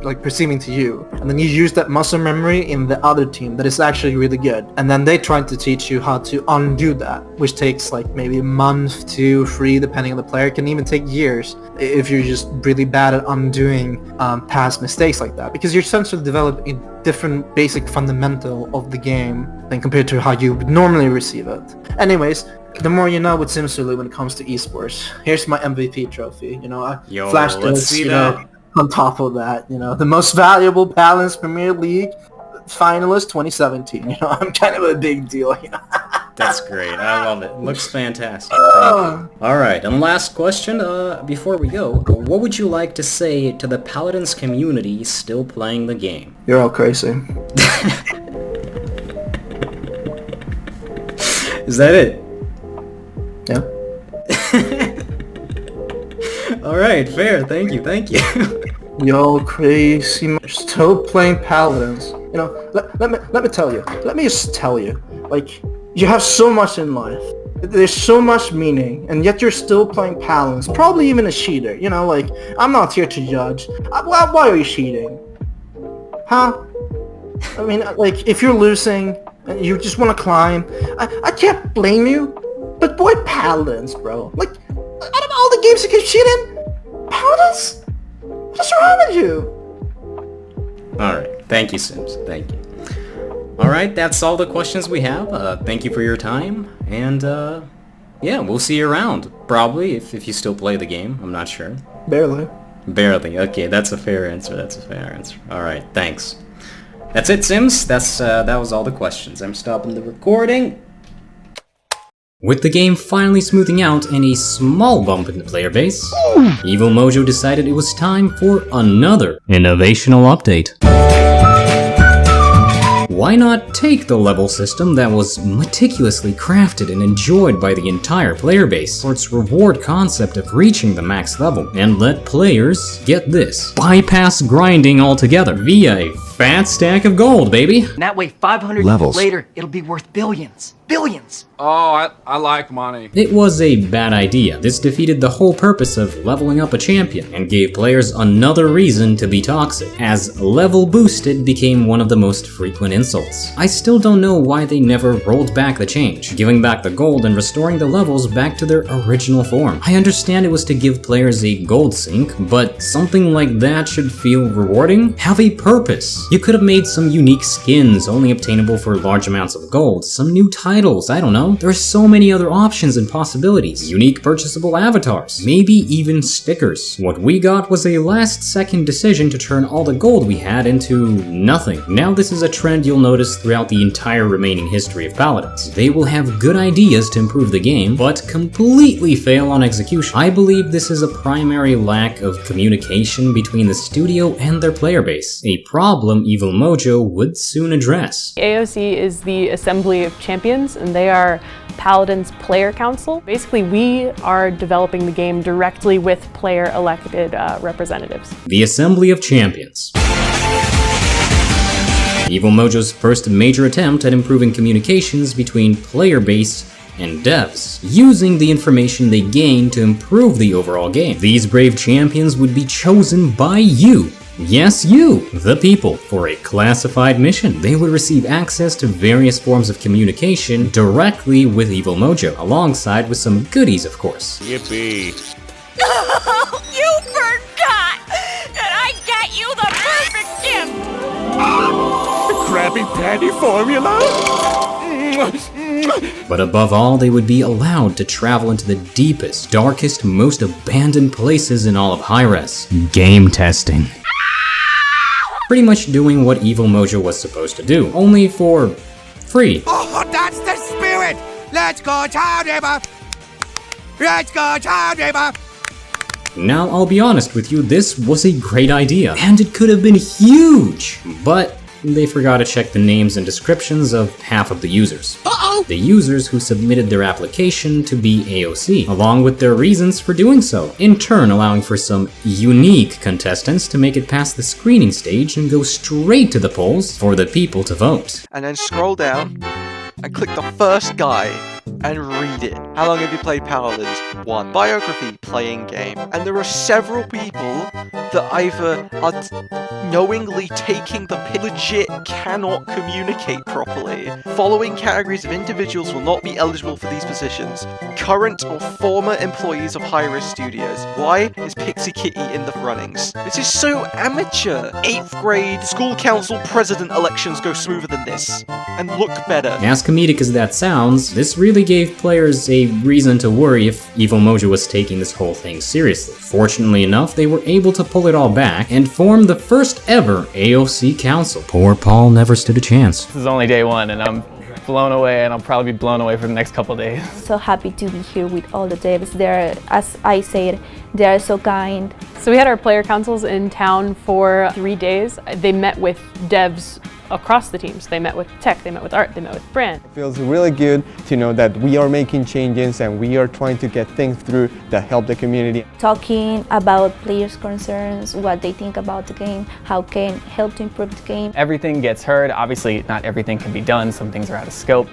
like perceiving to you, and then you use that muscle memory in the other team that is actually really good, and then they try to teach you how to undo that, which takes like maybe a month, 2, 3, depending on the player. It can even take years if you're just really bad at undoing past mistakes like that, because you're essentially develop a different basic fundamental of the game than compared to how you would normally receive it. Anyways, the more you know with SimSulu when it comes to esports. Here's my MVP trophy. You know, I flashed this, you know, on top of that. You know, the most valuable Paladins Premier League finalist 2017. You know, I'm kind of a big deal. You know. That's great. I love it. Looks fantastic. Thank you. All right, and last question before we go. What would you like to say to the Paladins community still playing the game? You're all crazy. Is that it? Yeah. Alright, fair. Thank you. Yo, crazy. Still playing Paladins. You know, let me tell you. Let me just tell you. Like, you have so much in life. There's so much meaning, and yet you're still playing Paladins. Probably even a cheater. You know, like, I'm not here to judge. Why are you cheating? Huh? I mean, like, if you're losing, and you just want to climb, I can't blame you. But boy, Paladins, bro. Like, out of all the games you can cheat in, Paladins? What's wrong with you? Alright, thank you, Sims. Thank you. Alright, that's all the questions we have. Thank you for your time, and yeah, we'll see you around. Probably, if you still play the game. I'm not sure. Barely. Barely. Okay, that's a fair answer. Alright, thanks. That's it, Sims. That was all the questions. I'm stopping the recording. With the game finally smoothing out and a small bump in the player base, Evil Mojo decided it was time for another innovational update. Why not take the level system that was meticulously crafted and enjoyed by the entire player base for its reward concept of reaching the max level, and let players, get this, bypass grinding altogether via a fat stack of gold, baby! And that way 500 Levels. years later, it'll be worth billions. Billions! Oh, I like money. It was a bad idea. This defeated the whole purpose of leveling up a champion and gave players another reason to be toxic, as level boosted became one of the most frequent insults. I still don't know why they never rolled back the change, giving back the gold and restoring the levels back to their original form. I understand it was to give players a gold sink, but something like that should feel rewarding? Have a purpose. You could have made some unique skins only obtainable for large amounts of gold, some new titles, I don't know. There are so many other options and possibilities. Unique purchasable avatars, maybe even stickers. What we got was a last-second decision to turn all the gold we had into nothing. Now this is a trend you'll notice throughout the entire remaining history of Paladins. They will have good ideas to improve the game, but completely fail on execution. I believe this is a primary lack of communication between the studio and their player base, a problem problem EvilMojo would soon address. AOC is the Assembly of Champions, and they are Paladins Player Council. Basically, we are developing the game directly with player-elected representatives. The Assembly of Champions. EvilMojo's first major attempt at improving communications between player base and devs, using the information they gained to improve the overall game. These brave champions would be chosen by you. Yes, you, the people, for a classified mission. They would receive access to various forms of communication directly with EvilMojo, alongside with some goodies, of course. Yippee. You forgot that I got you the perfect gift! The Krabby Patty formula? But above all, they would be allowed to travel into the deepest, darkest, most abandoned places in all of Hi-Rez. Game testing. Pretty much doing what EvilMojo was supposed to do, only for free. Oh, that's the spirit! Let's go town, Emma! Let's go town, Emma! Now, I'll be honest with you, this was a great idea, and it could have been huge, but they forgot to check the names and descriptions of half of the users. Uh-oh! The users who submitted their application to be AOC, along with their reasons for doing so, in turn allowing for some unique contestants to make it past the screening stage and go straight to the polls for the people to vote. And then scroll down and click the first guy and read it. How long have you played Paladins? 1. Biography, playing game. And there are several people that either are knowingly taking the piss, legit cannot communicate properly. Following categories of individuals will not be eligible for these positions. Current or former employees of Hi-Rez Studios. Why is Pixie Kitty in the runnings? This is so amateur. 8th grade school council president elections go smoother than this. And look better. As comedic as that sounds, this really gave players a reason to worry if EvilMojo was taking this whole thing seriously. Fortunately enough, they were able to pull it all back and form the first ever AOC Council. Poor Paul never stood a chance. This is only day one and I'm blown away, and I'll probably be blown away for the next couple of days. So happy to be here with all the devs. They're, as I said, they are so kind. So we had our player councils in town for 3 days. They met with devs across the teams. They met with tech, they met with art, they met with brand. It feels really good to know that we are making changes and we are trying to get things through that help the community. Talking about players' concerns, what they think about the game, how can help to improve the game. Everything gets heard. Obviously, not everything can be done. Some things are out of scope.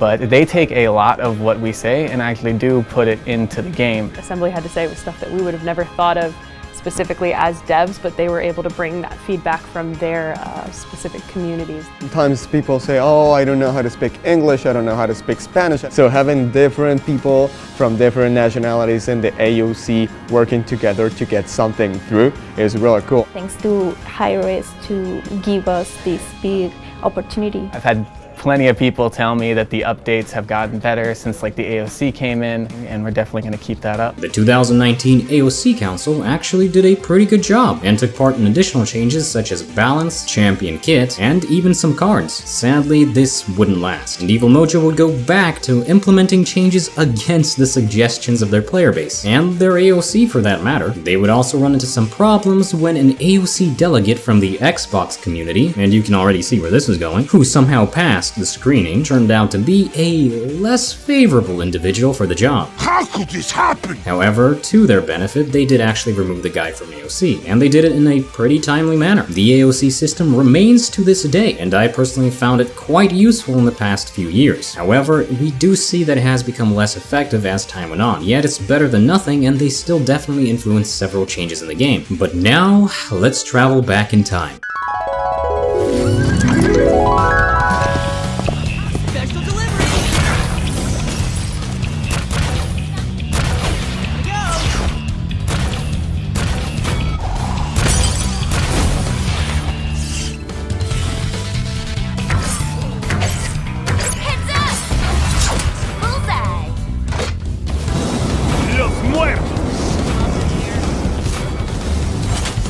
But they take a lot of what we say and actually do put it into the game. Assembly had to say was stuff that we would have never thought of specifically as devs, but they were able to bring that feedback from their specific communities. Sometimes people say, oh, I don't know how to speak English, I don't know how to speak Spanish. So having different people from different nationalities in the AOC working together to get something through is really cool. Thanks to Hi-Rez to give us this big opportunity. I've had plenty of people tell me that the updates have gotten better since like the AOC came in, and we're definitely going to keep that up. The 2019 AOC Council actually did a pretty good job and took part in additional changes such as balance, champion kit, and even some cards. Sadly, this wouldn't last, and EvilMojo would go back to implementing changes against the suggestions of their player base, and their AOC for that matter. They would also run into some problems when an AOC delegate from the Xbox community, and you can already see where this is going, who somehow passed the screening, turned out to be a less favorable individual for the job. How could this happen? However, to their benefit, they did actually remove the guy from AOC, and they did it in a pretty timely manner. The AOC system remains to this day, and I personally found it quite useful in the past few years. However, we do see that it has become less effective as time went on, yet it's better than nothing, and they still definitely influenced several changes in the game. But now, let's travel back in time.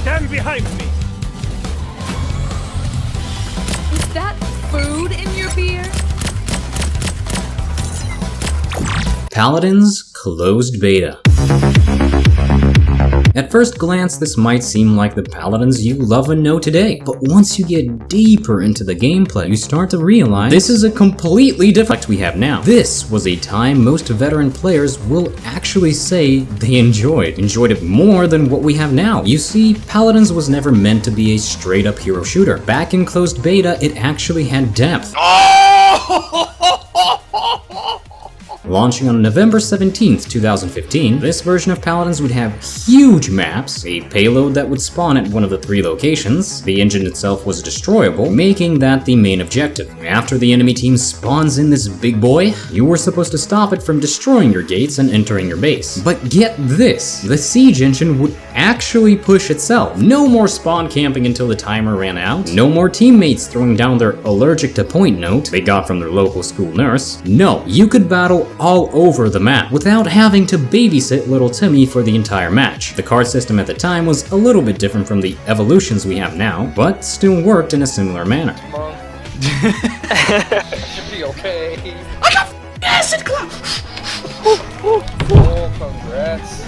Stand behind me! Is that food in your beer? Paladins Closed Beta. At first glance, this might seem like the Paladins you love and know today, but once you get deeper into the gameplay, you start to realize this is a completely different we have now. This was a time most veteran players will actually say they enjoyed it more than what we have now. You see, Paladins was never meant to be a straight-up hero shooter. Back in closed beta, it actually had depth. Launching on November 17th, 2015, this version of Paladins would have huge maps, a payload that would spawn at one of the 3 locations, the engine itself was destroyable, making that the main objective. After the enemy team spawns in this big boy, you were supposed to stop it from destroying your gates and entering your base. But get this, the siege engine would actually push itself. No more spawn camping until the timer ran out, no more teammates throwing down their allergic to point note they got from their local school nurse. No, you could battle all over the map without having to babysit little Timmy for the entire match. The card system at the time was a little bit different from the evolutions we have now, but still worked in a similar manner. Should be okay. I got acid club. Oh, congrats.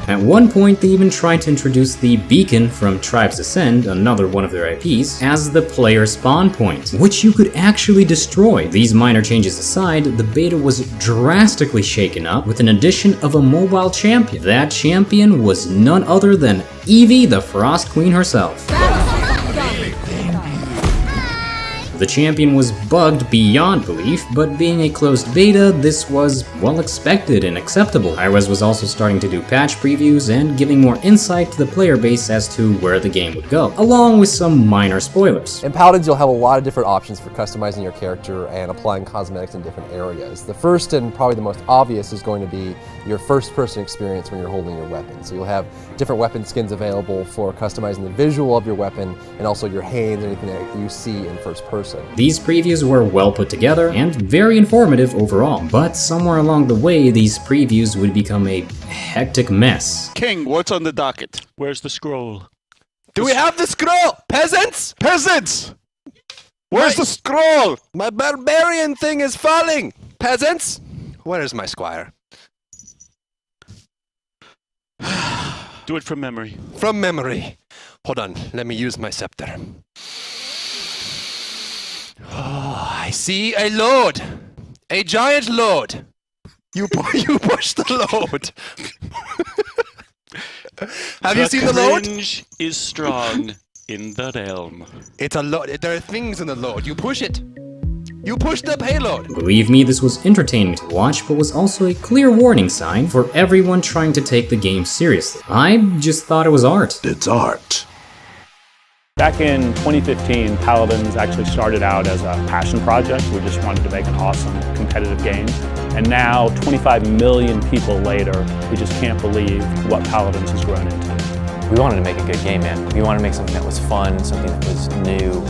At one point, they even tried to introduce the beacon from Tribes Ascend, another one of their IPs, as the player spawn point, which you could actually destroy. These minor changes aside, the beta was drastically shaken up with an addition of a mobile champion. That champion was none other than Eevee, the Frost Queen herself. The champion was bugged beyond belief, but being a closed beta, this was well expected and acceptable. HiRez was also starting to do patch previews and giving more insight to the player base as to where the game would go, along with some minor spoilers. In Paladins, you'll have a lot of different options for customizing your character and applying cosmetics in different areas. The first and probably the most obvious is going to be your first-person experience when you're holding your weapon. So you'll have different weapon skins available for customizing the visual of your weapon and also your hands, anything that you see in first person. These previews were well put together and very informative overall, but somewhere along the way, these previews would become a hectic mess. King, what's on the docket? Where's the scroll? Do we have the scroll? Peasants? Peasants! Where's the scroll? My barbarian thing is falling! Peasants? Where is my squire? Do it from memory. From memory. Hold on, let me use my scepter. Oh, I see a load. A giant load. You push the load. Have you seen the load? The cringe is strong in the realm. It's a load. There are things in the load. You push it. You push the payload. Believe me, this was entertaining to watch, but was also a clear warning sign for everyone trying to take the game seriously. I just thought it was art. It's art. Back in 2015, Paladins actually started out as a passion project. We just wanted to make an awesome competitive game. And now, 25 million people later, we just can't believe what Paladins has grown into. We wanted to make a good game, man. We wanted to make something that was fun, something that was new,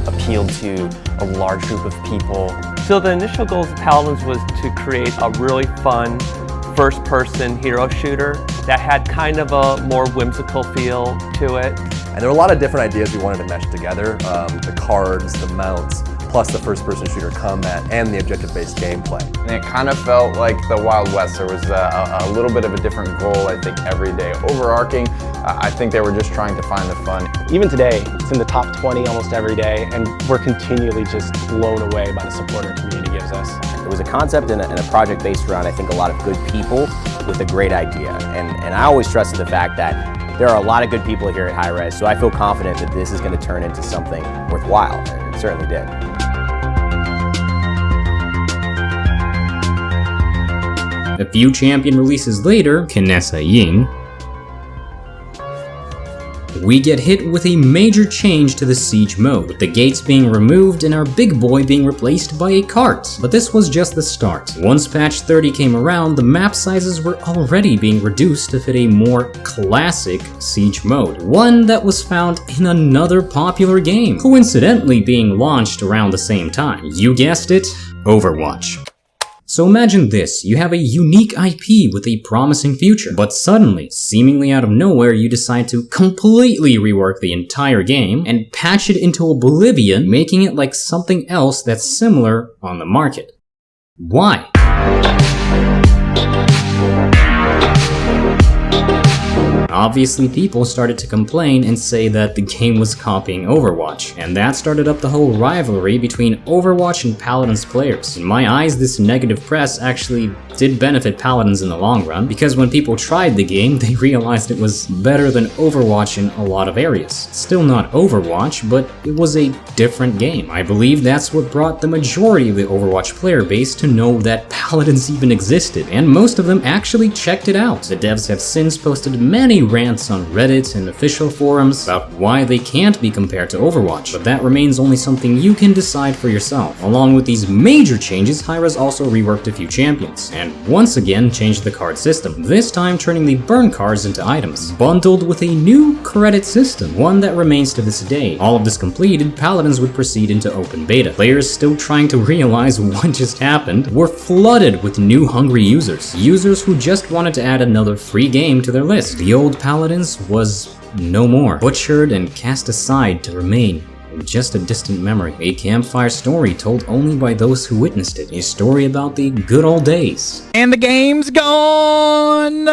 appealed to a large group of people. So the initial goals of Paladins was to create a really fun first-person hero shooter that had kind of a more whimsical feel to it. And there were a lot of different ideas we wanted to mesh together. The cards, the mounts, plus the first-person shooter combat, and the objective-based gameplay. And it kind of felt like the Wild West. There was a little bit of a different goal, I think, every day. Overarching, I think they were just trying to find the fun. Even today, it's in the top 20 almost every day, and we're continually just blown away by the support our community gives us. It was a concept and a project based around, I think, a lot of good people with a great idea. And I always trusted the fact that there are a lot of good people here at HiRez, so I feel confident that this is going to turn into something worthwhile, and it certainly did. A few champion releases later, Kinessa Ying, we get hit with a major change to the siege mode, with the gates being removed and our big boy being replaced by a cart. But this was just the start. Once patch 30 came around, the map sizes were already being reduced to fit a more classic siege mode, one that was found in another popular game, coincidentally being launched around the same time. You guessed it, Overwatch. So imagine this, you have a unique IP with a promising future, but suddenly, seemingly out of nowhere, you decide to completely rework the entire game and patch it into oblivion, making it like something else that's similar on the market. Why? Obviously, people started to complain and say that the game was copying Overwatch, and that started up the whole rivalry between Overwatch and Paladins players. In my eyes, this negative press actually did benefit Paladins in the long run, because when people tried the game, they realized it was better than Overwatch in a lot of areas. Still not Overwatch, but it was a different game. I believe that's what brought the majority of the Overwatch player base to know that Paladins even existed, and most of them actually checked it out. The devs have since posted many rants on Reddit and official forums about why they can't be compared to Overwatch, but that remains only something you can decide for yourself. Along with these major changes, HiRez also reworked a few champions, and once again changed the card system, this time turning the burn cards into items, bundled with a new credit system, one that remains to this day. All of this completed, Paladins would proceed into open beta. Players still trying to realize what just happened were flooded with new hungry users who just wanted to add another free game to their list. The old Paladins was no more, butchered and cast aside to remain just a distant memory. A campfire story told only by those who witnessed it. A story about the good old days. And the game's gone!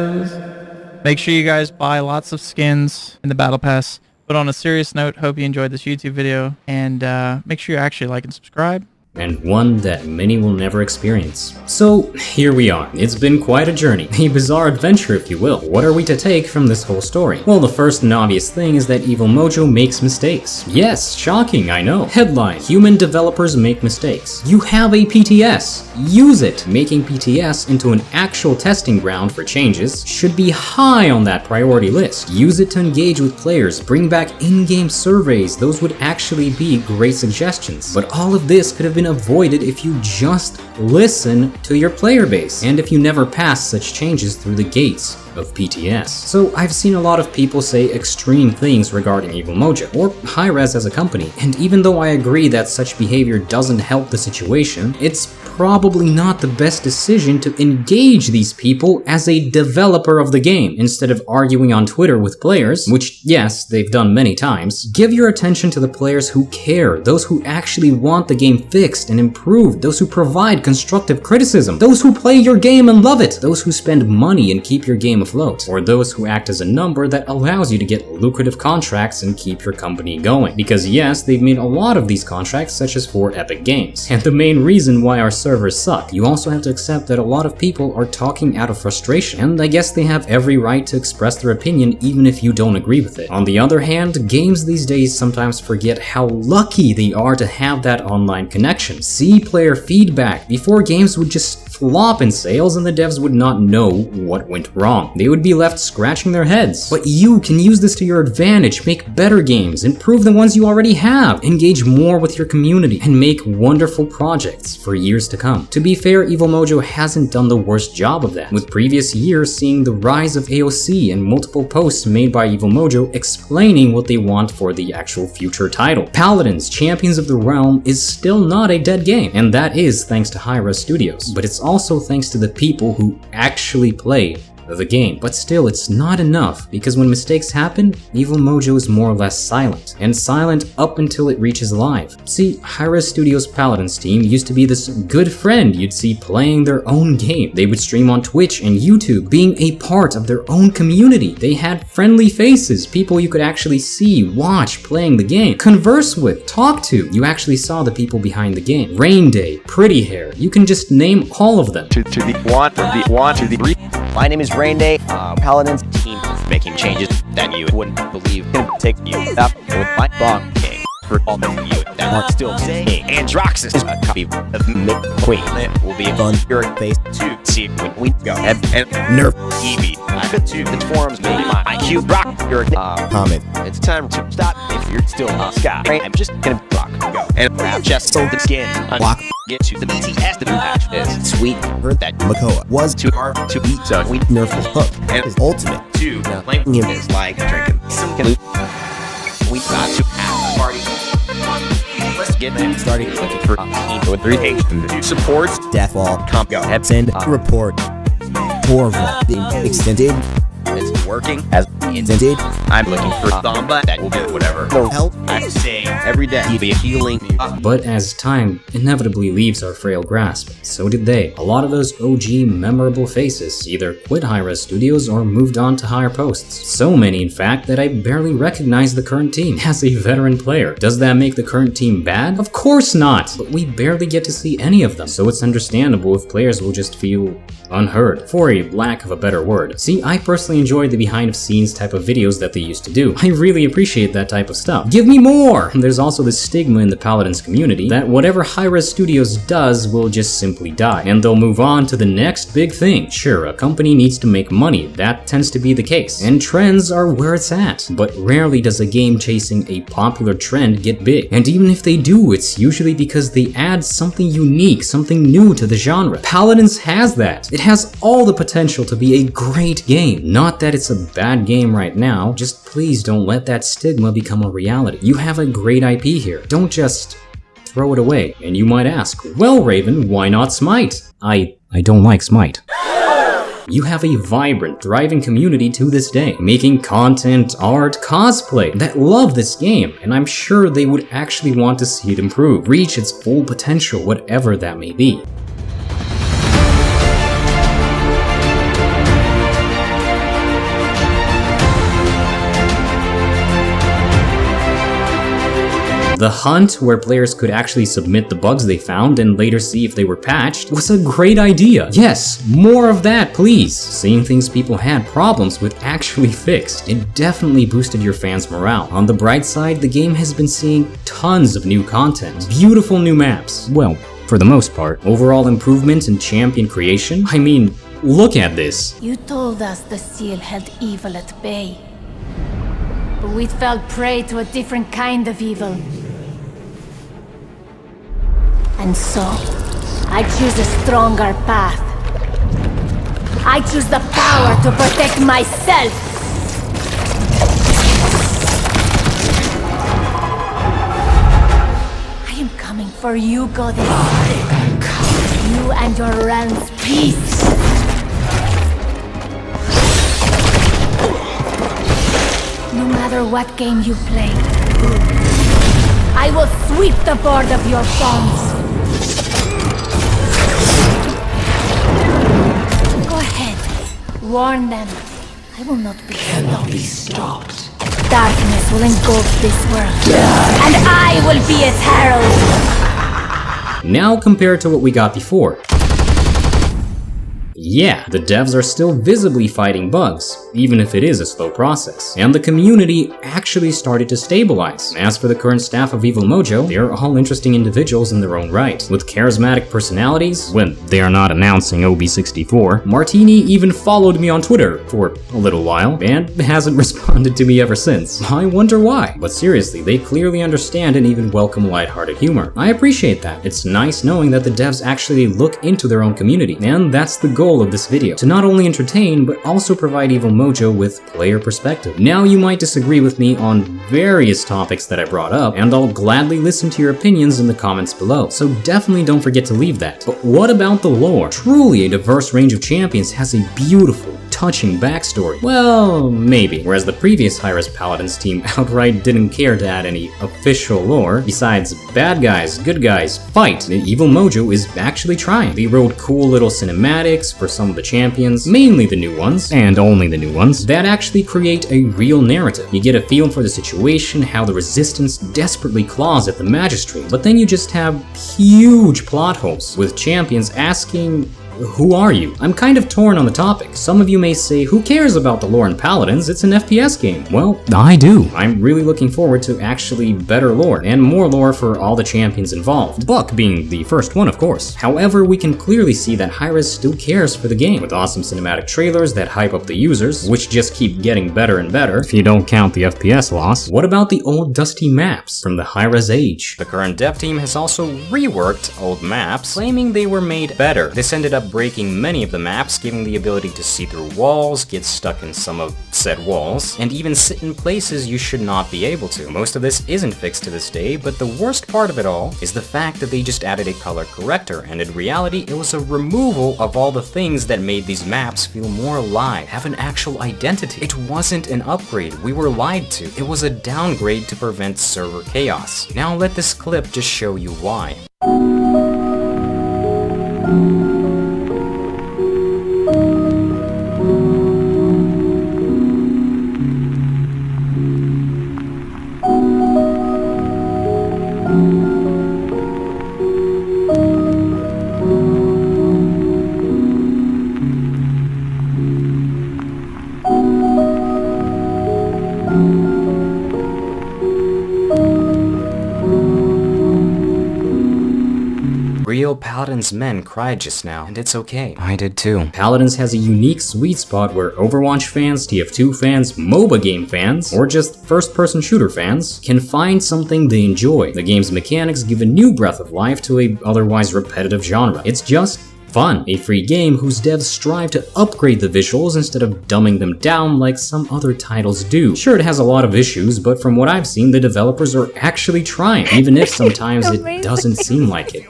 HiRez. Make sure you guys buy lots of skins in the Battle Pass. But on a serious note, hope you enjoyed this YouTube video, and make sure you actually like and subscribe. And one that many will never experience. So here we are. It's been quite a journey, a bizarre adventure if you will. What are we to take from this whole story? Well, the first and obvious thing is that Evil Mojo makes mistakes. Yes, shocking, I know. Headline: human developers make mistakes. You have a PTS. Use it. Making PTS into an actual testing ground for changes should be high on that priority list. Use it to engage with players, bring back in-game surveys. Those would actually be great suggestions. But all of this could have been avoided if you just listen to your player base, and if you never pass such changes through the gates of PTS. So I've seen a lot of people say extreme things regarding Evil Mojo, or HiRez as a company, and even though I agree that such behavior doesn't help the situation, it's probably not the best decision to engage these people as a developer of the game. Instead of arguing on Twitter with players, which yes, they've done many times, give your attention to the players who care, those who actually want the game fixed and improved, those who provide constructive criticism, those who play your game and love it, those who spend money and keep your game afloat, or those who act as a number that allows you to get lucrative contracts and keep your company going. Because yes, they've made a lot of these contracts, such as for Epic Games. And the main reason why our servers suck, you also have to accept that a lot of people are talking out of frustration, and I guess they have every right to express their opinion even if you don't agree with it. On the other hand, games these days sometimes forget how lucky they are to have that online connection. See player feedback. Before, games would just flop in sales and the devs would not know what went wrong. They would be left scratching their heads. But you can use this to your advantage, make better games, improve the ones you already have, engage more with your community, and make wonderful projects for years to come. To be fair, Evil Mojo hasn't done the worst job of that, with previous years seeing the rise of AOC and multiple posts made by Evil Mojo explaining what they want for the actual future title. Paladins, Champions of the Realm is still not a dead game, and that is thanks to HiRez Studios, but it's also thanks to the people who actually play the game. But still, it's not enough, because when mistakes happen, Evil Mojo is more or less silent, and silent up until it reaches live. See, HiRez Studios' Paladins team used to be this good friend you'd see playing their own game. They would stream on Twitch and YouTube, being a part of their own community. They had friendly faces, people you could actually see, watch, playing the game, converse with, talk to. You actually saw the people behind the game. Rain Day, Pretty Hair, you can just name all of them. My name is Rain Day. Paladins team is making changes that you wouldn't believe. Take you up with my bomb king. For all of you that are still saying Androxus is a copy of McQueen. It will be fun your face to see when we go and nerf Eevee. I've been to the forums, maybe my IQ rock your comment. It's time to stop if you're still Scott. I'm just gonna rock go and grab just so the skin unlock. Get to the BTS the patch is sweet. Heard that Makoa was too hard to beat, so we nerf the hook and his ultimate too. Playing him is like drinking some loot. We got to have a party. Let's get them started looking for with 3 H and the supports Deathwall comp go send report Torval being extended. It's working as Instead, I'm looking for Thamba that will do whatever. No help. I say every day he'll be healing me up. But as time inevitably leaves our frail grasp, so did they. A lot of those OG memorable faces either quit Hi-Rez Studios or moved on to higher posts. So many, in fact, that I barely recognize the current team. As a veteran player, does that make the current team bad? Of course not! But we barely get to see any of them, so it's understandable if players will just feel unheard, for a lack of a better word. See, I personally enjoy the behind-the-scenes type of videos that they used to do. I really appreciate that type of stuff. Give me more! And there's also this stigma in the Paladins community that whatever Hi-Rez Studios does will just simply die, and they'll move on to the next big thing. Sure, a company needs to make money, that tends to be the case, and trends are where it's at, but rarely does a game chasing a popular trend get big. And even if they do, it's usually because they add something unique, something new to the genre. Paladins has that. It has all the potential to be a great game. Not that it's a bad game right now, just please don't let that stigma become a reality. You have a great IP here. Don't just throw it away. And you might ask, well Raven, why not Smite? I don't like Smite. You have a vibrant, thriving community to this day, making content, art, cosplay that love this game, and I'm sure they would actually want to see it improve, reach its full potential, whatever that may be. The hunt, where players could actually submit the bugs they found and later see if they were patched, was a great idea. Yes, more of that, please. Seeing things people had problems with actually fixed. It definitely boosted your fans' morale. On the bright side, the game has been seeing tons of new content, beautiful new maps. Well, for the most part. Overall improvement in champion creation? I mean, look at this. You told us the seal held evil at bay. But we fell prey to a different kind of evil. And so, I choose a stronger path. I choose the power to protect myself! I am coming for you, Goddess. You and your realm's peace. No matter what game you play, I will sweep the board of your thorns. Go ahead, warn them. I will not be stopped. Darkness will engulf this world, and I will be its herald. Now compared to what we got before. Yeah, the devs are still visibly fighting bugs, even if it is a slow process, and the community actually started to stabilize. As for the current staff of Evil Mojo, they are all interesting individuals in their own right, with charismatic personalities when they are not announcing OB64. Martini even followed me on Twitter for a little while, and hasn't responded to me ever since. I wonder why, but seriously, they clearly understand and even welcome lighthearted humor. I appreciate that. It's nice knowing that the devs actually look into their own community, and that's the goal of this video, to not only entertain, but also provide Evil Mojo with player perspective. Now you might disagree with me on various topics that I brought up, and I'll gladly listen to your opinions in the comments below, so definitely don't forget to leave that. But what about the lore? Truly a diverse range of champions has a beautiful, touching backstory. Well, maybe. Whereas the previous Hi-Rez Paladins team outright didn't care to add any official lore. Besides bad guys, good guys, fight, Evil Mojo is actually trying. They wrote cool little cinematics for some of the champions, mainly the new ones, and only the new ones, that actually create a real narrative. You get a feel for the situation, how the resistance desperately claws at the magistrate, but then you just have huge plot holes, with champions asking, who are you? I'm kind of torn on the topic. Some of you may say, who cares about the lore in Paladins? It's an FPS game. Well, I do. I'm really looking forward to actually better lore, and more lore for all the champions involved. Buck being the first one, of course. However, we can clearly see that Hi-Rez still cares for the game, with awesome cinematic trailers that hype up the users, which just keep getting better and better, if you don't count the FPS loss. What about the old dusty maps from the Hi-Rez age? The current dev team has also reworked old maps, claiming they were made better. This ended up up breaking many of the maps, giving the ability to see through walls, get stuck in some of said walls, and even sit in places you should not be able to. Most of this isn't fixed to this day, but the worst part of it all is the fact that they just added a color corrector, and in reality it was a removal of all the things that made these maps feel more alive, have an actual identity. It wasn't an upgrade, we were lied to. It was a downgrade to prevent server chaos. Now let this clip just show you why. Real Paladins men cried just now, and it's okay. I did too. Paladins has a unique sweet spot where Overwatch fans, TF2 fans, MOBA game fans, or just first-person shooter fans can find something they enjoy. The game's mechanics give a new breath of life to a otherwise repetitive genre. It's just fun. A free game whose devs strive to upgrade the visuals instead of dumbing them down like some other titles do. Sure, it has a lot of issues, but from what I've seen, the developers are actually trying, even if sometimes it doesn't seem like it.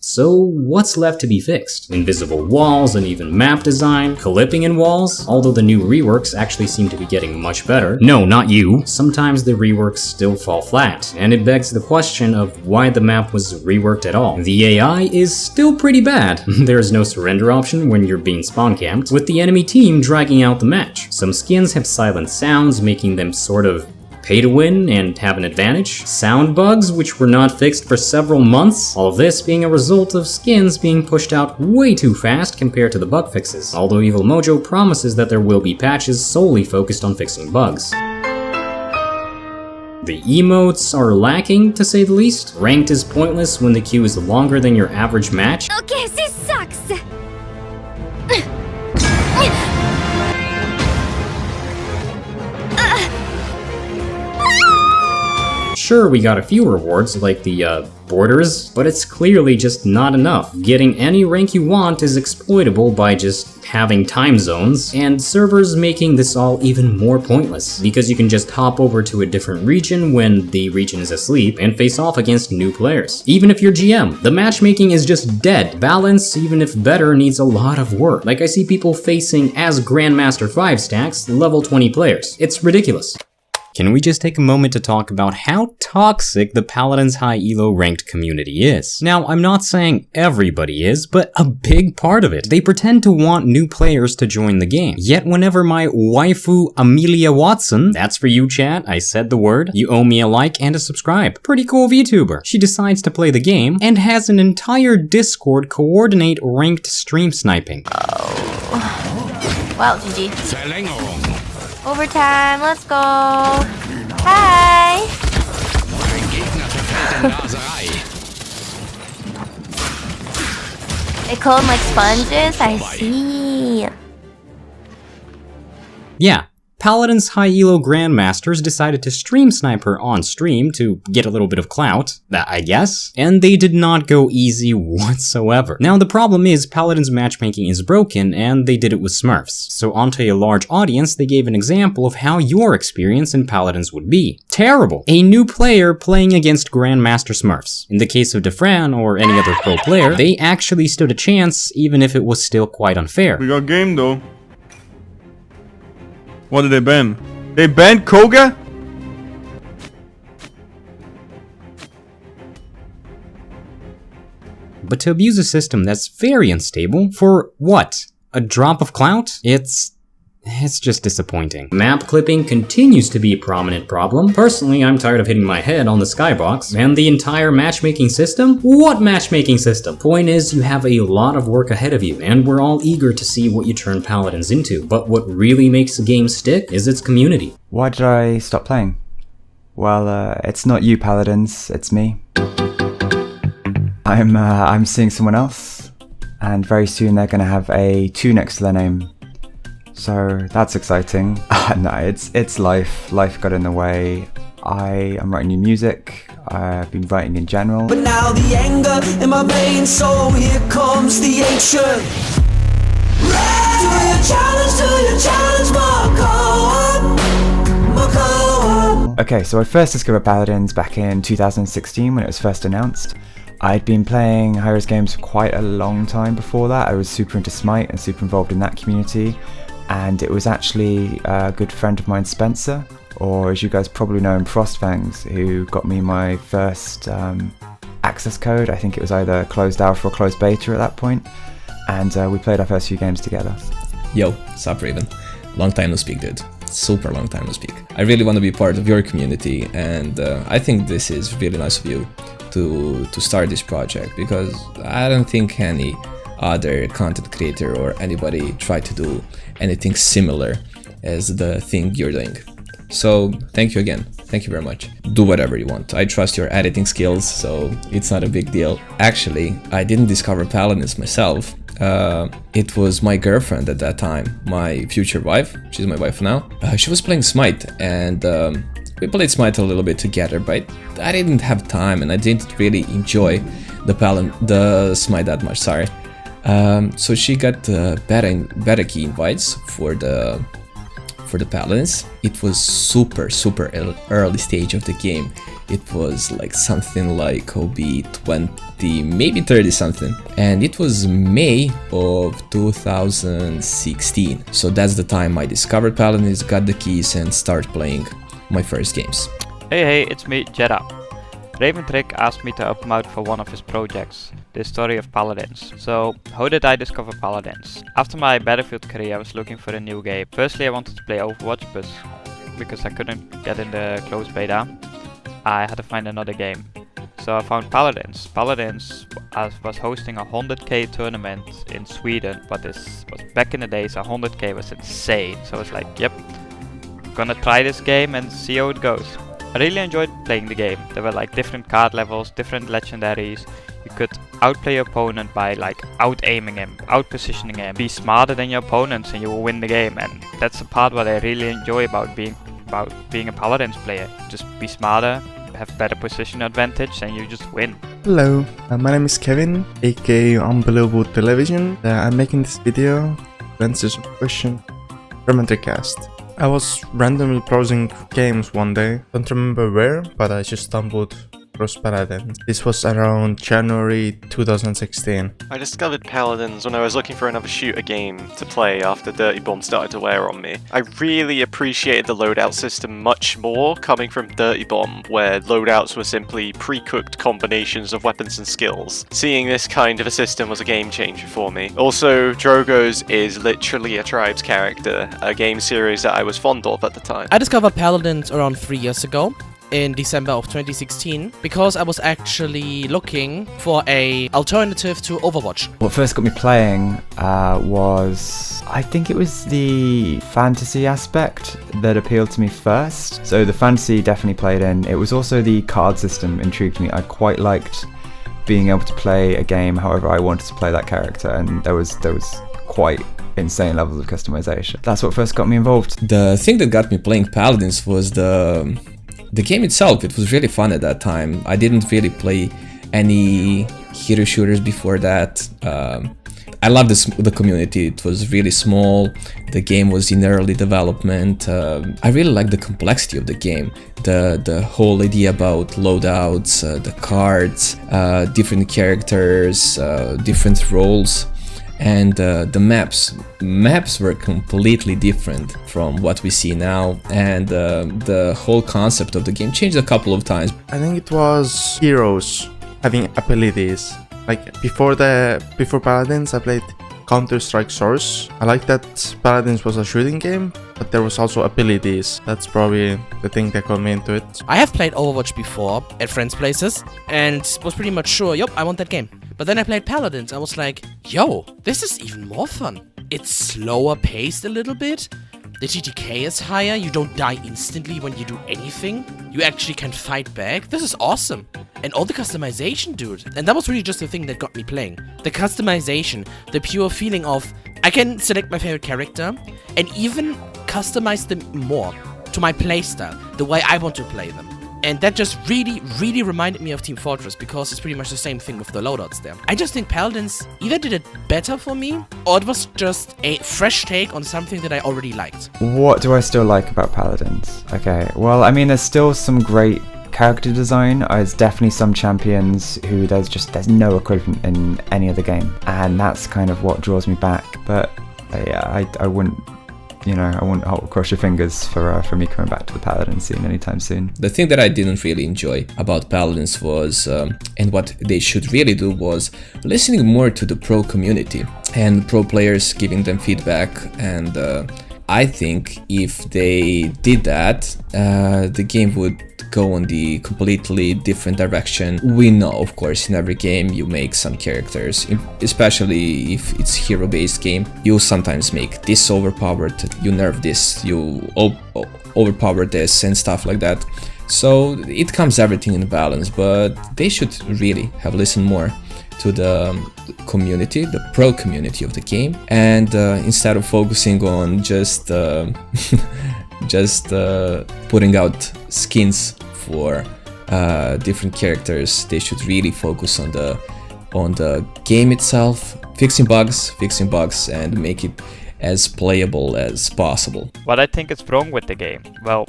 So what's left to be fixed? Invisible walls, uneven map design, clipping in walls? Although the new reworks actually seem to be getting much better. No, not you. Sometimes the reworks still fall flat, and it begs the question of why the map was reworked at all. The AI is still pretty bad. There is no surrender option when you're being spawn camped, with the enemy team dragging out the match. Some skins have silent sounds, making them sort of pay to win and have an advantage, sound bugs which were not fixed for several months, all of this being a result of skins being pushed out way too fast compared to the bug fixes, although Evil Mojo promises that there will be patches solely focused on fixing bugs. The emotes are lacking, to say the least. Ranked is pointless when the queue is longer than your average match. Okay, this sucks. Sure, we got a few rewards, like the borders, but it's clearly just not enough. Getting any rank you want is exploitable by just having time zones, and servers making this all even more pointless, because you can just hop over to a different region when the region is asleep and face off against new players. Even if you're GM, the matchmaking is just dead. Balance, even if better, needs a lot of work. Like I see people facing as Grandmaster 5 stacks, level 20 players. It's ridiculous. Can we just take a moment to talk about how toxic the Paladins high elo ranked community is? Now, I'm not saying everybody is, but a big part of it. They pretend to want new players to join the game. Yet whenever my waifu Amelia Watson, that's for you chat, I said the word, you owe me a like and a subscribe. Pretty cool VTuber. She decides to play the game and has an entire Discord coordinate ranked stream sniping. Wow, GG. Overtime, let's go. Hi. They call them like sponges? I see. Yeah. Paladins high elo grandmasters decided to stream snipe her on stream to get a little bit of clout, I guess, and they did not go easy whatsoever. Now the problem is Paladins matchmaking is broken and they did it with Smurfs. So onto a large audience they gave an example of how your experience in Paladins would be. Terrible! A new player playing against Grandmaster Smurfs. In the case of Defran or any other pro player, they actually stood a chance even if it was still quite unfair. We got game though. What did they ban? They banned Koga? But to abuse a system that's very unstable, for what? A drop of clout? It's just disappointing. Map clipping continues to be a prominent problem. Personally, I'm tired of hitting my head on the skybox. And the entire matchmaking system? What matchmaking system? Point is, you have a lot of work ahead of you, and we're all eager to see what you turn Paladins into. But what really makes the game stick is its community. Why did I stop playing? Well, it's not you, Paladins, it's me. I'm seeing someone else, and very soon they're gonna have a 2 next to their name. So that's exciting. No, it's life. Life got in the way. I am writing new music. I've been writing in general. But now the anger in my veins, so here comes the ancient. Do you challenge, my Okay, so I first discovered Paladins back in 2016 when it was first announced. I'd been playing high-res games for quite a long time before that. I was super into Smite and super involved in that community. And it was actually a good friend of mine, Spencer, or as you guys probably know him, Frostfangs, who got me my first access code. I think it was either closed alpha or closed beta at that point. And we played our first few games together. Yo, sup Raven. Long time no speak, dude. Super long time no speak. I really want to be part of your community, and I think this is really nice of you to start this project, because I don't think any other content creator or anybody tried to do anything similar as the thing you're doing. So thank you again. Thank you very much. Do whatever you want. I trust your editing skills, so it's not a big deal. Actually, I didn't discover Paladins myself. It was my girlfriend at that time, my future wife. She's my wife now. She was playing Smite, and we played Smite a little bit together, but I didn't have time and I didn't really enjoy the Smite that much, sorry. So she got beta key invites for the Paladins. It was super early stage of the game. It was like something like OB 20, maybe 30 something, and it was May of 2016. So that's the time I discovered Paladins, got the keys, and started playing my first games. Hey, it's me, Jeddah. Raventric asked me to help him out for one of his projects, the story of Paladins. So, how did I discover Paladins? After my Battlefield career, I was looking for a new game. Firstly, I wanted to play Overwatch, but because I couldn't get in the closed beta, I had to find another game. So I found Paladins. Paladins was hosting a 100k tournament in Sweden, but this was back in the days. 100k was insane. So I was like, yep, gonna try this game and see how it goes. I really enjoyed playing the game. There were like different card levels, different legendaries. You could outplay your opponent by like out-aiming him, out-positioning him, be smarter than your opponents, and you will win the game. And that's the part what I really enjoy about being a Paladins player. Just be smarter, have better position advantage, and you just win. Hello, my name is Kevin, aka Unbelievable Television. I'm making this video to answer some question from Intercast. I was randomly browsing games one day, don't remember where, but I just stumbled across Paladins. This was around January 2016. I discovered Paladins when I was looking for another shooter game to play after Dirty Bomb started to wear on me. I really appreciated the loadout system much more coming from Dirty Bomb, where loadouts were simply pre-cooked combinations of weapons and skills. Seeing this kind of a system was a game changer for me. Also, Drogoz is literally a Tribes character, a game series that I was fond of at the time. I discovered Paladins around 3 years ago, in December of 2016, because I was actually looking for an alternative to Overwatch. What first got me playing was, I think it was the fantasy aspect that appealed to me first. So the fantasy definitely played in. It was also the card system intrigued me. I quite liked being able to play a game however I wanted to play that character, and there was quite insane levels of customization. That's what first got me involved. The thing that got me playing Paladins was the game itself. It was really fun at that time. I didn't really play any hero shooters before that. I loved the community. It was really small. The game was in early development. I really liked the complexity of the game. The whole idea about loadouts, the cards, different characters, different roles. And the maps were completely different from what we see now, and the whole concept of the game changed a couple of times. I think it was heroes having abilities. Like before Paladins, I played Counter-Strike Source. I like that Paladins was a shooting game, but there was also abilities. That's probably the thing that got me into it. I have played Overwatch before at friends' places and was pretty much sure, yup, I want that game. But then I played Paladins. I was like, yo, this is even more fun. It's slower paced a little bit. The GTK is higher. You don't die instantly when you do anything. You actually can fight back. This is awesome. And all the customization, dude. And that was really just the thing that got me playing. The customization, the pure feeling of I can select my favorite character and even customize them more to my playstyle, the way I want to play them. And that just really reminded me of Team Fortress, because it's pretty much the same thing with the loadouts there. I just think Paladins either did it better for me, or it was just a fresh take on something that I already liked. What do I still like about Paladins? Okay, well, I mean, there's still some great character design. There's definitely some champions who there's no equivalent in any other game, and that's kind of what draws me back. But yeah, I wouldn't, I wouldn't cross your fingers for me coming back to the Paladin scene anytime soon. The thing that I didn't really enjoy about Paladins was, and what they should really do, was listening more to the pro community and pro players, giving them feedback. And I think if they did that, the game would go on the completely different direction. We know, of course, in every game you make some characters, especially if it's hero-based game, you sometimes make this overpowered, you nerf this, you overpower this and stuff like that. So it comes everything in balance, but they should really have listened more to the community, the pro community of the game, and instead of focusing on just putting out skins for different characters, they should really focus on the game itself, fixing bugs and make it as playable as possible. What I think is wrong with the game, well,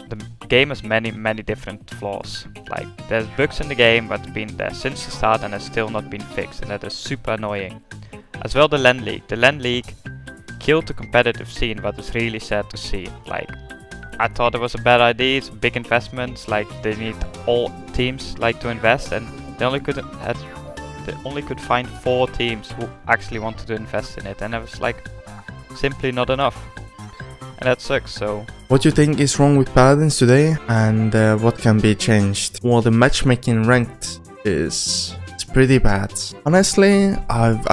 the game has many different flaws. Like, there's bugs in the game that's been there since the start and has still not been fixed, and that is super annoying. As well, the LAN League. The LAN League killed the competitive scene, but it's really sad to see. Like, I thought it was a bad idea, it's big investments, like they need all teams like to invest, and they only could find 4 teams who actually wanted to invest in it, and it was like simply not enough. And that sucks. So what do you think is wrong with Paladins today, and what can be changed? Well, the matchmaking ranked is pretty bad. Honestly, I've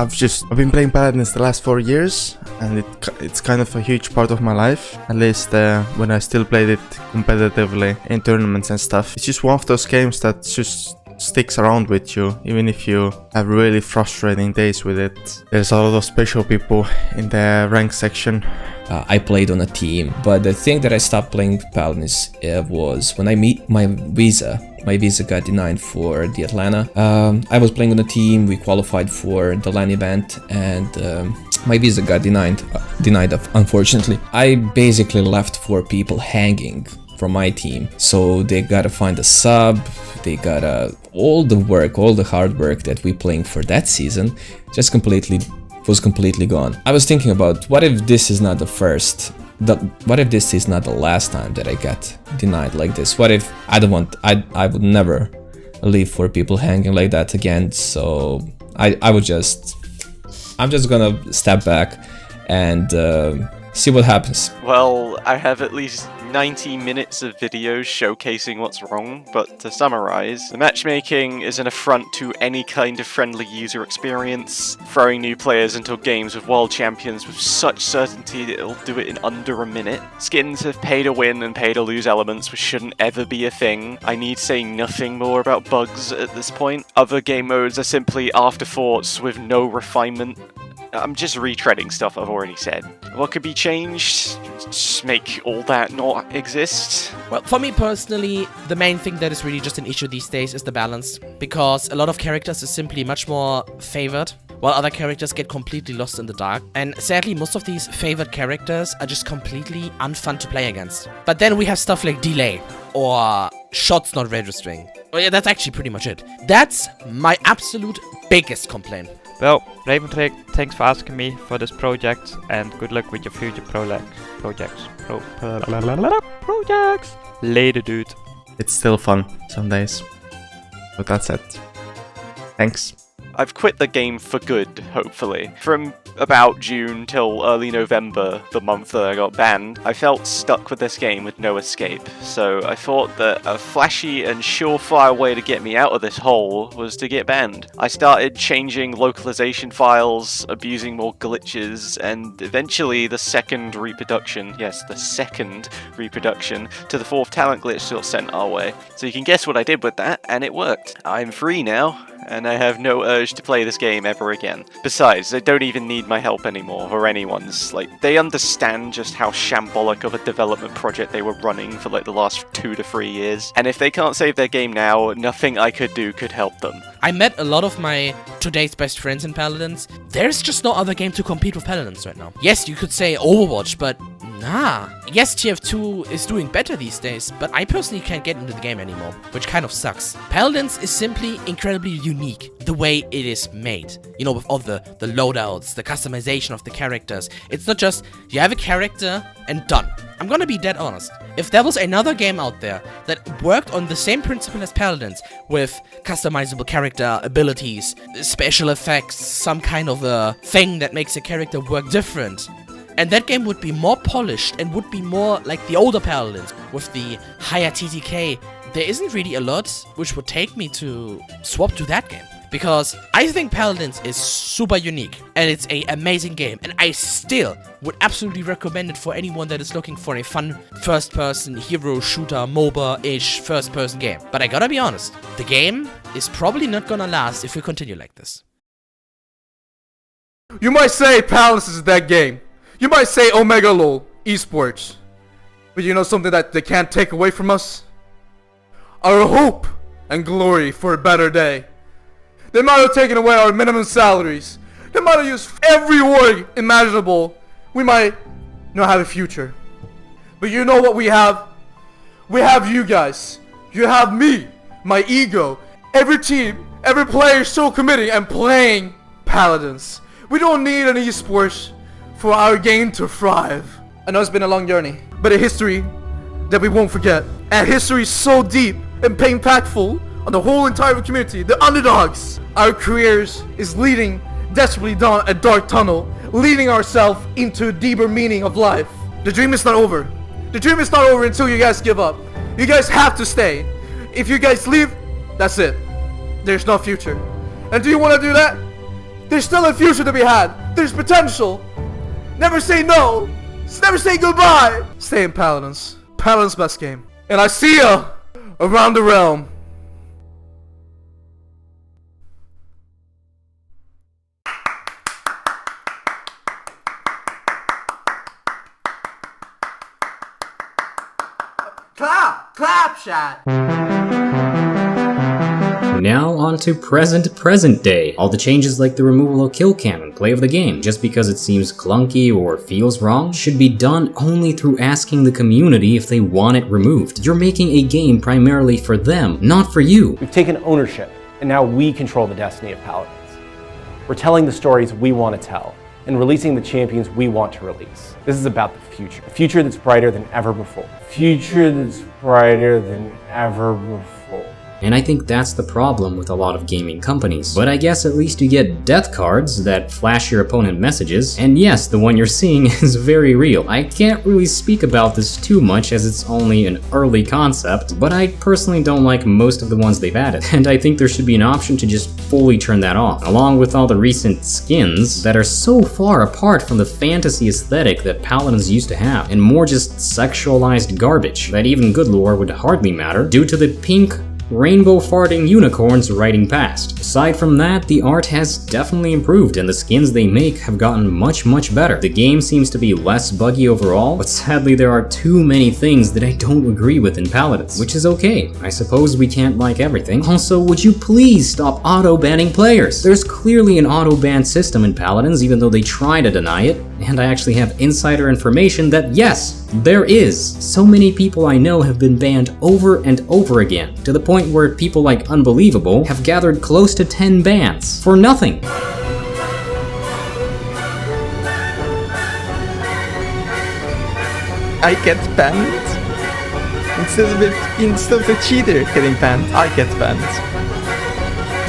been playing Paladins the last 4 years, and it's kind of a huge part of my life, at least when I still played it competitively in tournaments and stuff. It's just one of those games that just sticks around with you, even if you have really frustrating days with it. There's a lot of special people in the rank section. I played on a team, but the thing that I stopped playing Paladins was when my visa got denied for the Atlanta. I was playing on a team, we qualified for the LAN event, and my visa got denied unfortunately. I basically left 4 people hanging from my team, so they gotta find a sub, they gotta all the hard work that we playing for that season just was completely gone. I was thinking about, what if this is not what if this is not the last time that I got denied like this? What if I would never leave 4 people hanging like that again? So I'm just gonna step back and see what happens. Well, I have at least 90 minutes of videos showcasing what's wrong, but to summarize, the matchmaking is an affront to any kind of friendly user experience, throwing new players into games with world champions with such certainty that it'll do it in under a minute. Skins have pay to win and pay to lose elements, which shouldn't ever be a thing. I need say nothing more about bugs at this point. Other game modes are simply afterthoughts with no refinement. I'm just retreading stuff I've already said. What could be changed? Just make all that not exist? Well, for me personally, the main thing that is really just an issue these days is the balance, because a lot of characters is simply much more favored, while other characters get completely lost in the dark. And sadly, most of these favored characters are just completely unfun to play against. But then we have stuff like delay, or shots not registering. Oh yeah, that's actually pretty much it. That's my absolute biggest complaint. Well, Raventric, thanks for asking me for this project, and good luck with your future projects. Later, dude. It's still fun some days, but that's it. Thanks. I've quit the game for good, hopefully. From about June till early November, the month that I got banned, I felt stuck with this game with no escape. So I thought that a flashy and surefire way to get me out of this hole was to get banned. I started changing localization files, abusing more glitches, and eventually the second reproduction to the 4th talent glitch got sent our way. So you can guess what I did with that, and it worked. I'm free now, and I have no urge to play this game ever again. Besides, they don't even need my help anymore, or anyone's. Like, they understand just how shambolic of a development project they were running for like the last 2 to 3 years, and if they can't save their game now, nothing I could do could help them. I met a lot of my today's best friends in Paladins. There's just no other game to compete with Paladins right now. Yes, you could say Overwatch, but nah. Yes, TF2 is doing better these days, but I personally can't get into the game anymore, which kind of sucks. Paladins is simply incredibly unique, the way it is made. You know, with all the loadouts, the customization of the characters. It's not just, you have a character and done. I'm gonna be dead honest. If there was another game out there that worked on the same principle as Paladins, with customizable character abilities, special effects, some kind of a thing that makes a character work different, and that game would be more polished and would be more like the older Paladins, with the higher TTK, there isn't really a lot which would take me to swap to that game. Because I think Paladins is super unique, and it's an amazing game, and I still would absolutely recommend it for anyone that is looking for a fun first-person hero shooter MOBA-ish first-person game. But I gotta be honest, the game is probably not gonna last if we continue like this. You might say Paladins is that game. You might say Omega LOL, Esports. But you know something that they can't take away from us? Our hope and glory for a better day. They might have taken away our minimum salaries. They might have used every word imaginable. We might not have a future. But you know what we have? We have you guys. You have me, my ego. Every team, every player is so committed and playing Paladins. We don't need an esports for our game to thrive. I know it's been a long journey, but a history that we won't forget. And history is so deep and impactful on the whole entire community, the underdogs. Our careers is leading desperately down a dark tunnel, leading ourselves into a deeper meaning of life. The dream is not over. The dream is not over until you guys give up. You guys have to stay. If you guys leave, that's it. There's no future. And do you want to do that? There's still a future to be had. There's potential. Never say no. Never say goodbye. Stay in Paladins. Paladins' best game. And I see ya around the realm. Clap shot. Now on to present day. All the changes like the removal of kill cam and play of the game, just because it seems clunky or feels wrong, should be done only through asking the community if they want it removed. You're making a game primarily for them, not for you. We've taken ownership, and now we control the destiny of Paladins. We're telling the stories we want to tell, and releasing the champions we want to release. This is about the future. A future that's brighter than ever before. Future that's brighter than ever before. And I think that's the problem with a lot of gaming companies. But I guess at least you get death cards that flash your opponent messages, and yes, the one you're seeing is very real. I can't really speak about this too much as it's only an early concept, but I personally don't like most of the ones they've added, and I think there should be an option to just fully turn that off, along with all the recent skins that are so far apart from the fantasy aesthetic that Paladins used to have, and more just sexualized garbage that even good lore would hardly matter due to the pink rainbow farting unicorns riding past. Aside from that, the art has definitely improved and the skins they make have gotten much better. The game seems to be less buggy overall, but sadly there are too many things that I don't agree with in Paladins, which is okay. I suppose we can't like everything. Also, would you please stop auto-banning players? There's clearly an auto-ban system in Paladins, even though they try to deny it, and I actually have insider information that yes, there is. So many people I know have been banned over and over again, to the point where people like Unbelievable have gathered close to 10 bans for nothing. I get banned? Instead of the cheater getting banned, I get banned.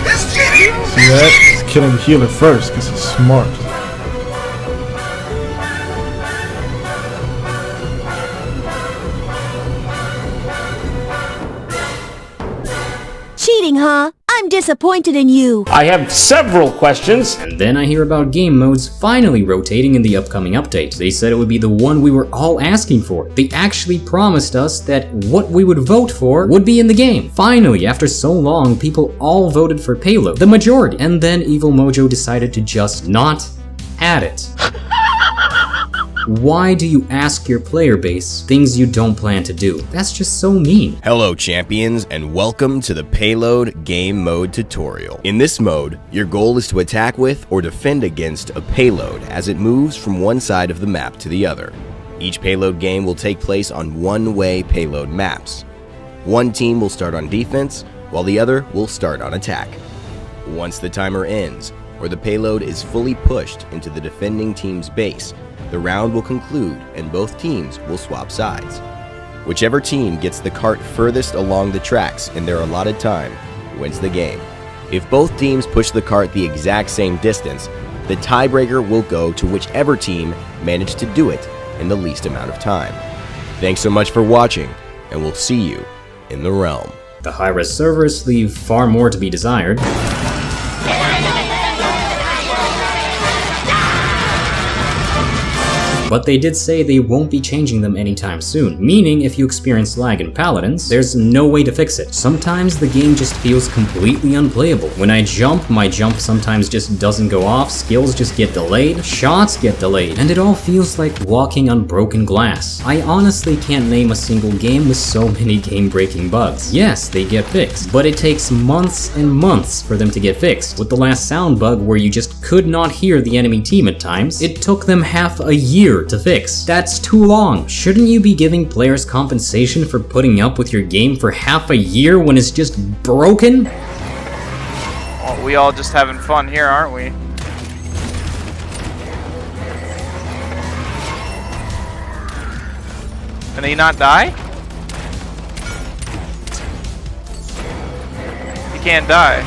It's cheating! See that? He's killing the healer first, because he's smart. Cheating, huh? I'm disappointed in you. I have several questions. And then I hear about game modes finally rotating in the upcoming update. They said it would be the one we were all asking for. They actually promised us that what we would vote for would be in the game. Finally, after so long, people all voted for Payload, the majority. And then Evil Mojo decided to just not add it. Why do you ask your player base things you don't plan to do? That's just so mean. Hello champions, and welcome to the Payload Game Mode tutorial. In this mode, your goal is to attack with or defend against a payload as it moves from one side of the map to the other. Each payload game will take place on one-way payload maps. One team will start on defense, while the other will start on attack. Once the timer ends, or the payload is fully pushed into the defending team's base, the round will conclude and both teams will swap sides. Whichever team gets the cart furthest along the tracks in their allotted time wins the game. If both teams push the cart the exact same distance, the tiebreaker will go to whichever team managed to do it in the least amount of time. Thanks so much for watching, and we'll see you in the realm. The high-res servers leave far more to be desired. But they did say they won't be changing them anytime soon, meaning if you experience lag in Paladins, there's no way to fix it. Sometimes the game just feels completely unplayable. When I jump, my jump sometimes just doesn't go off, skills just get delayed, shots get delayed, and it all feels like walking on broken glass. I honestly can't name a single game with so many game-breaking bugs. Yes, they get fixed, but it takes months and months for them to get fixed. With the last sound bug where you just could not hear the enemy team at times, it took them half a year to fix. That's too long. Shouldn't you be giving players compensation for putting up with your game for half a year when it's just broken? Well, we all just having fun here, aren't we? Can he not die? He can't die.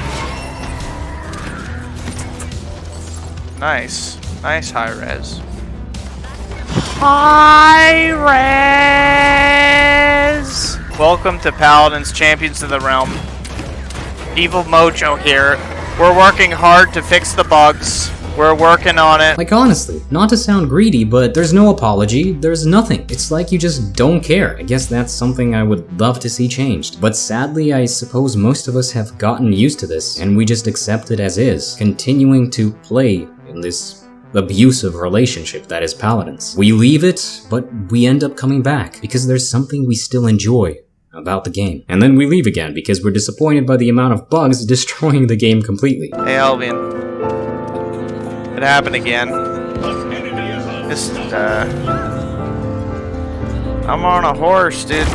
Nice. Nice high res. High res! Welcome to Paladins, Champions of the Realm. Evil Mojo here. We're working hard to fix the bugs. We're working on it. Like honestly, not to sound greedy, but there's no apology, there's nothing. It's like you just don't care. I guess that's something I would love to see changed. But sadly, I suppose most of us have gotten used to this, and we just accept it as is, continuing to play in this abusive relationship that is Paladins. We leave it, but we end up coming back because there's something we still enjoy about the game. And then we leave again because we're disappointed by the amount of bugs destroying the game completely. Hey Alvin. It happened again. Just, I'm on a horse, dude.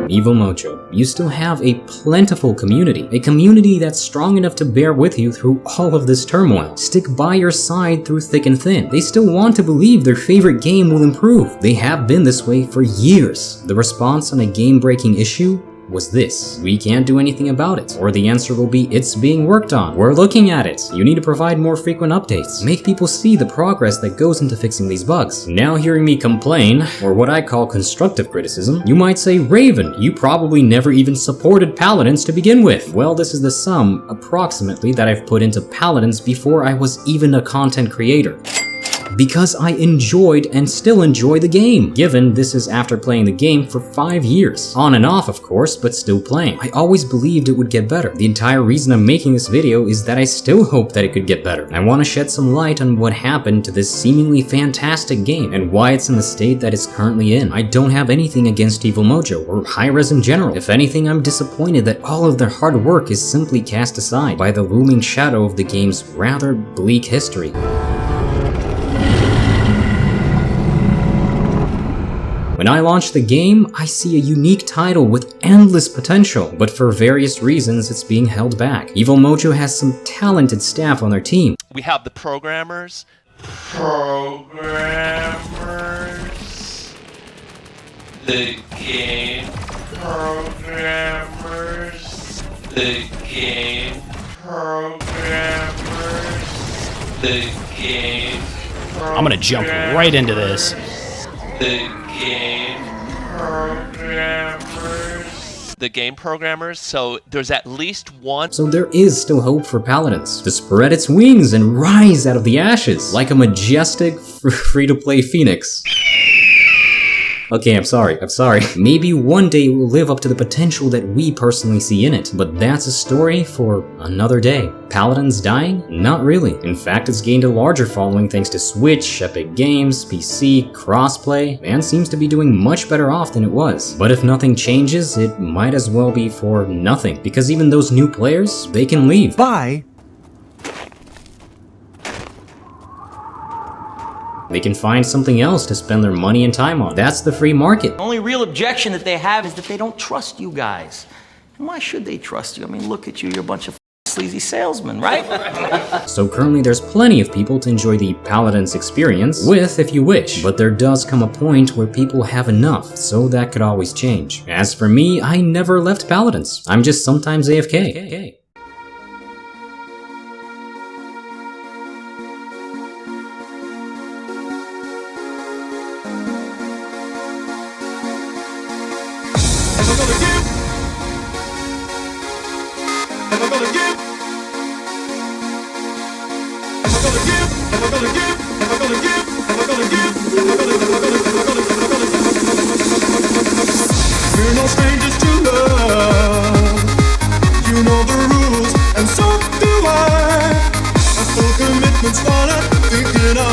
Evil Mojo, you still have a plentiful community. A community that's strong enough to bear with you through all of this turmoil. Stick by your side through thick and thin. They still want to believe their favorite game will improve. They have been this way for years. The response on a game-breaking issue was this: we can't do anything about it. Or the answer will be, it's being worked on. We're looking at it. You need to provide more frequent updates. Make people see the progress that goes into fixing these bugs. Now hearing me complain, or what I call constructive criticism, you might say, Raven, you probably never even supported Paladins to begin with. Well, this is the sum, approximately, that I've put into Paladins before I was even a content creator. Because I enjoyed and still enjoy the game, given this is after playing the game for 5 years. On and off, of course, but still playing. I always believed it would get better. The entire reason I'm making this video is that I still hope that it could get better. I want to shed some light on what happened to this seemingly fantastic game, and why it's in the state that it's currently in. I don't have anything against Evil Mojo, or Hi-Rez in general. If anything, I'm disappointed that all of their hard work is simply cast aside by the looming shadow of the game's rather bleak history. When I launch the game, I see a unique title with endless potential, but for various reasons it's being held back. Evil Mojo has some talented staff on their team. We have the programmers. The game programmers. The game programmers. The game programmers. I'm gonna jump right into this. The game The game programmers, so there's at least one. So there is still hope for Paladins to spread its wings and rise out of the ashes like a majestic free-to-play phoenix. Okay, I'm sorry. Maybe one day it will live up to the potential that we personally see in it, but that's a story for another day. Paladins dying? Not really. In fact, it's gained a larger following thanks to Switch, Epic Games, PC, crossplay, and seems to be doing much better off than it was. But if nothing changes, it might as well be for nothing, because even those new players, they can leave. Bye! They can find something else to spend their money and time on. That's the free market. The only real objection that they have is that they don't trust you guys. And why should they trust you? I mean, look at you, you're a bunch of sleazy salesmen, right? So currently there's plenty of people to enjoy the Paladins experience with if you wish, but there does come a point where people have enough, so that could always change. As for me, I never left Paladins. I'm just sometimes AFK. We're no strangers to love. You know the rules, and so do I. A full commitment's what I'm thinking of.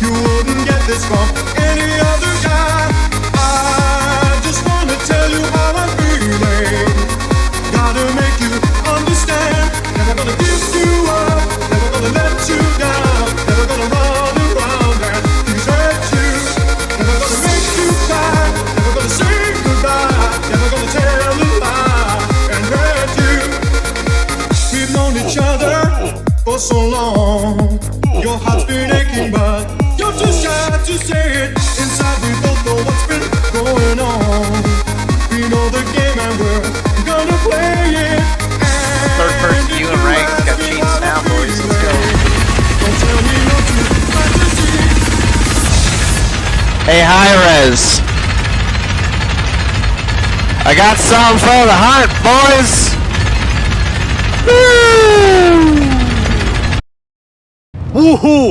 You wouldn't get this from any other guy. I just wanna tell you how I'm feeling. Gotta make you understand. Never gonna give you up. Never gonna let you down. Never gonna run around and desert you. Never gonna make you cry. Never gonna say goodbye. Never gonna tell a lie and hurt you. We've known each other for so long. Your heart's been aching, but you're too shy to say it. Inside we both know what's been going on. We know the game and we're gonna play it. Third person view and rank. Got cheats now, boys. Let's go. Don't tell me no true fantasy. Hey, Hi-Rez. I got some for the hunt, boys. Woo! Woohoo!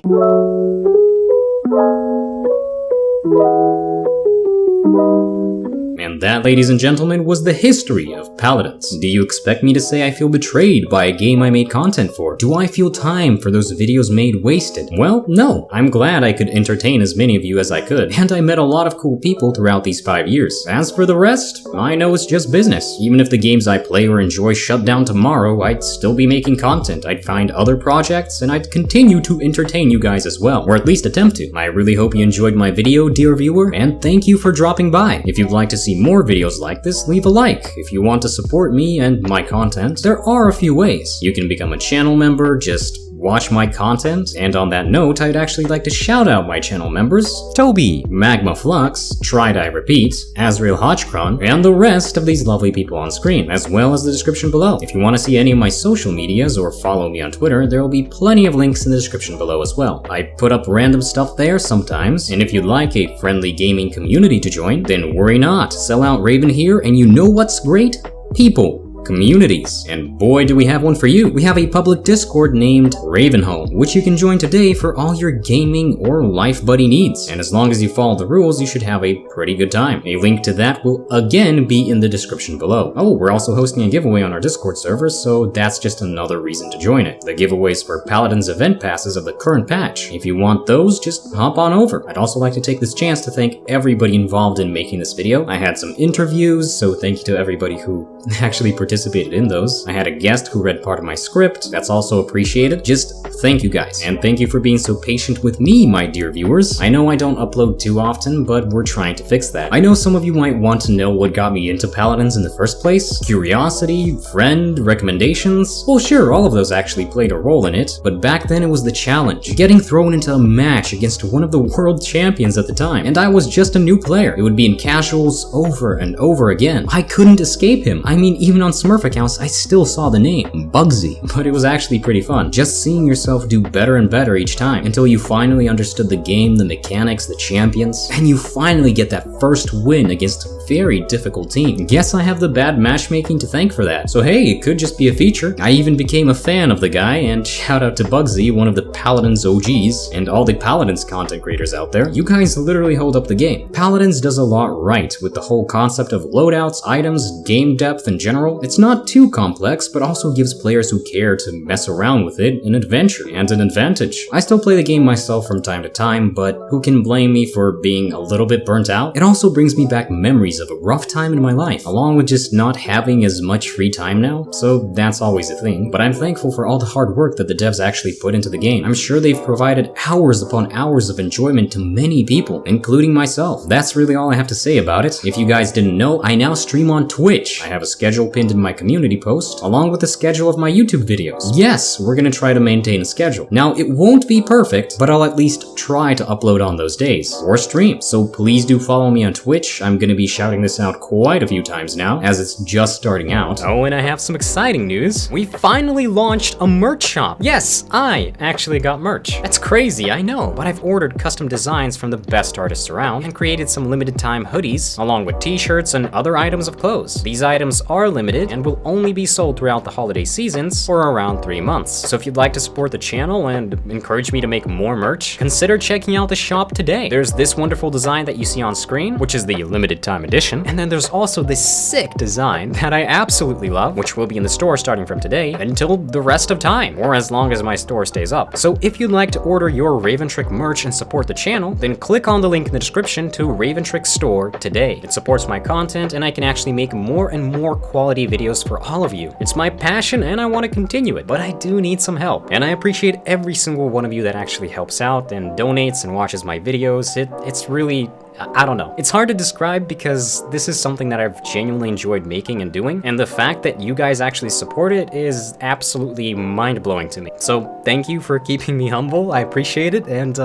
And that, ladies and gentlemen, was the history of Paladins. Do you expect me to say I feel betrayed by a game I made content for? Do I feel time for those videos made wasted? Well, no. I'm glad I could entertain as many of you as I could, and I met a lot of cool people throughout these 5 years. As for the rest, I know it's just business. Even if the games I play or enjoy shut down tomorrow, I'd still be making content. I'd find other projects, and I'd continue to entertain you guys as well, or at least attempt to. I really hope you enjoyed my video, dear viewer, and thank you for dropping by. If you'd like to see more videos like this, leave a like. If you want to support me and my content, there are a few ways. You can become a channel member, just watch my content, and on that note, I'd actually like to shout out my channel members: Toby, Magma Flux, Tried I Repeat, Azrael Hodgcron, and the rest of these lovely people on screen, as well as the description below. If you want to see any of my social medias or follow me on Twitter, there will be plenty of links in the description below as well. I put up random stuff there sometimes, and if you'd like a friendly gaming community to join, then worry not. Sell out Raven here, and you know what's great? People. Communities. And boy, do we have one for you. We have a public Discord named Ravenhome, which you can join today for all your gaming or life buddy needs. And as long as you follow the rules, you should have a pretty good time. A link to that will again be in the description below. Oh, we're also hosting a giveaway on our Discord server, so that's just another reason to join it. The giveaways for Paladins event passes of the current patch. If you want those, just hop on over. I'd also like to take this chance to thank everybody involved in making this video. I had some interviews, so thank you to everybody who actually participated in those. I had a guest who read part of my script. That's also appreciated. Just thank you guys. And thank you for being so patient with me, my dear viewers. I know I don't upload too often, but we're trying to fix that. I know some of you might want to know what got me into Paladins in the first place. Curiosity, friend, recommendations. Well, sure, all of those actually played a role in it, but back then it was the challenge. Getting thrown into a match against one of the world champions at the time. And I was just a new player. It would be in casuals over and over again. I couldn't escape him. I mean, even on Smurf accounts, I still saw the name, Bugsy, but it was actually pretty fun. Just seeing yourself do better and better each time, until you finally understood the game, the mechanics, the champions, and you finally get that first win against a very difficult team. Guess I have the bad matchmaking to thank for that. So hey, it could just be a feature. I even became a fan of the guy, and shout out to Bugsy, one of the Paladins OGs, and all the Paladins content creators out there. You guys literally hold up the game. Paladins does a lot right with the whole concept of loadouts, items, game depth in general. It's not too complex, but also gives players who care to mess around with it an adventure and an advantage. I still play the game myself from time to time, but who can blame me for being a little bit burnt out? It also brings me back memories of a rough time in my life, along with just not having as much free time now, so that's always a thing. But I'm thankful for all the hard work that the devs actually put into the game. I'm sure they've provided hours upon hours of enjoyment to many people, including myself. That's really all I have to say about it. If you guys didn't know, I now stream on Twitch. I have a schedule pinned in my community post, along with the schedule of my YouTube videos. Yes, we're gonna try to maintain a schedule. Now, it won't be perfect, but I'll at least try to upload on those days, or stream. So please do follow me on Twitch. I'm gonna be shouting this out quite a few times now, as it's just starting out. Oh, and I have some exciting news. We finally launched a merch shop. Yes, I actually got merch. That's crazy, I know, but I've ordered custom designs from the best artists around and created some limited time hoodies, along with t-shirts and other items of clothes. These items are limited and will only be sold throughout the holiday seasons for around 3 months. So if you'd like to support the channel and encourage me to make more merch, consider checking out the shop today. There's this wonderful design that you see on screen, which is the limited time edition, and then there's also this sick design that I absolutely love, which will be in the store starting from today until the rest of time, or as long as my store stays up. So if you'd like to order your Raventric merch and support the channel, then click on the link in the description to Raventric store today. It supports my content and I can actually make more and more quality videos for all of you. It's my passion and I want to continue it, but I do need some help. And I appreciate every single one of you that actually helps out and donates and watches my videos. It's really, I don't know. It's hard to describe because this is something that I've genuinely enjoyed making and doing, and the fact that you guys actually support it is absolutely mind-blowing to me. So thank you for keeping me humble. I appreciate it, and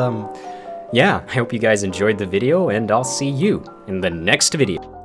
yeah, I hope you guys enjoyed the video, and I'll see you in the next video.